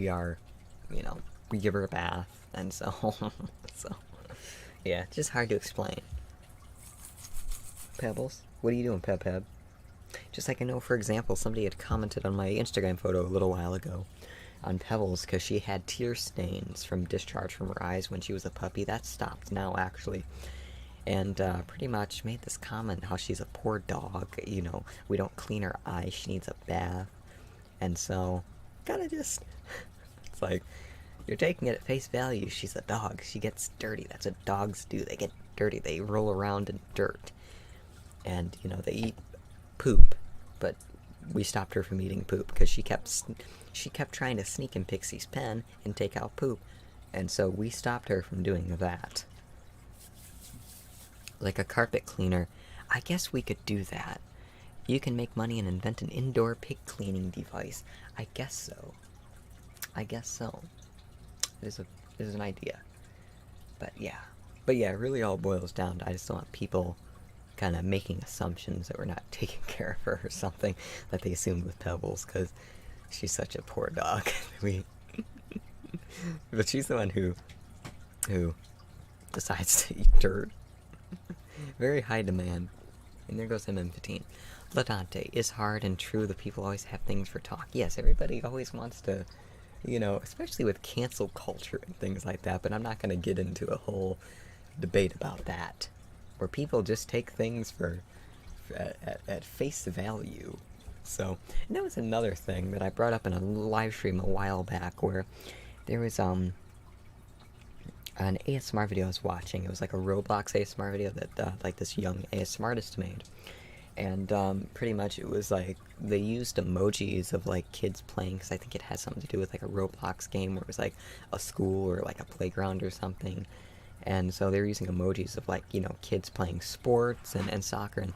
are, you know, we give her a bath, and so, so, yeah, just hard to explain. Pebbles? What are you doing, Peb? Just like I know, for example, somebody had commented on my Instagram photo a little while ago on Pebbles, because she had tear stains from discharge from her eyes when she was a puppy. That stopped now, actually. And pretty much made this comment how she's a poor dog, you know, we don't clean her eyes, she needs a bath. And so, gotta just, it's like, you're taking it at face value, she's a dog, she gets dirty, that's what dogs do, they get dirty, they roll around in dirt. And, you know, they eat poop, but we stopped her from eating poop, because she kept trying to sneak in Pixie's pen and take out poop. And so we stopped her from doing that. Like a carpet cleaner, I guess we could do that. You can make money and invent an indoor pig cleaning device. I guess so. It is an idea. But yeah, it really all boils down to, I just don't want people kind of making assumptions that we're not taking care of her or something that they assumed with Pebbles, because she's such a poor dog. But she's the one who decides to eat dirt. Very high demand. And there goes MM15. Latante is hard and true. The people always have things for talk. Yes, everybody always wants to you know, especially with cancel culture and things like that, but I'm not going to get into a whole debate about that, where people just take things at face value. So, and that was another thing that I brought up in a live stream a while back, where there was an ASMR video I was watching. It was like a Roblox ASMR video that like this young ASMR artist made, and pretty much it was like they used emojis of like kids playing, because I think it had something to do with like a Roblox game where it was like a school or like a playground or something. And so they were using emojis of like, you know, kids playing sports and soccer. And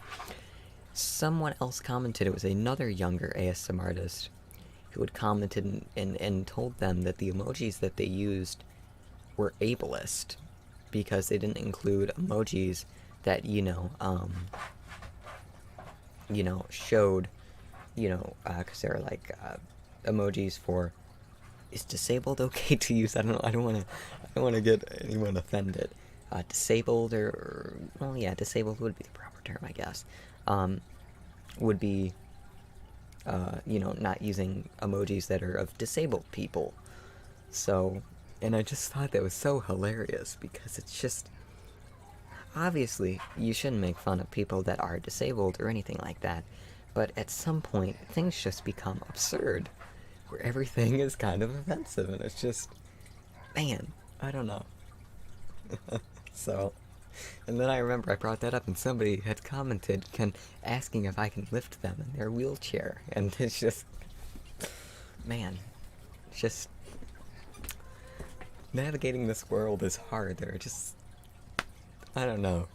someone else commented, it was another younger ASM artist who had commented and told them that the emojis that they used were ableist, because they didn't include emojis that, showed, because they're like emojis for, is disabled okay to use? I don't want to get anyone offended. Disabled well, yeah, disabled would be the proper term, I guess. Would be, not using emojis that are of disabled people. So, and I just thought that was so hilarious, because it's just, obviously, you shouldn't make fun of people that are disabled or anything like that, but at some point, things just become absurd, where everything is kind of offensive, and it's just, man, I don't know. So, and then I remember I brought that up, and somebody had commented, asking if I can lift them in their wheelchair, and it's just, man, it's just, navigating this world is hard. There are just, I don't know,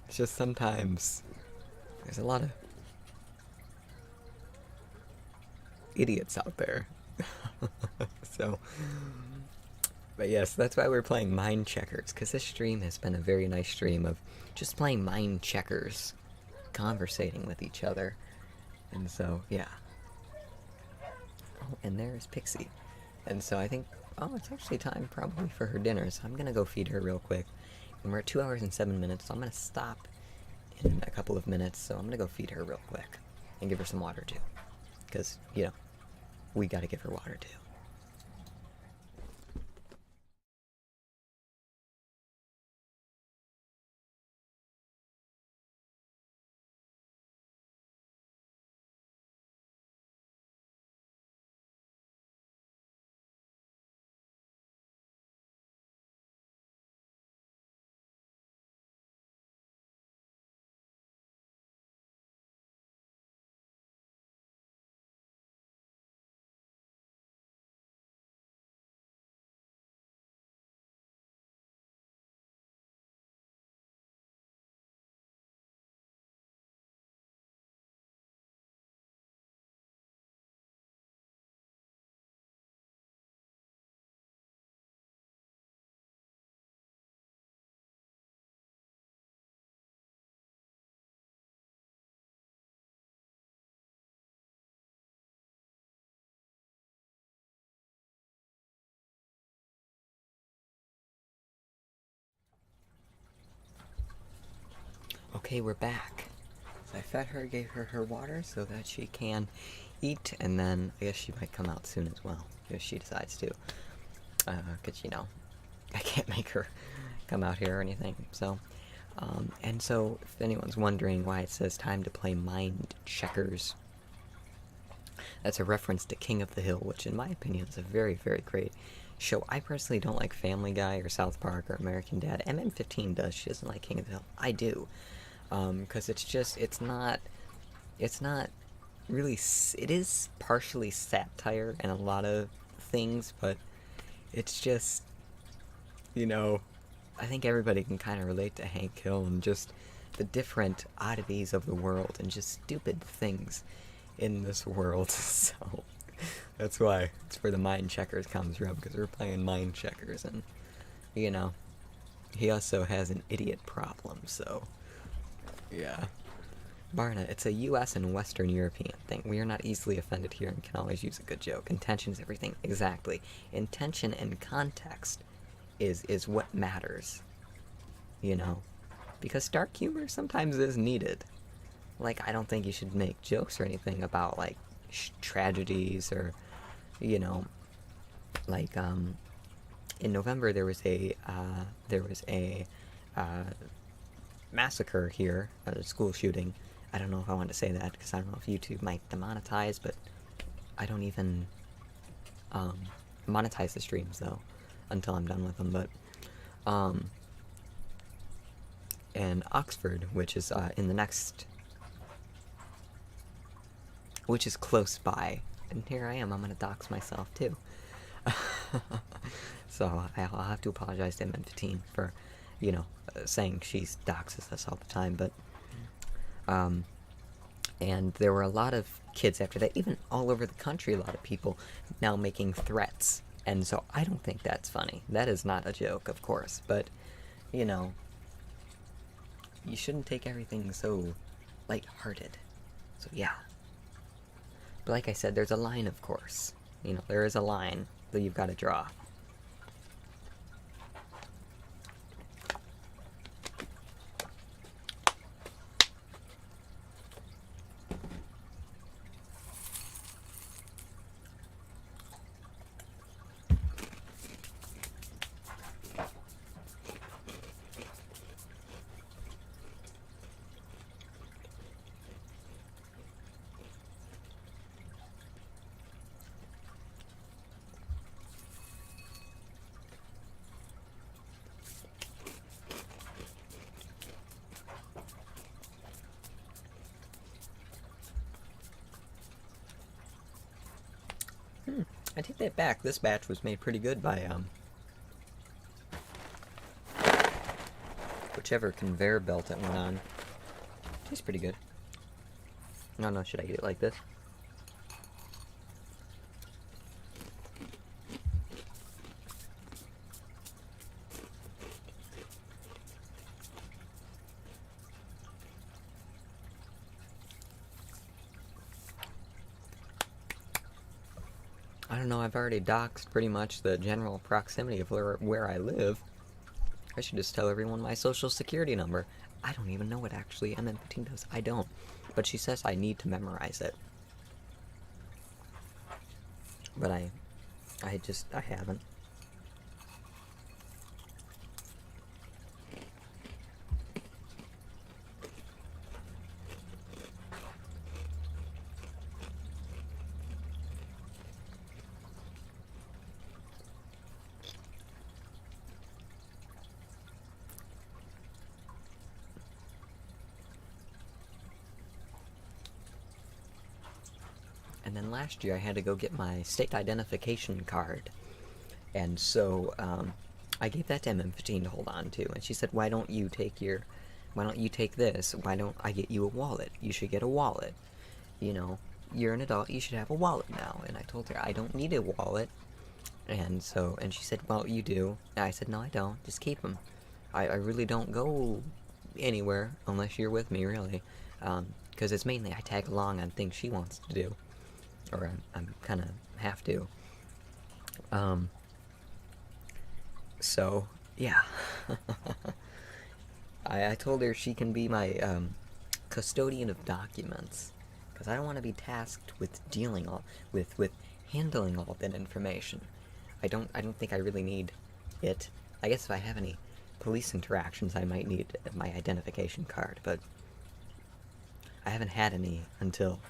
it's just sometimes there's a lot of idiots out there. So, but yes, that's why we're playing mind checkers, because this stream has been a very nice stream of just playing mind checkers, conversating with each other. And so, yeah. Oh, and there's Pixie. And so I think, oh, it's actually time probably for her dinner, so I'm gonna go feed her real quick. And we're at 2 hours and 7 minutes, so I'm gonna stop in a couple of minutes, so I'm gonna go feed her real quick and give her some water too. Because, we gotta give her water too. Okay, we're back. So I fed her, gave her her water so that she can eat, and then I guess she might come out soon as well, if she decides to. Because, I can't make her come out here or anything. So, and so if anyone's wondering why it says time to play mind checkers, that's a reference to King of the Hill, which in my opinion is a very, very great show. I personally don't like Family Guy or South Park or American Dad. MM15 does. She doesn't like King of the Hill. I do. Because it's not really, it is partially satire and a lot of things, but it's just, I think everybody can kind of relate to Hank Hill and just the different oddities of the world and just stupid things in this world. So that's why it's where the mind checkers comes from, because we're playing mind checkers, and he also has an idiot problem. So yeah. Barna, it's a US and Western European thing. We are not easily offended here and can always use a good joke. Intention is everything. Exactly. Intention and context is what matters. Because dark humor sometimes is needed. Like, I don't think you should make jokes or anything about, like, tragedies or, Like, in November there was a uh, massacre here, a school shooting. I don't know if I want to say that because I don't know if YouTube might demonetize, but I don't even monetize the streams though until I'm done with them. But and Oxford, which is in the next, which is close by, and here I am. I'm gonna dox myself too. So I'll have to apologize to M15 for, you know, saying she doxes us all the time, but and there were a lot of kids after that, even all over the country, a lot of people now making threats, and so I don't think that's funny. That is not a joke, of course, but, you know, you shouldn't take everything so lighthearted. So yeah. But like I said, there's a line, of course. You know, there is a line that you've got to draw. I take that back. This batch was made pretty good by, whichever conveyor belt it went on. Tastes pretty good. No, should I eat it like this? I don't know, I've already doxed pretty much the general proximity of where I live. I should just tell everyone my social security number. I don't even know what actually MM15 does. I don't. But she says I need to memorize it. But I haven't. And then last year I had to go get my state identification card. And so I gave that to MM15 to hold on to. And she said, why don't you take this? Why don't I get you a wallet? You should get a wallet. You know, you're an adult, you should have a wallet now. And I told her, I don't need a wallet. And she said, well, you do. And I said, no, I don't. Just keep them. I really don't go anywhere unless you're with me, really. Because it's mainly I tag along on things she wants to do. Or I'm kind of have to. So, yeah. I told her she can be my custodian of documents. Because I don't want to be tasked with with handling all that information. I don't think I really need it. I guess if I have any police interactions, I might need my identification card, but I haven't had any until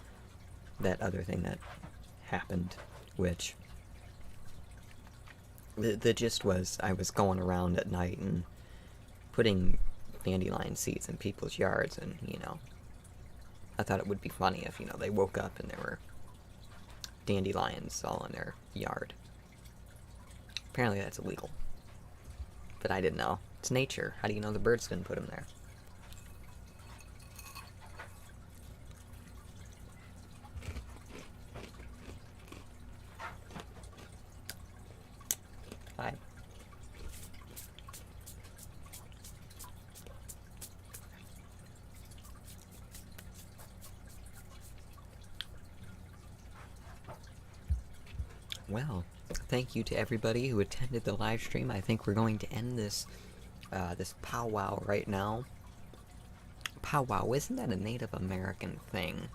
that other thing that happened, which the gist was I was going around at night and putting dandelion seeds in people's yards, and, you know, I thought it would be funny if, you know, they woke up and there were dandelions all in their yard. Apparently that's illegal. But I didn't know. It's nature. How do you know the birds didn't put them there? Hi. Well, thank you to everybody who attended the live stream. I think we're going to end this this powwow right now. Powwow, isn't that a Native American thing?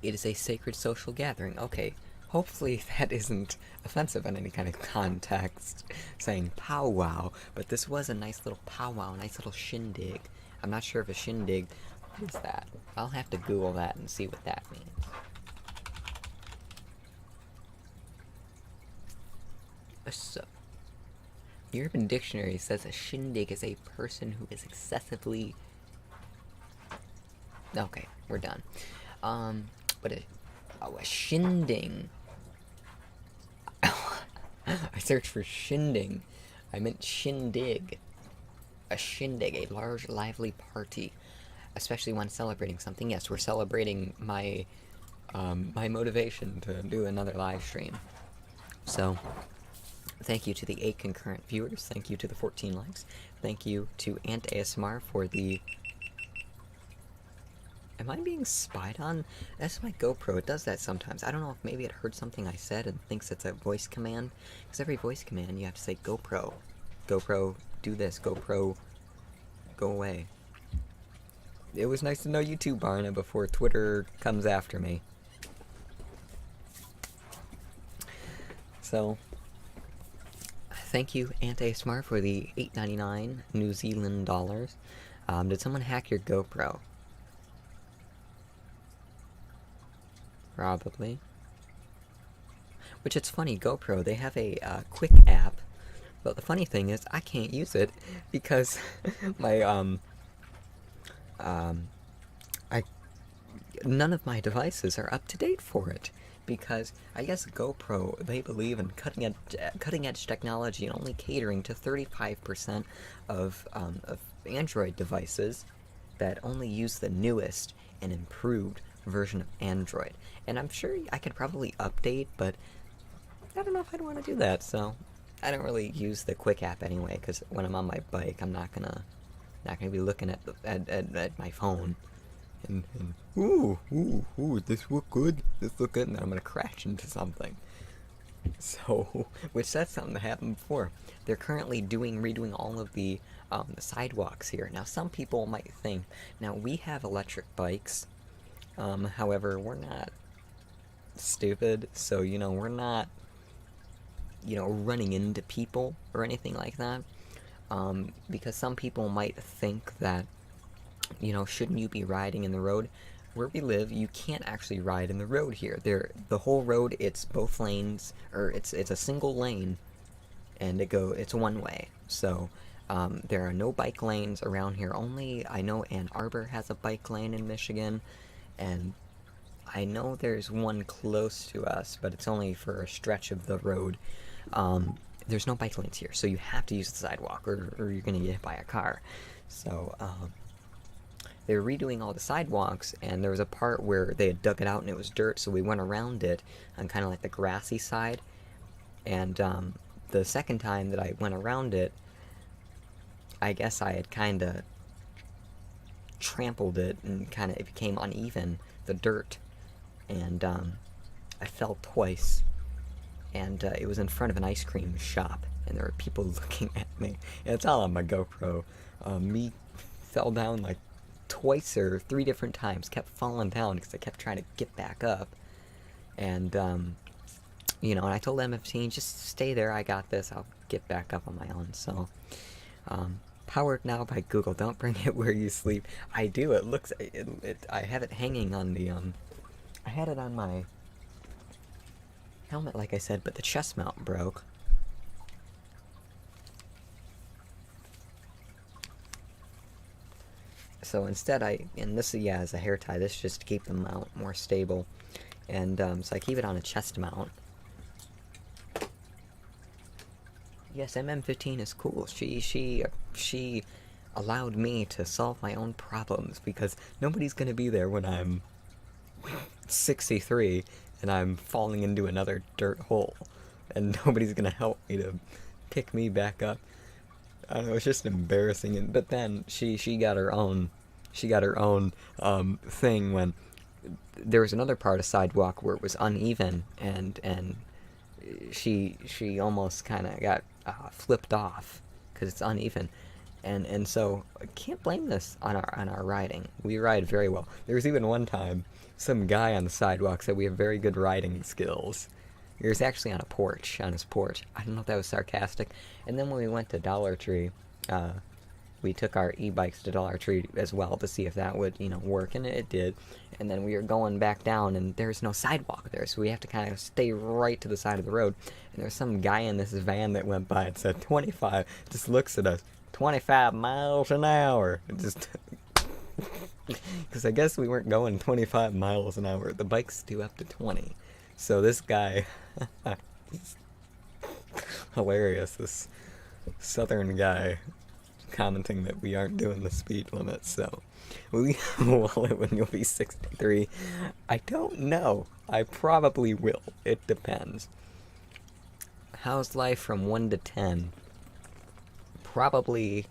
It is a sacred social gathering. Okay, hopefully that isn't offensive in any kind of context, saying powwow, but this was a nice little powwow, a nice little shindig. I'm not sure if a shindig, what is that? I'll have to Google that and see what that means. So, the Urban Dictionary says a shindig is a person who is excessively... Okay, we're done. But a shindig... I searched for shinding. I meant shindig. A shindig, a large, lively party. Especially when celebrating something. Yes, we're celebrating my my motivation to do another live stream. So, thank you to the 8 concurrent viewers. Thank you to the 14 likes. Thank you to Ant ASMR for the... Am I being spied on? That's my GoPro. It does that sometimes. I don't know if maybe it heard something I said and thinks it's a voice command. Because every voice command you have to say GoPro. GoPro, do this. GoPro, go away. It was nice to know you too, Barna, before Twitter comes after me. So, thank you, Ant ASMR, for the $8.99 New Zealand dollars. Did someone hack your GoPro? Probably. Which, it's funny, GoPro, they have a quick app, but the funny thing is, I can't use it because my, none of my devices are up to date for it. Because I guess GoPro, they believe in cutting edge technology and only catering to 35% of Android devices that only use the newest and improved version of Android. And I'm sure I could probably update, but I don't know if I'd want to do that, so I don't really use the quick app anyway, because when I'm on my bike, I'm not gonna be looking at my phone and ooh, this look good, and then I'm gonna crash into something. So, which that's something that happened before. They're currently redoing all of the sidewalks here. Now, some people might think, now we have electric bikes, however, we're not stupid, so, we're not, running into people or anything like that, because some people might think that, shouldn't you be riding in the road? Where we live, you can't actually ride in the road here. The whole road, it's both lanes, or it's a single lane, and it's one way. So, there are no bike lanes around here. Only, I know Ann Arbor has a bike lane in Michigan, and I know there's one close to us, but it's only for a stretch of the road. There's no bike lanes here, so you have to use the sidewalk, or you're gonna get hit by a car. So, they were redoing all the sidewalks, and there was a part where they had dug it out and it was dirt, so we went around it on kind of like the grassy side. And the second time that I went around it, I guess I had kind of trampled it, and it became uneven, the dirt. And I fell twice, and it was in front of an ice cream shop, and there were people looking at me. And it's all on my GoPro. Me fell down like twice or 3 different times, kept falling down because I kept trying to get back up. And, and I told M15, just stay there, I got this, I'll get back up on my own. So, powered now by Google, don't bring it where you sleep. I do, it looks, I have it hanging on the, I had it on my helmet, like I said, but the chest mount broke. So instead and this is a hair tie, this is just to keep the mount more stable. And so I keep it on a chest mount. Yes, MM15 is cool. She allowed me to solve my own problems, because nobody's gonna be there when I'm 63 and I'm falling into another dirt hole, and nobody's gonna help me to pick me back up. I don't know, it's just embarrassing. But then she got her own thing when there was another part of sidewalk where it was uneven, and she almost kind of got flipped off because it's uneven, And so I can't blame this on our riding. We ride very well. There was even one time some guy on the sidewalk said we have very good riding skills. He was actually on a porch, on his porch. I don't know if that was sarcastic. And then when we went to Dollar Tree, uh, we took our e-bikes to Dollar Tree as well to see if that would, work, and it did. And then we were going back down, and there's no sidewalk there, so we have to kind of stay right to the side of the road. And there's some guy in this van that went by and said 25, just looks at us, 25 miles an hour. Just because I guess we weren't going 25 miles an hour. The bikes do up to 20. So this guy, hilarious, this southern guy commenting that we aren't doing the speed limit. So will when you'll be 63? I don't know. I probably will. It depends. How's life from 1 to 10? Probably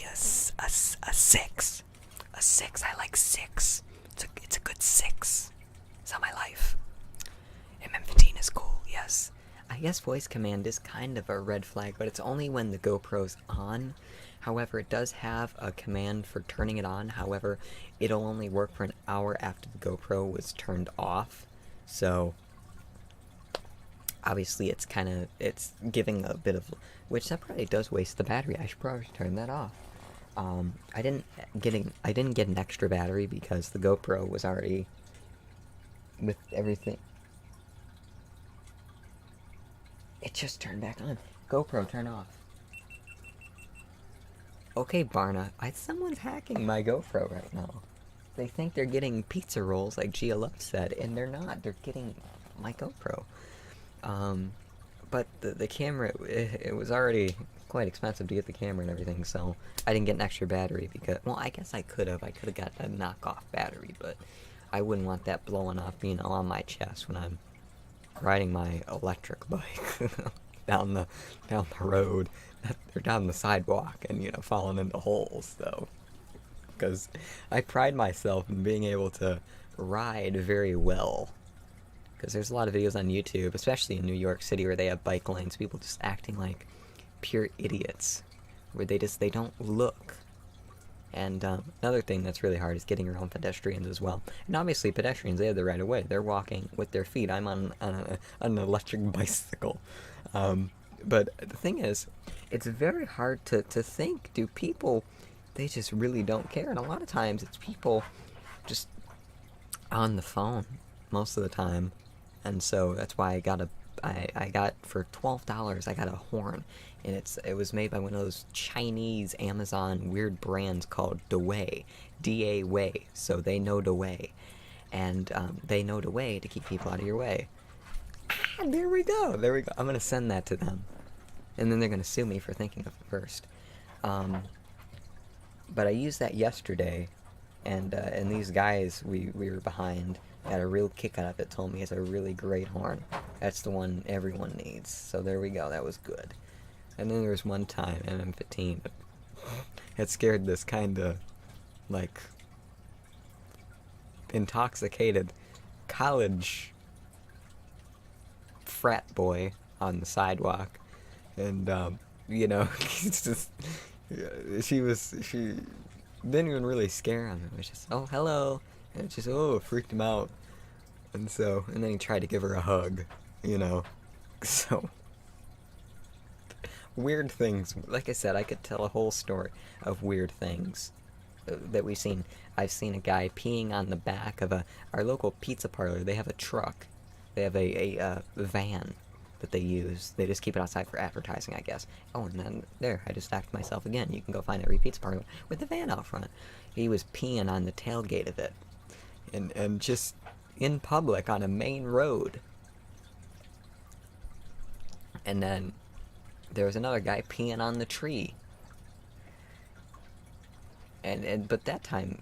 a 6. A 6. I like 6. It's a good 6. It's on my life. MM15 is cool, yes. I guess voice command is kind of a red flag, but it's only when the GoPro's on. However, it does have a command for turning it on. However, it'll only work for an hour after the GoPro was turned off. So obviously it's giving a bit of, which that probably does waste the battery. I should probably turn that off. I didn't get an extra battery because the GoPro was already with everything. It just turned back on. GoPro, turn off. Okay, Barna, someone's hacking my GoPro right now. They think they're getting pizza rolls, like Gia Love said, and they're not. They're getting my GoPro. But the camera, it was already quite expensive to get the camera and everything, so I didn't get an extra battery because, well, I guess I could have. I could have got a knockoff battery, but I wouldn't want that blowing up, on my chest when I'm riding my electric bike down the road, or down the sidewalk, and falling into holes, though. Because I pride myself in being able to ride very well. Because there's a lot of videos on YouTube, especially in New York City, where they have bike lanes, people just acting like pure idiots, where they don't look. And another thing that's really hard is getting around pedestrians as well. And obviously pedestrians, they have the right of way. They're walking with their feet. I'm on an electric bicycle. But the thing is, it's very hard to think, do people, they just really don't care. And a lot of times it's people just on the phone most of the time. And so that's why I got for $12, I got a horn. And it was made by one of those Chinese Amazon weird brands called Dawei, D-A-Way. So they know Dawei, and they know Dawei to keep people out of your way. There we go. I'm gonna send that to them, and then they're gonna sue me for thinking of it first. But I used that yesterday, and these guys we were behind got a real kick out of it. Told me it's a really great horn. That's the one everyone needs. So there we go. That was good. And then there was one time, MM15, it scared this kind of, like, intoxicated college frat boy on the sidewalk. And, it's just, she didn't even really scare him. It was just, oh, hello. And it just, it freaked him out. And then he tried to give her a hug, So weird things. Like I said, I could tell a whole story of weird things that we've seen. I've seen a guy peeing on the back of our local pizza parlor. They have a truck. They have a van that they use. They just keep it outside for advertising, I guess. Oh, and then there, I just stacked myself again. You can go find every pizza parlor with the van out front. He was peeing on the tailgate of it, and just in public on a main road. And then there was another guy peeing on the tree. But that time,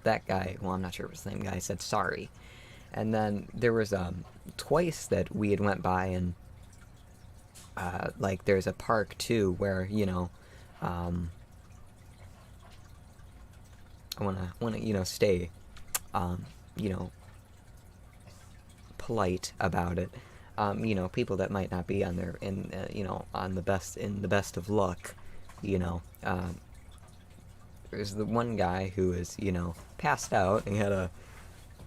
that guy, well, I'm not sure if it was the same guy, said sorry. And then there was twice that we had went by, and like there's a park too where I wanna stay polite about it. you know, people that might not be on their you know, on the best of luck, you know. There's the one guy who is, you know, passed out and he had a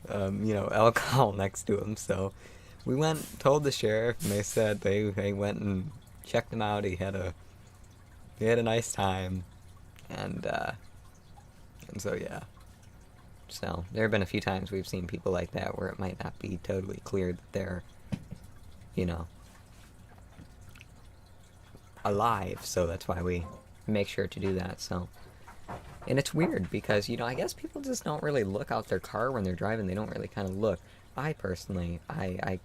you know, alcohol next to him. So we went, told the sheriff, and they said they went and checked him out. He had a nice time, and so yeah. So there have been a few times we've seen people like that where it might not be totally clear that they're, you know, alive. So that's why we make sure to do that. So. And it's weird because, you know, I guess people just don't really look out their car when they're driving. They don't really kind of look. I personally, I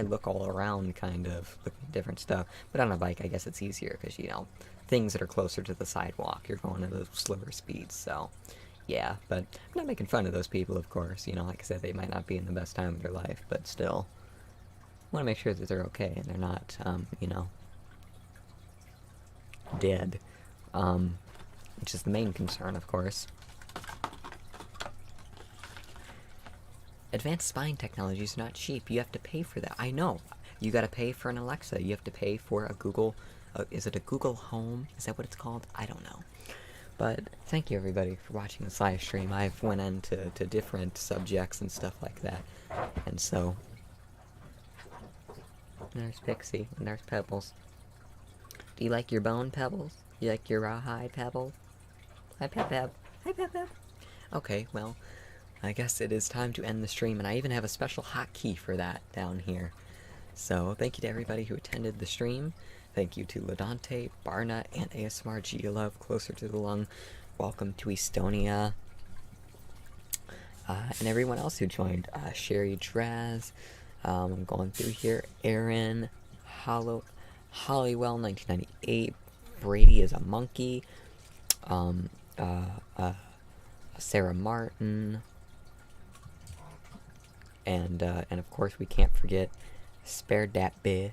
look all around, kind of, looking at different stuff. But on a bike, I guess it's easier because, you know, things that are closer to the sidewalk, you're going at a slower speed. So, yeah. But I'm not making fun of those people, of course. You know, like I said, they might not be in the best time of their life. But still, I want to make sure that they're okay and they're not, you know, dead. Which is the main concern, of course. Advanced spying technology is not cheap. You have to pay for that. I know. You gotta pay for an Alexa. You have to pay for a Google... is it a Google Home? Is that what it's called? I don't know. But thank you, everybody, for watching this live stream. I've went into different subjects and stuff like that. And so... There's Pixie, and there's Pebbles. Do you like your bone, Pebbles? You like your rawhide, Pebbles? Hi, Pep. Hi, Pep. Okay, well, I guess it is time to end the stream, and I even have a special hotkey for that down here. So, thank you to everybody who attended the stream. Thank you to Ladante, Barna, and ASMR Giolove, Closer to the Lung. Welcome to Estonia. And everyone else who joined. Sherry Draz. I'm going through here. Aaron, Hollywell, 1998. Brady is a monkey. Sarah Martin, and of course we can't forget Spared Dat Bit,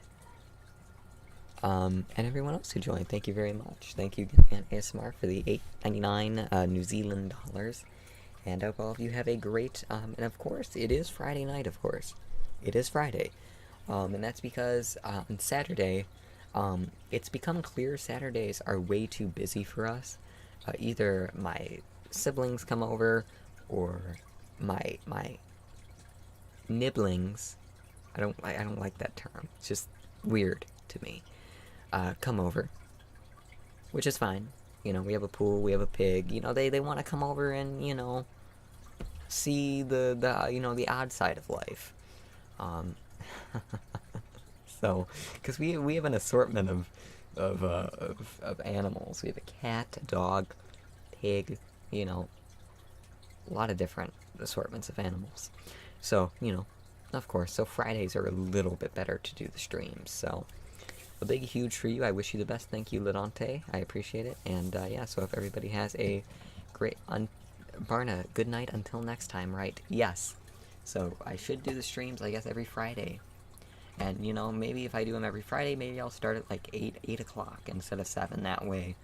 and everyone else who joined. Thank you very much. Thank you again, ASMR, for the $8.99 New Zealand dollars, and I hope all of you have a great, and of course, it is Friday night, of course. It is Friday, and that's because on Saturday, it's become clear Saturdays are way too busy for us. Either my siblings come over, or my nibblings, I don't like that term, it's just weird to me, come over, which is fine. You know, we have a pool, we have a pig, you know, they want to come over and, you know, see the you know, the odd side of life. So, because we have an assortment of animals. We have a cat, a dog, pig, you know, a lot of different assortments of animals. So, you know, of course, so Fridays are a little bit better to do the streams. So, a big, huge for you. I wish you the best. Thank you, Ladante. I appreciate it. And, yeah, so if everybody has a great... Barna, good night until next time, right? Yes. So, I should do the streams, I guess, every Friday. And, you know, maybe if I do them every Friday, maybe I'll start at, like, 8 o'clock instead of 7. That way,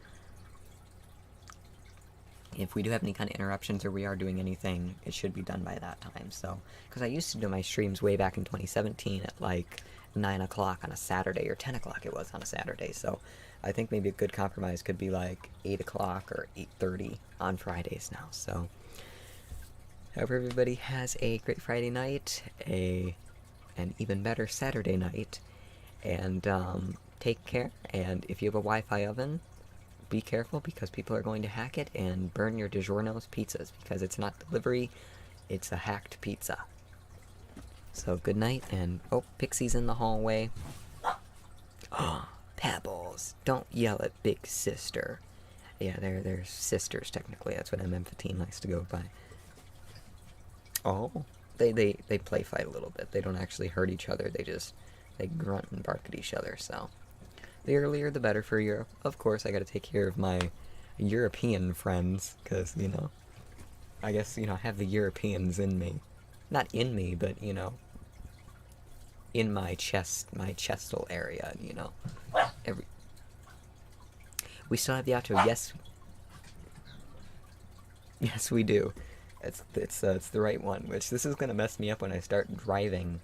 if we do have any kind of interruptions or we are doing anything, it should be done by that time. So, because I used to do my streams way back in 2017 at, like, 9 o'clock on a Saturday, or 10 o'clock it was on a Saturday. So, I think maybe a good compromise could be, like, 8 o'clock or 8:30 on Fridays now. So, I hope everybody has a great Friday night, an even better Saturday night, and take care. And if you have a Wi-Fi oven, be careful, because people are going to hack it and burn your DiGiorno's pizzas, because it's not delivery, it's a hacked pizza. So good night, and oh, Pixie's in the hallway. Oh, Pebbles, don't yell at Big Sister. Yeah, they're sisters technically. That's what MM15 likes to go by. Oh. They play fight a little bit. They don't actually hurt each other. They grunt and bark at each other. So the earlier the better for Europe. Of course, I got to take care of my European friends, because, you know, I guess, you know, I have the Europeans in me. Not in me, but, you know, in my chestal area, you know. We still have the outro. Yes. Yes, we do. It's the right one, which this is going to mess me up when I start driving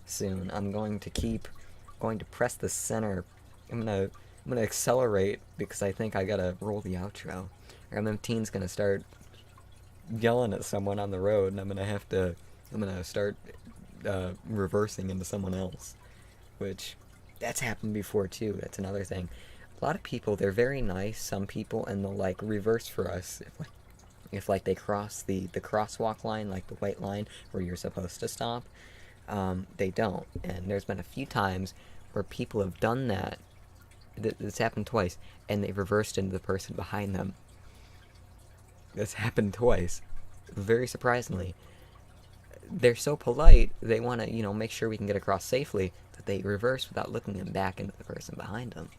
soon. I'm going to keep going to press the center. I'm gonna accelerate because I think I gotta roll the outro. Or MMTeen's gonna start yelling at someone on the road, and I'm gonna start reversing into someone else, which that's happened before too. That's another thing. A lot of people, they're very nice, some people, and they'll like reverse for us if like they cross the crosswalk line, like the white line where you're supposed to stop. They don't, and there's been a few times where people have done that. This happened twice, and they reversed into the person behind them. This happened twice, very surprisingly. They're so polite, they want to, make sure we can get across safely, that they reverse without looking back into the person behind them.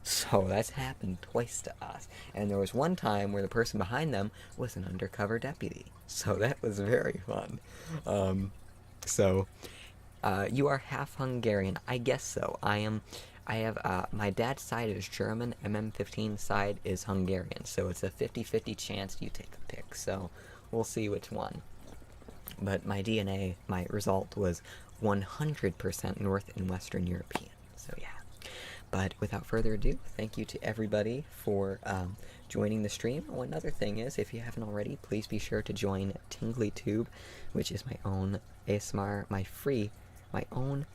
So that's happened twice to us. And there was one time where the person behind them was an undercover deputy. So that was very fun. So, you are half Hungarian. I guess so. I have, my dad's side is German, MM15 side is Hungarian. So it's a 50-50 chance you take a pick. So we'll see which one. But my DNA, my result was 100% North and Western European. So yeah. But without further ado, thank you to everybody for joining the stream. One other thing is, if you haven't already, please be sure to join TinglyTube, which is my own ASMR, my own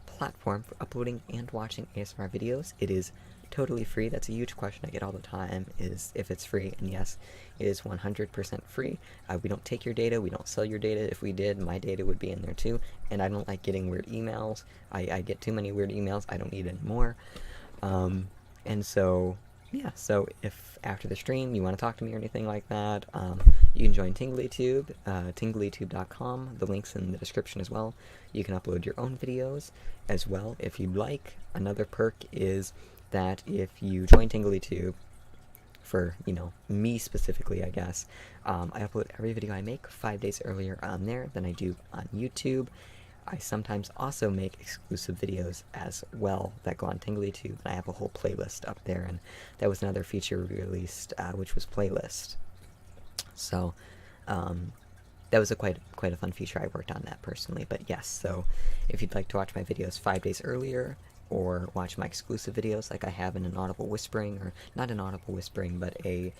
platform for uploading and watching ASMR videos. It is totally free. That's a huge question I get all the time, is if it's free, and yes, it is 100% free. We don't take your data, we don't sell your data. If we did, my data would be in there too, and I don't like getting weird emails. I get too many weird emails, I don't need any more. And so, yeah, so if after the stream you want to talk to me or anything like that, you can join TinglyTube, tinglytube.com. The link's in the description as well. You can upload your own videos as well if you'd like. Another perk is that if you join TinglyTube, for, me specifically, I guess, I upload every video I make 5 days earlier on there than I do on YouTube. I sometimes also make exclusive videos as well that go on TinglyTube, and I have a whole playlist up there, and that was another feature we released, which was playlist. So, that was quite a fun feature. I worked on that personally, but yes, so if you'd like to watch my videos 5 days earlier, or watch my exclusive videos like I have in an Audible Whispering, or not an Audible Whispering, but a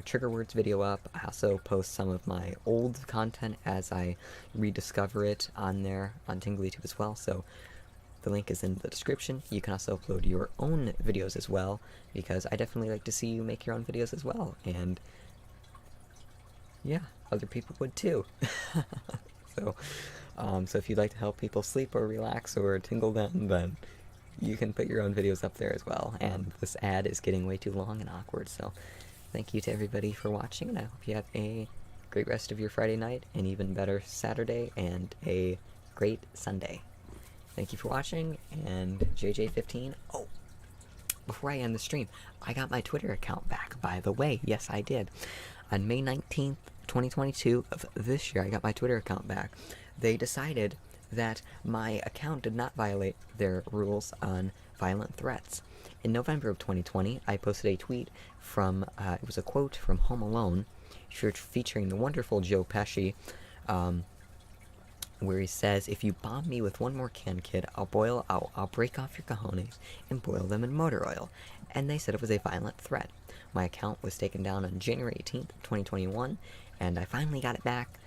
trigger words video up. I also post some of my old content as I rediscover it on there on TinglyTube as well, so the link is in the description. You can also upload your own videos as well, because I definitely like to see you make your own videos as well, and yeah, other people would too. So if you'd like to help people sleep or relax or tingle them, then you can put your own videos up there as well. And this ad is getting way too long and awkward, so thank you to everybody for watching, and I hope you have a great rest of your Friday night, an even better Saturday, and a great Sunday. Thank you for watching, and JJ15. Oh, before I end the stream, I got my Twitter account back, by the way. Yes, I did. On May 19th, 2022 of this year, I got my Twitter account back. They decided that my account did not violate their rules on violent threats. In November of 2020, I posted a tweet from, it was a quote from Home Alone, featuring the wonderful Joe Pesci, where he says, "If you bomb me with one more can, kid, I'll break off your cojones and boil them in motor oil." And they said it was a violent threat. My account was taken down on January 18th, 2021, and I finally got it back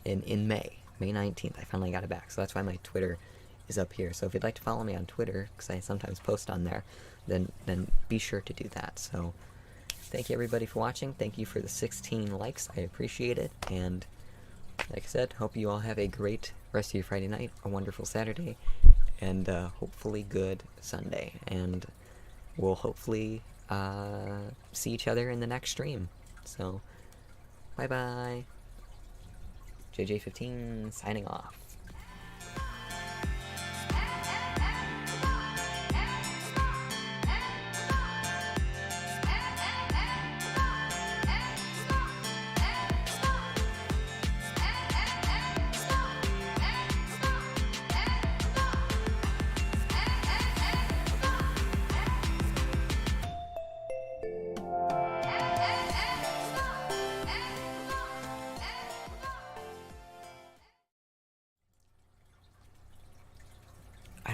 in May 19th. I finally got it back, so that's why my Twitter is up here. So if you'd like to follow me on Twitter, because I sometimes post on there, then be sure to do that. So thank you everybody for watching. Thank you for the 16 likes. I appreciate it. And like I said, hope you all have a great rest of your Friday night, a wonderful Saturday, and hopefully good Sunday. And we'll hopefully see each other in the next stream. So bye bye. JJ15 signing off.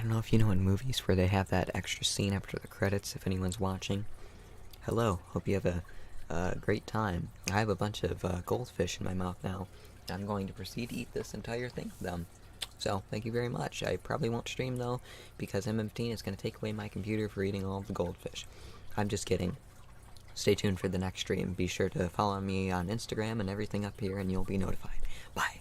don't know if you know in movies where they have that extra scene after the credits, if anyone's watching. Hello, hope you have a great time. I have a bunch of goldfish in my mouth now. I'm going to proceed to eat this entire thing with them. So, thank you very much. I probably won't stream though, because M15 is going to take away my computer for eating all of the goldfish. I'm just kidding. Stay tuned for the next stream. Be sure to follow me on Instagram and everything up here, and you'll be notified. Bye.